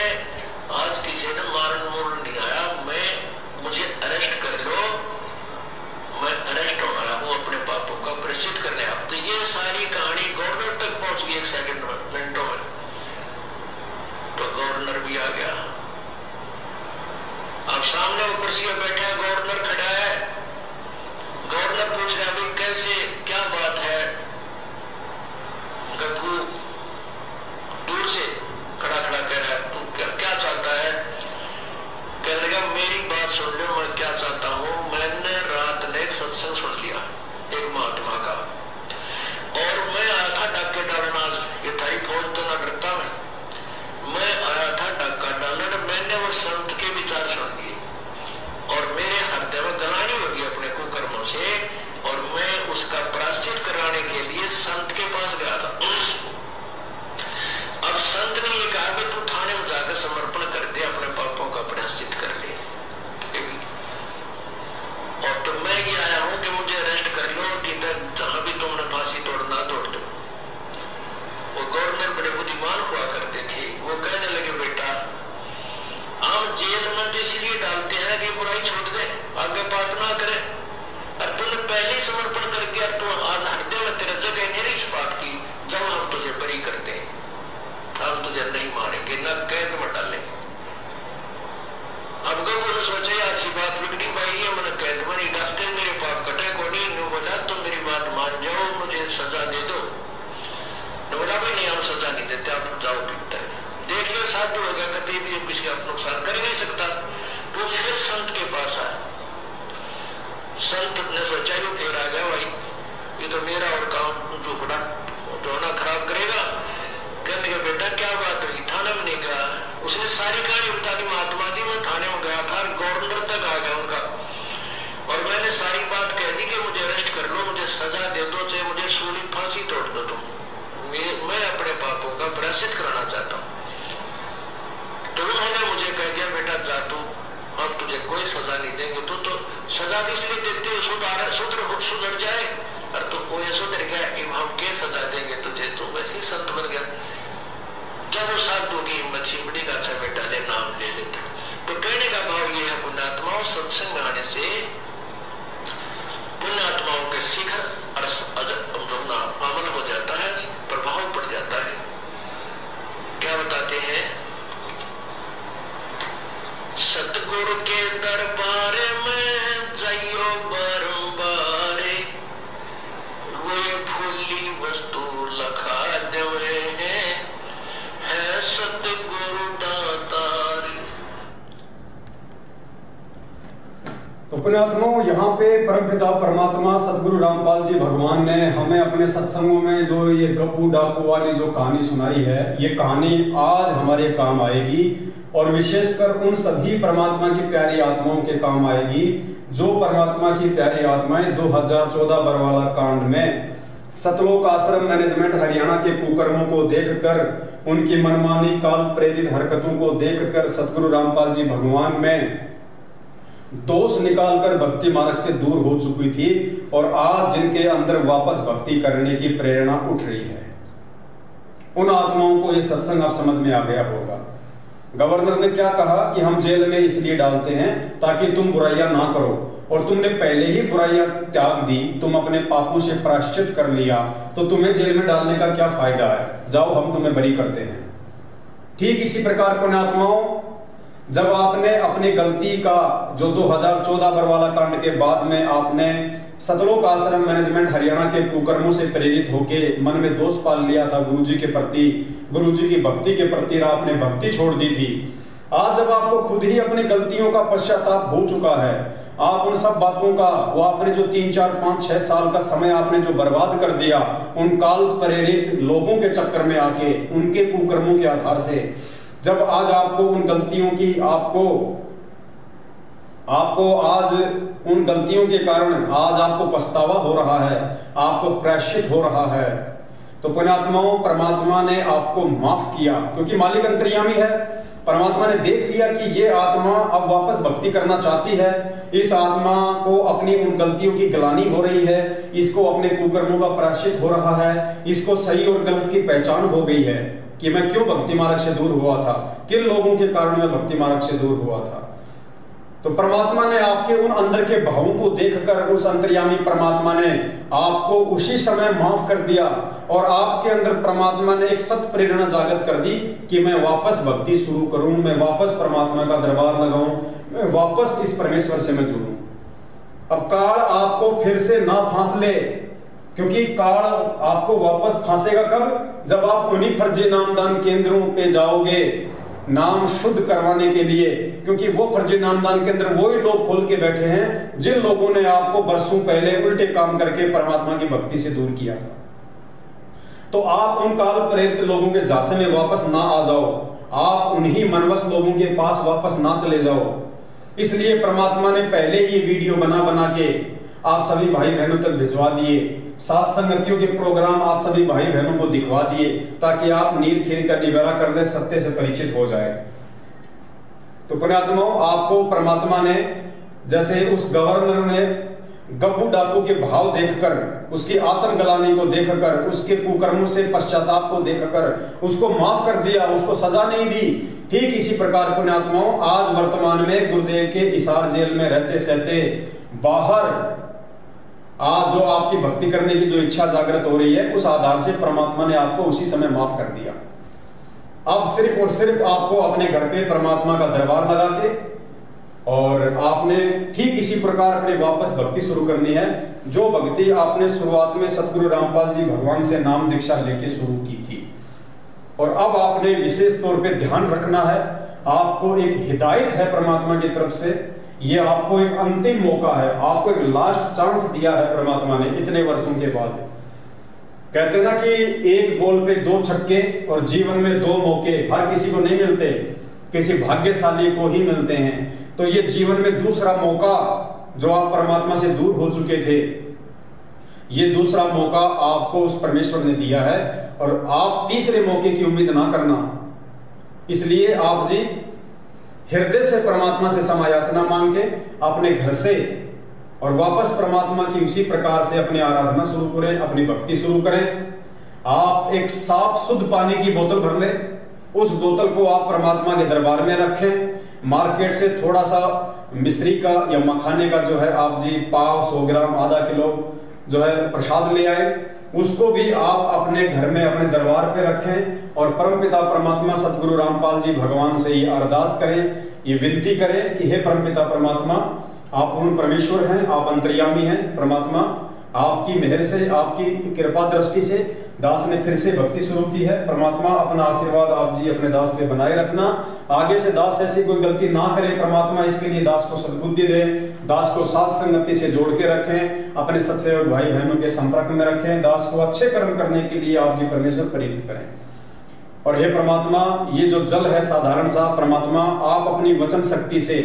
आज किसी ने मारन मोरन नहीं आया, मुझे अरेस्ट कर लो, मैं अरेस्ट होना आया हूँ अपने पापों का प्रायश्चित करने। अब तो ये सारी कहानी गवर्नर तक पहुंच गई 1 सेकंड में, मिनटों में। तो गवर्नर भी आ गया। अब सामने वो कुर्सी पर बैठा है, गवर्नर खड़ा है। गवर्नर पूछ रहा है, भाई कैसे, क्या बात है? गप्पू दूर से खड़ा खड़ा कह रहा है, तू क्या चाहता है? कहने लगा, मेरी बात सुन लो, मैं क्या चाहता हूँ। मैंने रात ने एक सत्संग सुन लिया एक महात्मा का, और मैं आया था डाके डालना, ये थारी फौज तो ना डरता मैं आया था डाका डालने। मैंने वो संत के विचार सुन लिए और मेरे हृदय में गलानी होगी अपने कुकर्मों से, और मैं उसका प्रायश्चित कराने के लिए संत के पास गया था। जगह नहीं इस बात की जब हम तुझे बरी करते हैं, हम तुझे नहीं मारेंगे, न कैद में डालेंगे। अब कब बोले सोचे अच्छी बात बिगड़ी भाई, ये मैंने कैद में नहीं डालते, मेरे पाप कटे को नहीं बोला, तुम मेरी बात मान जाओ, मुझे सजा दे दो। ने बोला भाई नहीं, हम सजा नहीं देते, आप जाओ टिकता है। देख लिया साधु हो गया, कभी भी किसी का नुकसान कर ही नहीं सकता। तो फिर संत के पास आया, संत ने सोचा ये फिर आ गया भाई, ये तो मेरा और काम झोपड़ा धोना खराब करेगा। कहने का बेटा क्या बात हुई, थाने में नहीं गया। उसने सारी कहानी बता दी, महात्मा जी मैं थाने में गया था, गवर्नर तक आ गया उनका, और मैंने सारी बात कह दी कि मुझे अरेस्ट कर लो, मुझे सजा दे दो, चाहे मुझे सूली फांसी तोड़ दो तुम, मैं अपने पापों का प्रायश्चित कराना चाहता हूँ। तो उन्होंने मुझे कह दिया बेटा जा तू, हम तुझे कोई सजा नहीं देंगे, तो सजा इसलिए देते सुधर जाए, और तो कोई सुधर गया, हम क्या सजा देंगे तुझे, तू वैसे संत बन गया। जब वो साधु की हिम्मत छिपड़ी का, अच्छा बेटा ले नाम ले लेता। तो कहने का भाव ये है, पुण्यात्माओं सत्संग में आने से पुण्यात्माओं के शिखर अमल हो जाता है, प्रभाव पड़ जाता है। क्या बताते हैं, सतगुरु के दरबार में जाइयो बारंबारे, वे भूली वस्तु लखा देवे हैं, है सतगुरु दातारी। तो पुण्यात्माओं, यहाँ पे परमपिता परमात्मा सतगुरु रामपाल जी भगवान ने हमें अपने सत्संगों में जो ये गप्पू डाकू वाली जो कहानी सुनाई है, ये कहानी आज हमारे काम आएगी, और विशेषकर उन सभी परमात्मा की प्यारी आत्माओं के काम आएगी जो परमात्मा की प्यारी आत्माएं 2014 बरवाला कांड में सतलोक आश्रम मैनेजमेंट हरियाणा के कुकर्मों को देखकर, उनकी मनमानी काल प्रेरित हरकतों को देखकर सतगुरु रामपाल जी भगवान में दोष निकालकर भक्ति मार्ग से दूर हो चुकी थी, और आज जिनके अंदर वापस भक्ति करने की प्रेरणा उठ रही है, उन आत्माओं को यह सत्संग अब समझ में आ गया होगा। गवर्नर ने क्या कहा कि हम जेल में इसलिए डालते हैं ताकि तुम बुराइयां ना करो, और तुमने पहले ही बुराइयां त्याग दी, तुम अपने पापों से प्रायश्चित कर लिया, तो तुम्हें जेल में डालने का क्या फायदा है, जाओ हम तुम्हें बरी करते हैं। ठीक इसी प्रकार पुण्यात्माओं, जब आपने अपनी गलती का जो 2014 बरवाला कांड के बाद में आपने सतलोक आश्रम मैनेजमेंट हरियाणा के कुकर्मों से प्रेरित होके मन में दोष पाल लिया था गुरुजी के प्रति, गुरुजी की भक्ति के प्रति आपने भक्ति छोड़ दी थी, आज जब आपको खुद ही अपनी गलतियों का पश्चाताप हो चुका है, आप उन सब बातों का, वो आपने जो 3, 4, 5, 6 साल का समय आपने जो बर्बाद कर दिया उन काल प्रेरित लोगों के चक्कर में आके, उनके कुकर्मों के आधार से, जब आज आपको उन गलतियों की आपको आज उन गलतियों के कारण आज आपको पछतावा हो रहा है, आपको प्रायश्चित हो रहा है, तो पुण्यात्माओं परमात्मा ने आपको माफ किया, क्योंकि मालिक अंतर्यामी है। परमात्मा ने देख लिया कि ये आत्मा अब वापस भक्ति करना चाहती है, इस आत्मा को अपनी उन गलतियों की ग्लानि हो रही है, इसको अपने कुकर्मों का प्रायश्चित हो रहा है, इसको सही और गलत की पहचान हो गई है कि मैं क्यों भक्ति मार्ग से दूर हुआ था, किन लोगों के कारण मैं भक्ति मार्ग से दूर हुआ था। तो परमात्मा ने आपके उन अंदर के भावों को देखकर, उस अंतर्यामी परमात्मा ने आपको उसी समय माफ कर दिया, और आपके अंदर परमात्मा ने एक सत प्रेरणा जागृत कर दी कि मैं वापस भक्ति शुरू करूं, मैं वापस परमात्मा का दरबार लगाऊं, मैं वापस इस परमेश्वर से मैं जुड़ूं। अब काल आपको फिर से ना फांस ले, क्योंकि काल आपको वापस फांसेगा कब, जब आप उन्हीं फर्जी नामदान केंद्रों पे जाओगे नाम शुद्ध करवाने के लिए, क्योंकि वो फर्जी नामदान केंद्र वही लोग खोल के बैठे हैं जिन लोगों ने आपको बरसों पहले उल्टे काम करके परमात्मा की भक्ति से दूर किया था। तो आप उन काल प्रेरित लोगों के झांसे में वापस ना आ जाओ, आप उन्हीं मनवश लोगों के पास वापस ना चले जाओ। इसलिए परमात्मा ने पहले ही वीडियो बना के आप सभी भाई बहनों तक भिजवा दिए, सात संगतियों के प्रोग्राम आप सभी भाई बहनों को दिखवा दिए, ताकि आप नीर खीर का निवारा कर दे, सत्य से परिचित हो जाए। तो पुण्यात्माओं, आपको परमात्मा ने, जैसे उस गवर्नर ने गप्पू डाकू के भाव देखकर, उसकी आत्म गलानी को देखकर, उसके कुकर्मों से पश्चाताप को देखकर उसको माफ कर दिया, उसको सजा नहीं दी। ठीक इसी प्रकार पुण्यात्माओं, आज वर्तमान में गुरुदेव के इसार जेल में रहते सहते बाहर आज जो आपकी भक्ति करने की जो इच्छा जागृत हो रही है, उस आधार से परमात्मा ने आपको उसी समय माफ कर दिया। अब सिर्फ और सिर्फ आपको अपने घर पे परमात्मा का दरबार लगा के और आपने ठीक इसी प्रकार अपने वापस भक्ति शुरू करनी है, जो भक्ति आपने शुरुआत में सतगुरु रामपाल जी भगवान से नाम दीक्षा लेके शुरू की थी। और अब आपने विशेष तौर पे ध्यान रखना है, आपको एक हिदायत है परमात्मा की तरफ से, ये आपको एक अंतिम मौका है, आपको एक लास्ट चांस दिया है परमात्मा ने इतने वर्षों के बाद। कहते ना कि एक बॉल पे 2 छक्के और जीवन में 2 मौके हर किसी को नहीं मिलते, किसी भाग्यशाली को ही मिलते हैं। तो ये जीवन में दूसरा मौका, जो आप परमात्मा से दूर हो चुके थे, ये दूसरा मौका आपको उस परमेश्वर ने दिया है और आप तीसरे मौके की उम्मीद ना करना। इसलिए आप जी हृदय से परमात्मा से समायाचना मांग के अपने घर से और वापस परमात्मा की उसी प्रकार से अपनी आराधना शुरू करें, अपनी भक्ति शुरू करें। आप एक साफ शुद्ध पानी की बोतल भर लें, उस बोतल को आप परमात्मा के दरबार में रखें। मार्केट से थोड़ा सा मिश्री का या मखाने का जो है आप जी पाव 100 ग्राम आधा किलो जो है प्रसाद ले आए, उसको भी आप अपने घर में अपने दरबार पे रखें और परमपिता परमात्मा सतगुरु रामपाल जी भगवान से ये अरदास करें, ये विनती करें कि हे परमपिता परमात्मा, आप पूर्ण परमेश्वर हैं, आप अंतर्यामी हैं। परमात्मा आपकी मेहर से, आपकी कृपा दृष्टि से दास ने फिर से भक्ति शुरू की है। परमात्मा अपना आशीर्वाद आप जी अपने दास पे बनाए रखना, आगे से दास ऐसी कोई गलती ना करे। परमात्मा इसके लिए दास को सद्बुद्धि दे, दास को साथ संगति से जोड़ के रखें, अपने सत्सेवक भाई बहनों के संपर्क में रखें, दास को अच्छे कर्म करने के लिए आप जी परमेश्वर प्रेरित करें। और हे परमात्मा, ये जो जल है साधारण सा, परमात्मा आप अपनी वचन शक्ति से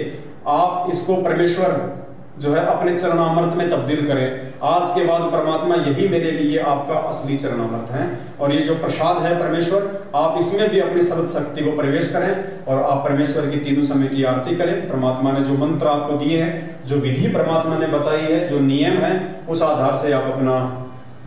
आप इसको परमेश्वर जो है अपने चरणामृत में तब्दील करें। आज के बाद परमात्मा यही मेरे लिए आपका असली चरणामृत है और ये जो प्रसाद है परमेश्वर, आप इसमें भी अपनी सर्व शक्ति को प्रवेश करें और आप परमेश्वर की तीनों समय की आरती करें। परमात्मा ने जो मंत्र आपको दिए हैं, जो विधि परमात्मा ने बताई है, जो नियम है, उस आधार से आप अपना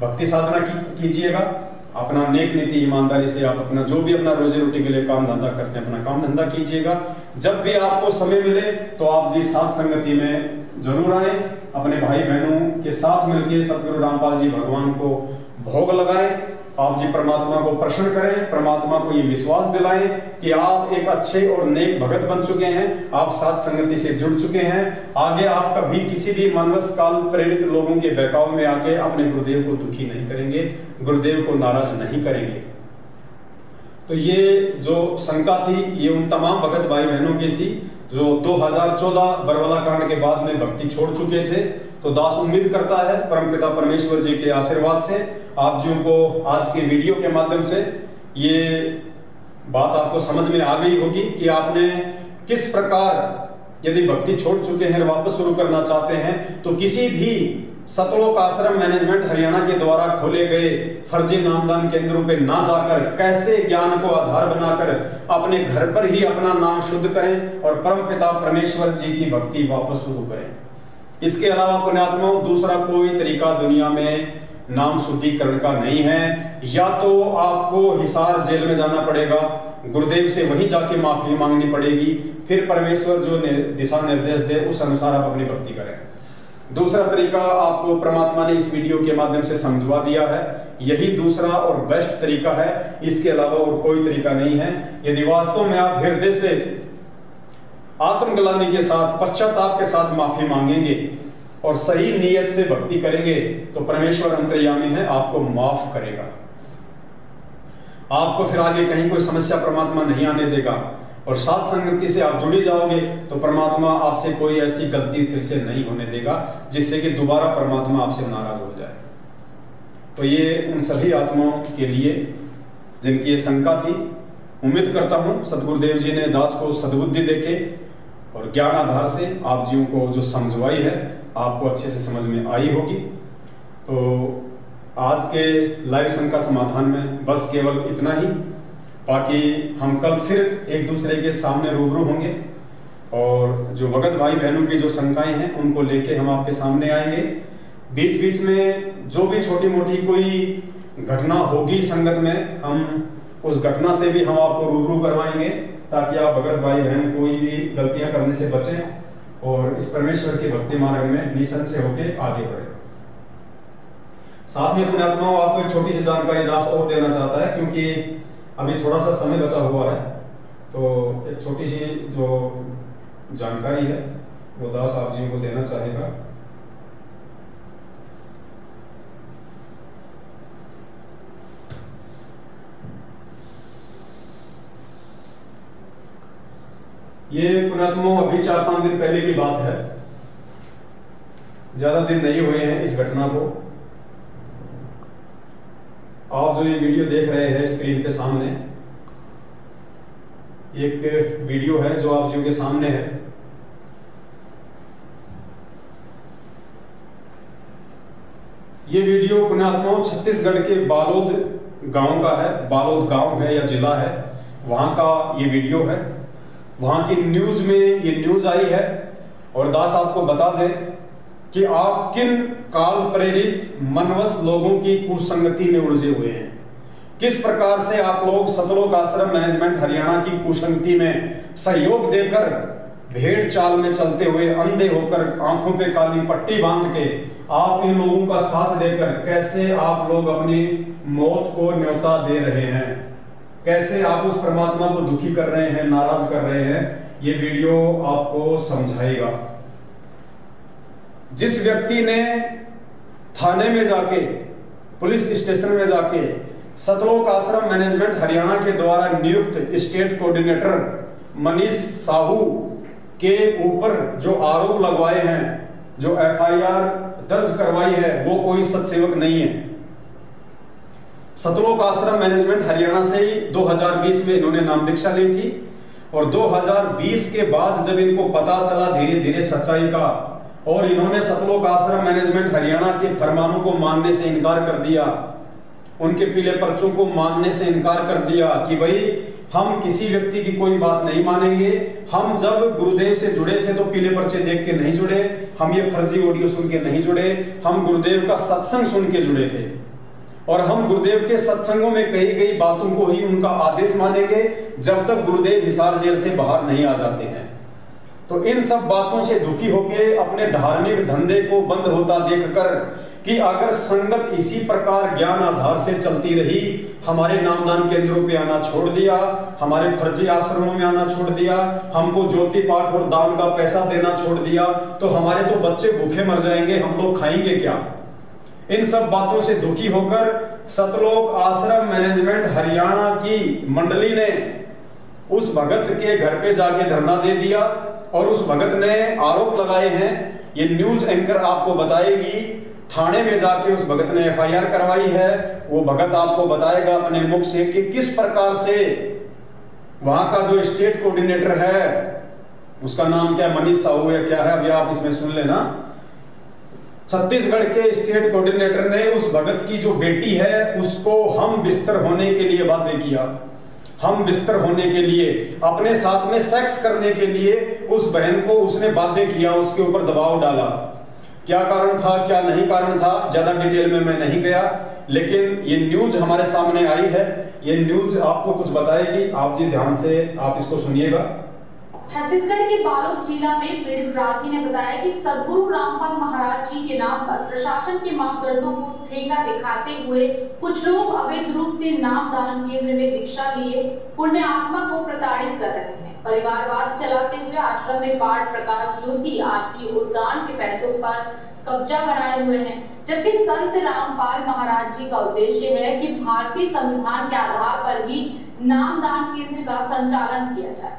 भक्ति साधना कीजिएगा। अपना नेक नीति ईमानदारी से आप अपना जो भी अपना रोजी रोटी के लिए काम धंधा करते हैं, अपना काम धंधा कीजिएगा। जब भी आपको समय मिले तो आप जी साथ संगति में जरूर आए, अपने भाई बहनों के साथ मिलकर सतगुरु रामपाल जी भगवान को भोग लगाएं, आप जी परमात्मा को प्रसन्न करें, परमात्मा को ये विश्वास दिलाएं कि आप एक अच्छे और नेक भगत बन चुके हैं, आप साथ संगति से जुड़ चुके हैं। आगे आप कभी किसी भी मानस काल प्रेरित लोगों के बहकाव में आके अपने गुरुदेव को दुखी नहीं करेंगे, गुरुदेव को नाराज नहीं करेंगे। तो ये जो शंका थी, ये उन तमाम भगत भाई बहनों की थी जो 2014 बरवाला कांड के बाद में भक्ति छोड़ चुके थे। तो दास उम्मीद करता है परमपिता परमेश्वर जी के आशीर्वाद से आप जी को आज के वीडियो के माध्यम से ये बात आपको समझ में आ गई होगी कि आपने किस प्रकार यदि भक्ति छोड़ चुके हैं वापस शुरू करना चाहते हैं तो किसी भी सतलोक आश्रम मैनेजमेंट हरियाणा के द्वारा खोले गए फर्जी नामदान केंद्रों पे ना जाकर कैसे ज्ञान को आधार बनाकर अपने घर पर ही अपना नाम शुद्ध करें और परमपिता परमेश्वर जी की भक्ति वापस शुरू करें। इसके अलावा पुण्यात्माओं दूसरा कोई तरीका दुनिया में नाम शुद्धिकरण का नहीं है। या तो आपको हिसार जेल में जाना पड़ेगा, गुरुदेव से वहीं जाके माफी मांगनी पड़ेगी, फिर परमेश्वर जो दिशा निर्देश दे उस अनुसार आप अपनी भक्ति करें। दूसरा तरीका आपको परमात्मा ने इस वीडियो के माध्यम से समझवा दिया है, यही दूसरा और बेस्ट तरीका है, इसके अलावा और कोई तरीका नहीं है। यदि वास्तव में आप हृदय से आत्मग्लानि के साथ, पश्चाताप के साथ माफी मांगेंगे और सही नीयत से भक्ति करेंगे तो परमेश्वर अंतर्यामी है, आपको माफ करेगा। आपको फिर आगे कहीं कोई समस्या परमात्मा नहीं आने देगा और साथ संगति से आप जुड़ी जाओगे तो परमात्मा आपसे कोई ऐसी गलती फिर से नहीं होने देगा जिससे कि दोबारा परमात्मा आपसे नाराज हो जाए। तो ये उन सभी आत्माओं के लिए जिनकी ये शंका थी, उम्मीद करता हूं सदगुरुदेव जी ने दास को सद्बुद्धि देके और ज्ञान आधार से आप जीवों को जो समझवाई है आपको अच्छे से समझ में आई होगी। तो आज के लाइव शंका समाधान में बस केवल इतना ही, बाकी हम कल फिर एक दूसरे के सामने रूबरू होंगे और जो भगत भाई बहनों की जो शंकाएं हैं उनको लेके हम आपके सामने आएंगे। बीच बीच में जो भी छोटी मोटी कोई घटना होगी संगत में, हम उस घटना से भी हम आपको रूबरू करवाएंगे ताकि आप भगत भाई बहन कोई भी गलतियां करने से बचें और इस परमेश्वर के भक्ति मार्ग में निसंशय होकर आगे बढ़े। साथ में पुण्यात्माओं आपको एक छोटी सी जानकारी दास और देना चाहता है, क्योंकि अभी थोड़ा सा समय बचा हुआ है, तो एक छोटी सी जो जानकारी है वो दास आप जी को देना चाहेगा। ये पुण्यात्माओं अभी 4-5 दिन पहले की बात है, ज्यादा दिन नहीं हुए हैं इस घटना को। आप जो ये वीडियो देख रहे हैं स्क्रीन पे सामने, एक वीडियो है जो आप जी के सामने है। ये वीडियो पुण्यात्माओं छत्तीसगढ़ के बालोद गांव का है, बालोद गांव है या जिला है, वहां का ये वीडियो है। वहां की न्यूज में ये न्यूज आई है। और दास आपको बता दें कि आप किन काल प्रेरित मनवस लोगों की कुसंगति में उलझे हुए हैं, किस प्रकार से आप लोग सतलोक आश्रम मैनेजमेंट हरियाणा की कुसंगति में सहयोग देकर, भेड़ चाल में चलते हुए, अंधे होकर, आंखों पे काली पट्टी बांध के आप इन लोगों का साथ देकर कैसे आप लोग अपनी मौत को न्योता दे रहे हैं, कैसे आप उस परमात्मा को दुखी कर रहे हैं, नाराज कर रहे हैं, ये वीडियो आपको समझाएगा। जिस व्यक्ति ने थाने में जाके, पुलिस स्टेशन में जाके सतलोक आश्रम मैनेजमेंट हरियाणा के द्वारा नियुक्त स्टेट कोऑर्डिनेटर मनीष साहू के ऊपर जो आरोप लगवाए हैं, जो एफआईआर दर्ज करवाई है, वो कोई सत्सेवक नहीं है। सतलोक आश्रम मैनेजमेंट हरियाणा से ही 2020 में इन्होंने नाम दीक्षा ली थी, और 2020 के बाद जब इनको पता चला धीरे धीरे सच्चाई का, और इन्होंने सतलोक आश्रम मैनेजमेंट हरियाणा के फरमानों को मानने से इनकार कर दिया, उनके पीले पर्चों को मानने से इनकार कर दिया कि भाई हम किसी व्यक्ति की कोई बात नहीं मानेंगे। हम जब गुरुदेव से जुड़े थे तो पीले पर्चे देख के नहीं जुड़े, हम ये फर्जी ऑडियो सुन के नहीं जुड़े, हम गुरुदेव का सत्संग सुन के जुड़े थे, और हम गुरुदेव के सत्संगों में कही गई बातों को ही उनका आदेश मानेंगे जब तक गुरुदेव हिसार जेल से बाहर नहीं आ जाते हैं। तो इन सब बातों से दुखी होकर अपने धार्मिक धंधे को बंद होता देखकर कि अगर संगत इसी प्रकार ज्ञान आधार से चलती रही, हमारे नामदान केंद्रों पे आना छोड़ दिया, हमारे फर्जी आश्रमों में आना छोड़ दिया, हमको ज्योति पाठ और दान का पैसा देना छोड़ दिया, तो हमारे तो बच्चे भूखे मर जाएंगे, हम लोग खाएंगे क्या। इन सब बातों से दुखी होकर सतलोक आश्रम मैनेजमेंट हरियाणा की मंडली ने उस भगत के घर पे जाके धरना दे दिया, और उस भगत ने आरोप लगाए हैं, ये न्यूज एंकर आपको बताएगी, थाने में जाके उस भगत ने एफआईआर करवाई है। वो भगत आपको बताएगा अपने मुख से कि किस प्रकार से वहां का जो स्टेट कोऑर्डिनेटर है, उसका नाम क्या, मनीष साहू है क्या है, अभी आप इसमें सुन लेना। छत्तीसगढ़ के स्टेट कोऑर्डिनेटर ने उस भगत की जो बेटी है उसको हम बिस्तर होने के लिए बाध्य किया, हम बिस्तर होने के लिए, अपने साथ में सेक्स करने के लिए उस बहन को उसने बाध्य किया, उसके ऊपर दबाव डाला। क्या कारण था, क्या नहीं कारण था, ज्यादा डिटेल में मैं नहीं गया, लेकिन ये न्यूज हमारे सामने आई है, ये न्यूज आपको कुछ बताएगी। आप जी ध्यान से आप इसको सुनिएगा। छत्तीसगढ़ के बालोद जिला में पीड़ित प्रार्थी ने बताया कि सदगुरु रामपाल महाराज जी के नाम पर प्रशासन के मापदंडों को ठेका दिखाते हुए कुछ लोग अवैध रूप से नामदान केंद्र में दीक्षा लिए पुण्य आत्मा को प्रताड़ित कर रहे हैं। परिवारवाद चलाते हुए आश्रम में पाठ, प्रकाश, ज्योति, आरती और दान के पैसों पर कब्जा बनाए हुए हैं, जबकि संत रामपाल महाराज जी का उद्देश्य है कि भारतीय संविधान के आधार पर ही नामदान केंद्र का संचालन किया जाए,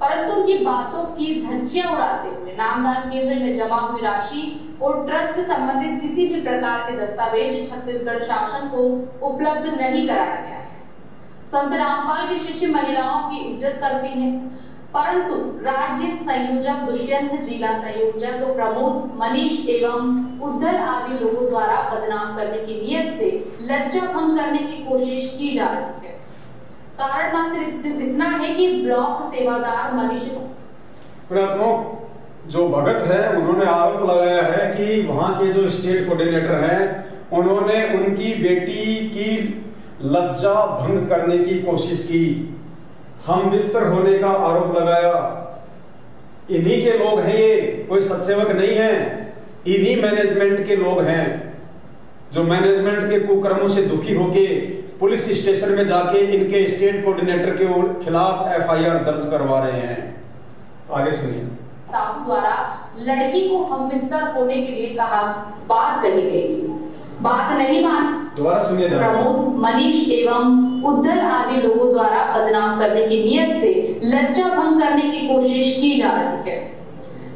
परंतु उनकी बातों की धज्जियां उड़ाते हुए नामदान केंद्र में जमा हुई राशि और ट्रस्ट संबंधित किसी भी प्रकार के दस्तावेज छत्तीसगढ़ शासन को उपलब्ध नहीं कराया गया है। संत रामपाल के शिष्य महिलाओं की इज्जत करते हैं, परंतु राज्य संयोजक दुष्यंत, जिला संयोजक प्रमोद, मनीष एवं उद्धर आदि लोगों द्वारा बदनाम करने की नियत से लज्जा भंग करने की कोशिश की जा रही है। कारण मात्र इतना है कि ब्लॉक सेवादार मनीष जो भगत है उन्होंने आरोप लगाया है कि वहां के जो स्टेट कोऑर्डिनेटर हैं उन्होंने उनकी बेटी की लज्जा भंग करने की कोशिश की, हम बिस्तर होने का आरोप लगाया। इन्हीं के लोग हैं ये, कोई सत्सेवक नहीं है, इन्हीं मैनेजमेंट के लोग हैं। जो मैनेजमेंट के कुकर्मों से दुखी होके पुलिस स्टेशन में जाके इनके स्टेट कोऑर्डिनेटर के खिलाफ FIR दर्ज करवा रहे हैं। आगे सुनिए। साहू द्वारा लड़की को हमबिस्तर होने के लिए कहा, बात कही गई थी, बात नहीं मान। दोबारा सुनिए। प्रमोद, मनीष एवं उद्धर आदि लोगों द्वारा बदनाम करने की नियत से लज्जा भंग करने की कोशिश की जा रही है।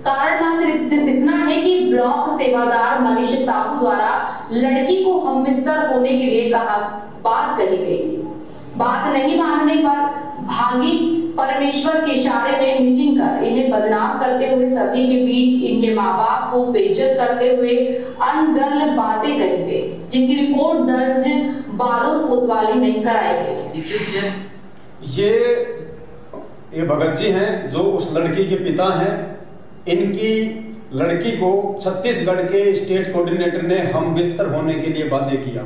कारण मात्र इतना है कि ब्लॉक सेवादार मनीष साहू द्वारा लड़की को हमबिस्तर होने के लिए कहा, बात कही गई थी, बात नहीं मानने पर भागी परमेश्वर के इशारे में मीटिंग कर इन्हें बदनाम करते हुए सभी के बीच इनके माँ बाप को बेइज्जत करते हुए अनगर्ल बातें कही गई, जिनकी रिपोर्ट दर्ज बारूद कोतवाली में कराई गई। ये भगत जी हैं जो उस लड़की के पिता हैं। इनकी लड़की को छत्तीसगढ़ के स्टेट कोऑर्डिनेटर ने हम बिस्तर होने के लिए बाध्य किया।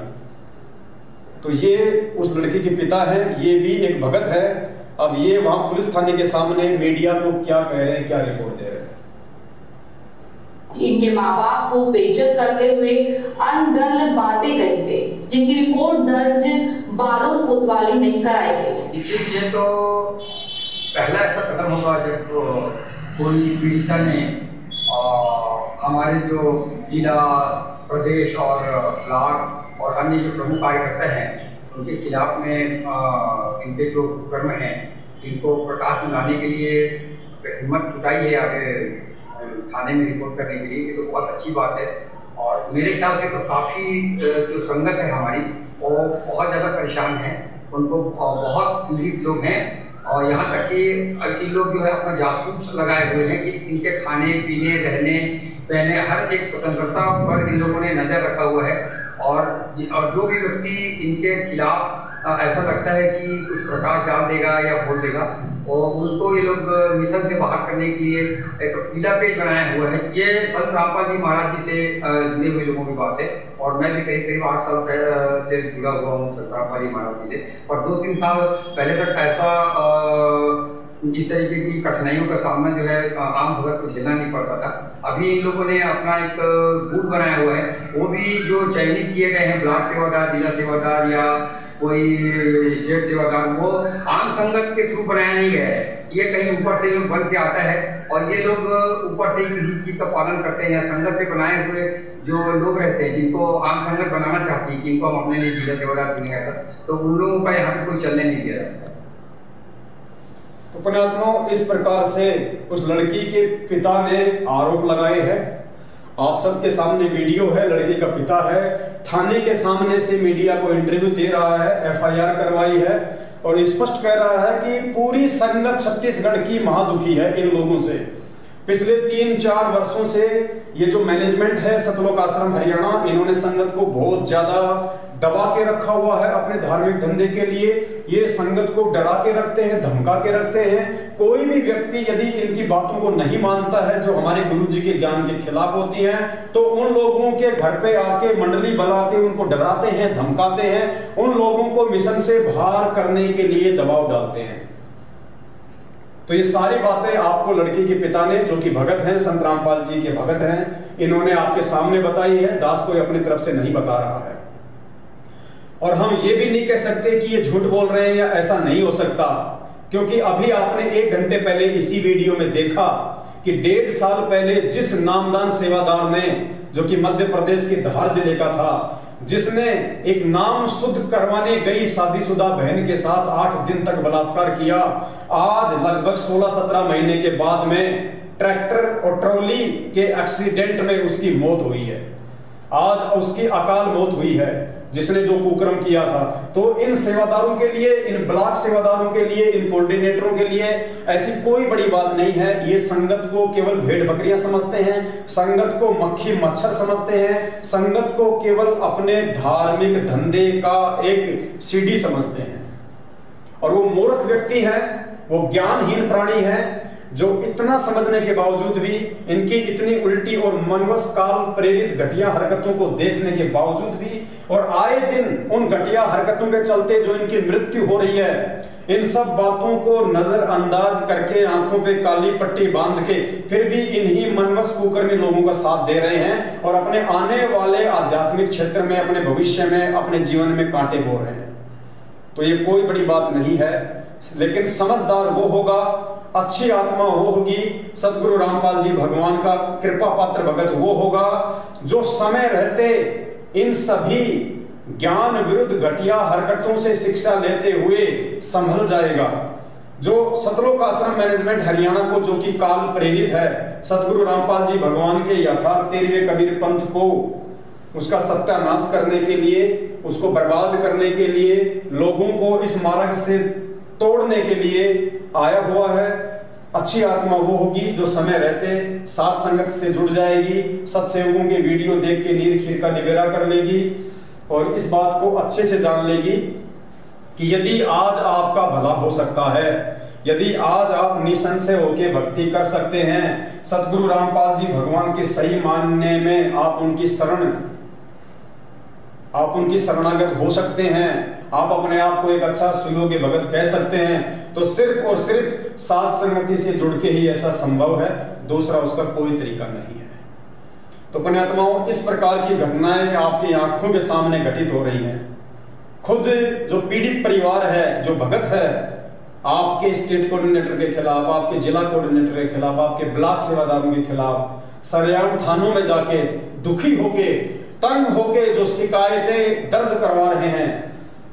तो ये उस लड़की के पिता हैं, ये भी एक भगत है। अब ये वहां पुलिस थाने के सामने मीडिया को क्या कह रहे हैं, क्या रिपोर्ट दे रहे हैं। इनके माँ बाप को बेइज्जत करते हुए अनगर्ल बातें कही गई, जिनकी रिपोर्ट दर्ज बारूद कोतवाली में कराई गई। ये तो पहला ऐसा कदम होगा जब कोई पीड़िता ने हमारे जो जिला, प्रदेश और ब्लॉक और अन्य जो प्रमुख कार्यकर्ता हैं उनके खिलाफ में इनके जो कर्म हैं इनको प्रकाश में लाने के लिए हिम्मत जुटाई है आगे थाने में रिपोर्ट करने के लिए। ये तो बहुत अच्छी बात है। और मेरे ख्याल से तो काफ़ी जो संगत है हमारी वो बहुत ज़्यादा परेशान है, उनको बहुत पीड़ित लोग हैं। और यहाँ तक कि इन लोग जो है अपना जासूस लगाए हुए हैं कि इनके खाने पीने, रहने पहने हर एक स्वतंत्रता पर इन लोगों ने नजर रखा हुआ है। और जो भी व्यक्ति इनके खिलाफ ऐसा लगता है कि कुछ प्रकाश डाल देगा या बोल देगा, और उनको ये लोग मिशन से बाहर करने के लिए एक पीला पेज बनाया हुआ है। ये संत रामपाल जी महाराज जी से जुड़े हुए लोगों की बात है। और मैं भी करीब 8 साल से जुड़ा हुआ हूँ संत रामपाल जी महाराज जी से। और 2-3 साल पहले तक ऐसा इस तरीके की कठिनाइयों का सामना जो है आम भगत को झेलना नहीं पड़ता था। अभी इन लोगों ने अपना एक बूथ बनाया हुआ है, वो भी जो चयनित किए गए हैं ब्लॉक सेवादार, जिला सेवादार या कोई स्टेट सेवादार, वो आम संगत के थ्रू बनाया नहीं गया है। ये कहीं ऊपर से लोग बन के आता है और ये लोग ऊपर से ही किसी चीज का पालन करते हैं। संगत से बनाए हुए जो लोग रहते हैं जिनको आम संगत बनाना चाहती है कि इनको हम अपने लिए जिला सेवादार चुनेंगे ऐसा, तो उन लोगों का यहाँ पे कोई चलने नहीं दिया जाता। तो पुण्यात्माओं, इस प्रकार से उस लड़की के पिता ने आरोप लगाए हैं। आप सबके सामने वीडियो है, लड़की का पिता है, थाने के सामने से मीडिया को इंटरव्यू दे रहा है, FIR करवाई है और स्पष्ट कह रहा है कि पूरी संगत छत्तीसगढ़ की महादुखी है इन लोगों से। पिछले 3-4 वर्षों से ये जो मैनेजमेंट है सतलोक आश्रम हरियाणा, इन्होंने संगत को बहुत ज्यादा दबा के रखा हुआ है अपने धार्मिक धंधे के लिए। ये संगत को डरा के रखते हैं, धमका के रखते हैं। कोई भी व्यक्ति यदि इनकी बातों को नहीं मानता है जो हमारे गुरु जी के ज्ञान के खिलाफ होती हैं, तो उन लोगों के घर पे आके मंडली बुला के उनको डराते हैं, धमकाते हैं, उन लोगों को मिशन से बाहर करने के लिए दबाव डालते हैं। तो ये सारी बातें आपको लड़की के पिता ने, जो कि भगत हैं, संत रामपाल जी के भगत हैं, इन्होंने आपके सामने बताई है। दास कोई अपनी तरफ से नहीं बता रहा है। और हम ये भी नहीं कह सकते कि ये झूठ बोल रहे हैं या ऐसा नहीं हो सकता, क्योंकि अभी आपने 1 घंटे पहले इसी वीडियो में देखा कि 1.5 साल पहले जिस नामदान सेवादार ने, जो कि मध्य प्रदेश के धार जिले का था, जिसने एक नाम शुद्ध करवाने गई शादीशुदा बहन के साथ 8 दिन तक बलात्कार किया, आज लगभग 16-17 महीने के बाद में ट्रैक्टर और ट्रॉली के एक्सीडेंट में उसकी मौत हुई है। आज उसकी अकाल मौत हुई है जिसने जो कुकर्म किया था। तो इन सेवादारों के लिए, इन ब्लॉक सेवादारों के लिए, इन कोऑर्डिनेटरों के लिए ऐसी कोई बड़ी बात नहीं है। ये संगत को केवल भेड़ बकरियां समझते हैं, संगत को मक्खी मच्छर समझते हैं, संगत को केवल अपने धार्मिक धंधे का एक सीढ़ी समझते हैं। और वो मूर्ख व्यक्ति है, वो ज्ञानहीन प्राणी है। जो इतना समझने के बावजूद भी, इनकी इतनी उल्टी और मनवश काल प्रेरित घटिया हरकतों को देखने के बावजूद भी, और आए दिन उन घटिया हरकतों के चलते जो इनकी मृत्यु हो रही है, इन सब बातों को नजरअंदाज करके, आंखों पे काली पट्टी बांध के, फिर भी इन्हीं मनवश कुकर्मी लोगों का साथ दे रहे हैं और अपने आने वाले आध्यात्मिक क्षेत्र में, अपने भविष्य में, अपने जीवन में कांटे बो रहे हैं। तो ये कोई बड़ी बात नहीं है, लेकिन समझदार वो होगा, अच्छी आत्मा वो होगी, सतगुरु रामपाल जी भगवान का कृपा पात्र भगत वो होगा जो समय रहते इन सभी ज्ञान विरुद्ध घटिया हरकतों से शिक्षा लेते हुए संभल जाएगा। जो सतलोक आश्रम मैनेजमेंट हरियाणा को, जो कि काल प्रेरित है, सतगुरु रामपाल जी भगवान के यथार्थ 13वें कबीर पंथ को उसका सत्यानाश करने के लिए, उसको बर्बाद करने के लिए, लोगों को इस मार्ग से तोड़ने के लिए आया हुआ है, अच्छी आत्मा वो होगी जो समय रहते साथ संगत से जुड़ जाएगी, सत्संगों के वीडियो देख के नीर खीर का निबेरा कर लेगी और इस बात को अच्छे से जान लेगी कि यदि आज आपका भला हो सकता है, यदि आज आप निसंशय होकर भक्ति कर सकते हैं, सतगुरु रामपाल जी भगवान के सही मानने में आप उनकी शरणागत हो सकते हैं, आप अपने आप को एक अच्छा सुयोग्य भगत कह सकते हैं, तो सिर्फ और सिर्फ साथ संगति से जुड़ के ही ऐसा संभव है, दूसरा उसका कोई तरीका नहीं है। तो पुण्यात्माओं, इस प्रकार की घटनाएं आपकी आंखों के सामने घटित हो रही हैं। खुद जो पीड़ित परिवार है, जो भगत है, आपके स्टेट कोऑर्डिनेटर के खिलाफ, आपके जिला कोऑर्डिनेटर के खिलाफ, आपके ब्लॉक सेवादारों के खिलाफ सरेआम थानों में जाके दुखी होके, तंग होके जो शिकायतें दर्ज करवा रहे हैं,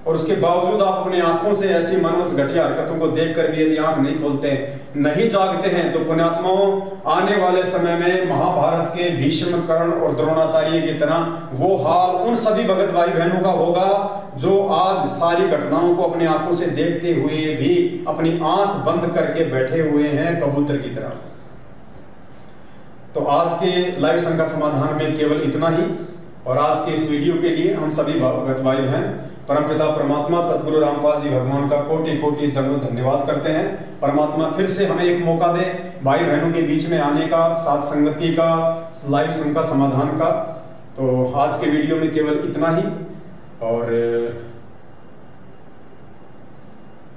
और उसके बावजूद आप अपनी आंखों से ऐसी मनवश घटिया हरकतों को देखकर भी यदि आंख नहीं खोलते, नहीं जागते हैं, तो पुण्यात्माओं, आने वाले समय में महाभारत के भीष्म, कर्ण और द्रोणाचार्य की तरह वो हाल उन सभी भगत भाई बहनों का होगा जो आज सारी घटनाओं को अपनी आंखों से देखते हुए भी अपनी आंख बंद करके बैठे हुए हैं कबूतर की तरह। तो आज के लाइव संघ का समाधान में केवल इतना ही, और आज के इस वीडियो के लिए हम सभी भगत भाई बहन परमपिता परमात्मा सतगुरु रामपाल जी भगवान का कोटि कोटि धन्यवाद करते हैं। परमात्मा फिर से हमें एक मौका दे भाई बहनों के बीच में आने का, साथ संगति का, लाइव संघ का समाधान का। तो आज के वीडियो में केवल इतना ही, और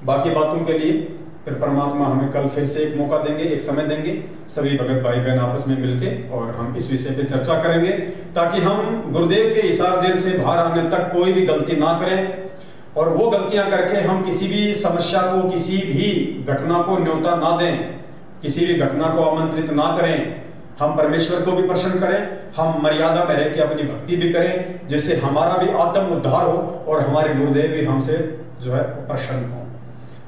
बाकी बातों के लिए फिर परमात्मा हमें कल फिर से एक मौका देंगे, एक समय देंगे, सभी भगत भाई बहन आपस में मिलके, और हम इस विषय पे चर्चा करेंगे ताकि हम गुरुदेव के हिसार जेल से बाहर आने तक कोई भी गलती ना करें, और वो गलतियां करके हम किसी भी समस्या को, किसी भी घटना को न्योता ना दें, किसी भी घटना को आमंत्रित ना करें। हम परमेश्वर को भी प्रसन्न करें, हम मर्यादा में रह के अपनी भक्ति भी करें, जिससे हमारा भी आत्म उद्धार हो और हमारे गुरुदेव भी हमसे जो है प्रसन्न हो।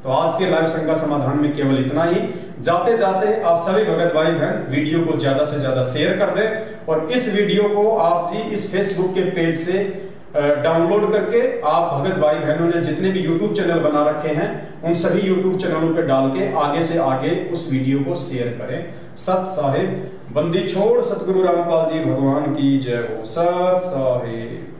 तो आज के लाइव संघ का समाधान में केवल इतना ही। जाते जाते आप सभी भगत भाई बहन वीडियो को ज्यादा से ज्यादा शेयर कर दें, और इस वीडियो को आप जी इस फेसबुक के पेज से डाउनलोड करके आप भगत भाई बहनों ने जितने भी यूट्यूब चैनल बना रखे हैं उन सभी यूट्यूब चैनलों पे डाल के आगे से आगे उस वीडियो को शेयर करें। सत साहिब बंदी छोड़ सतगुरु रामपाल जी भगवान की जय हो। सत साहिब।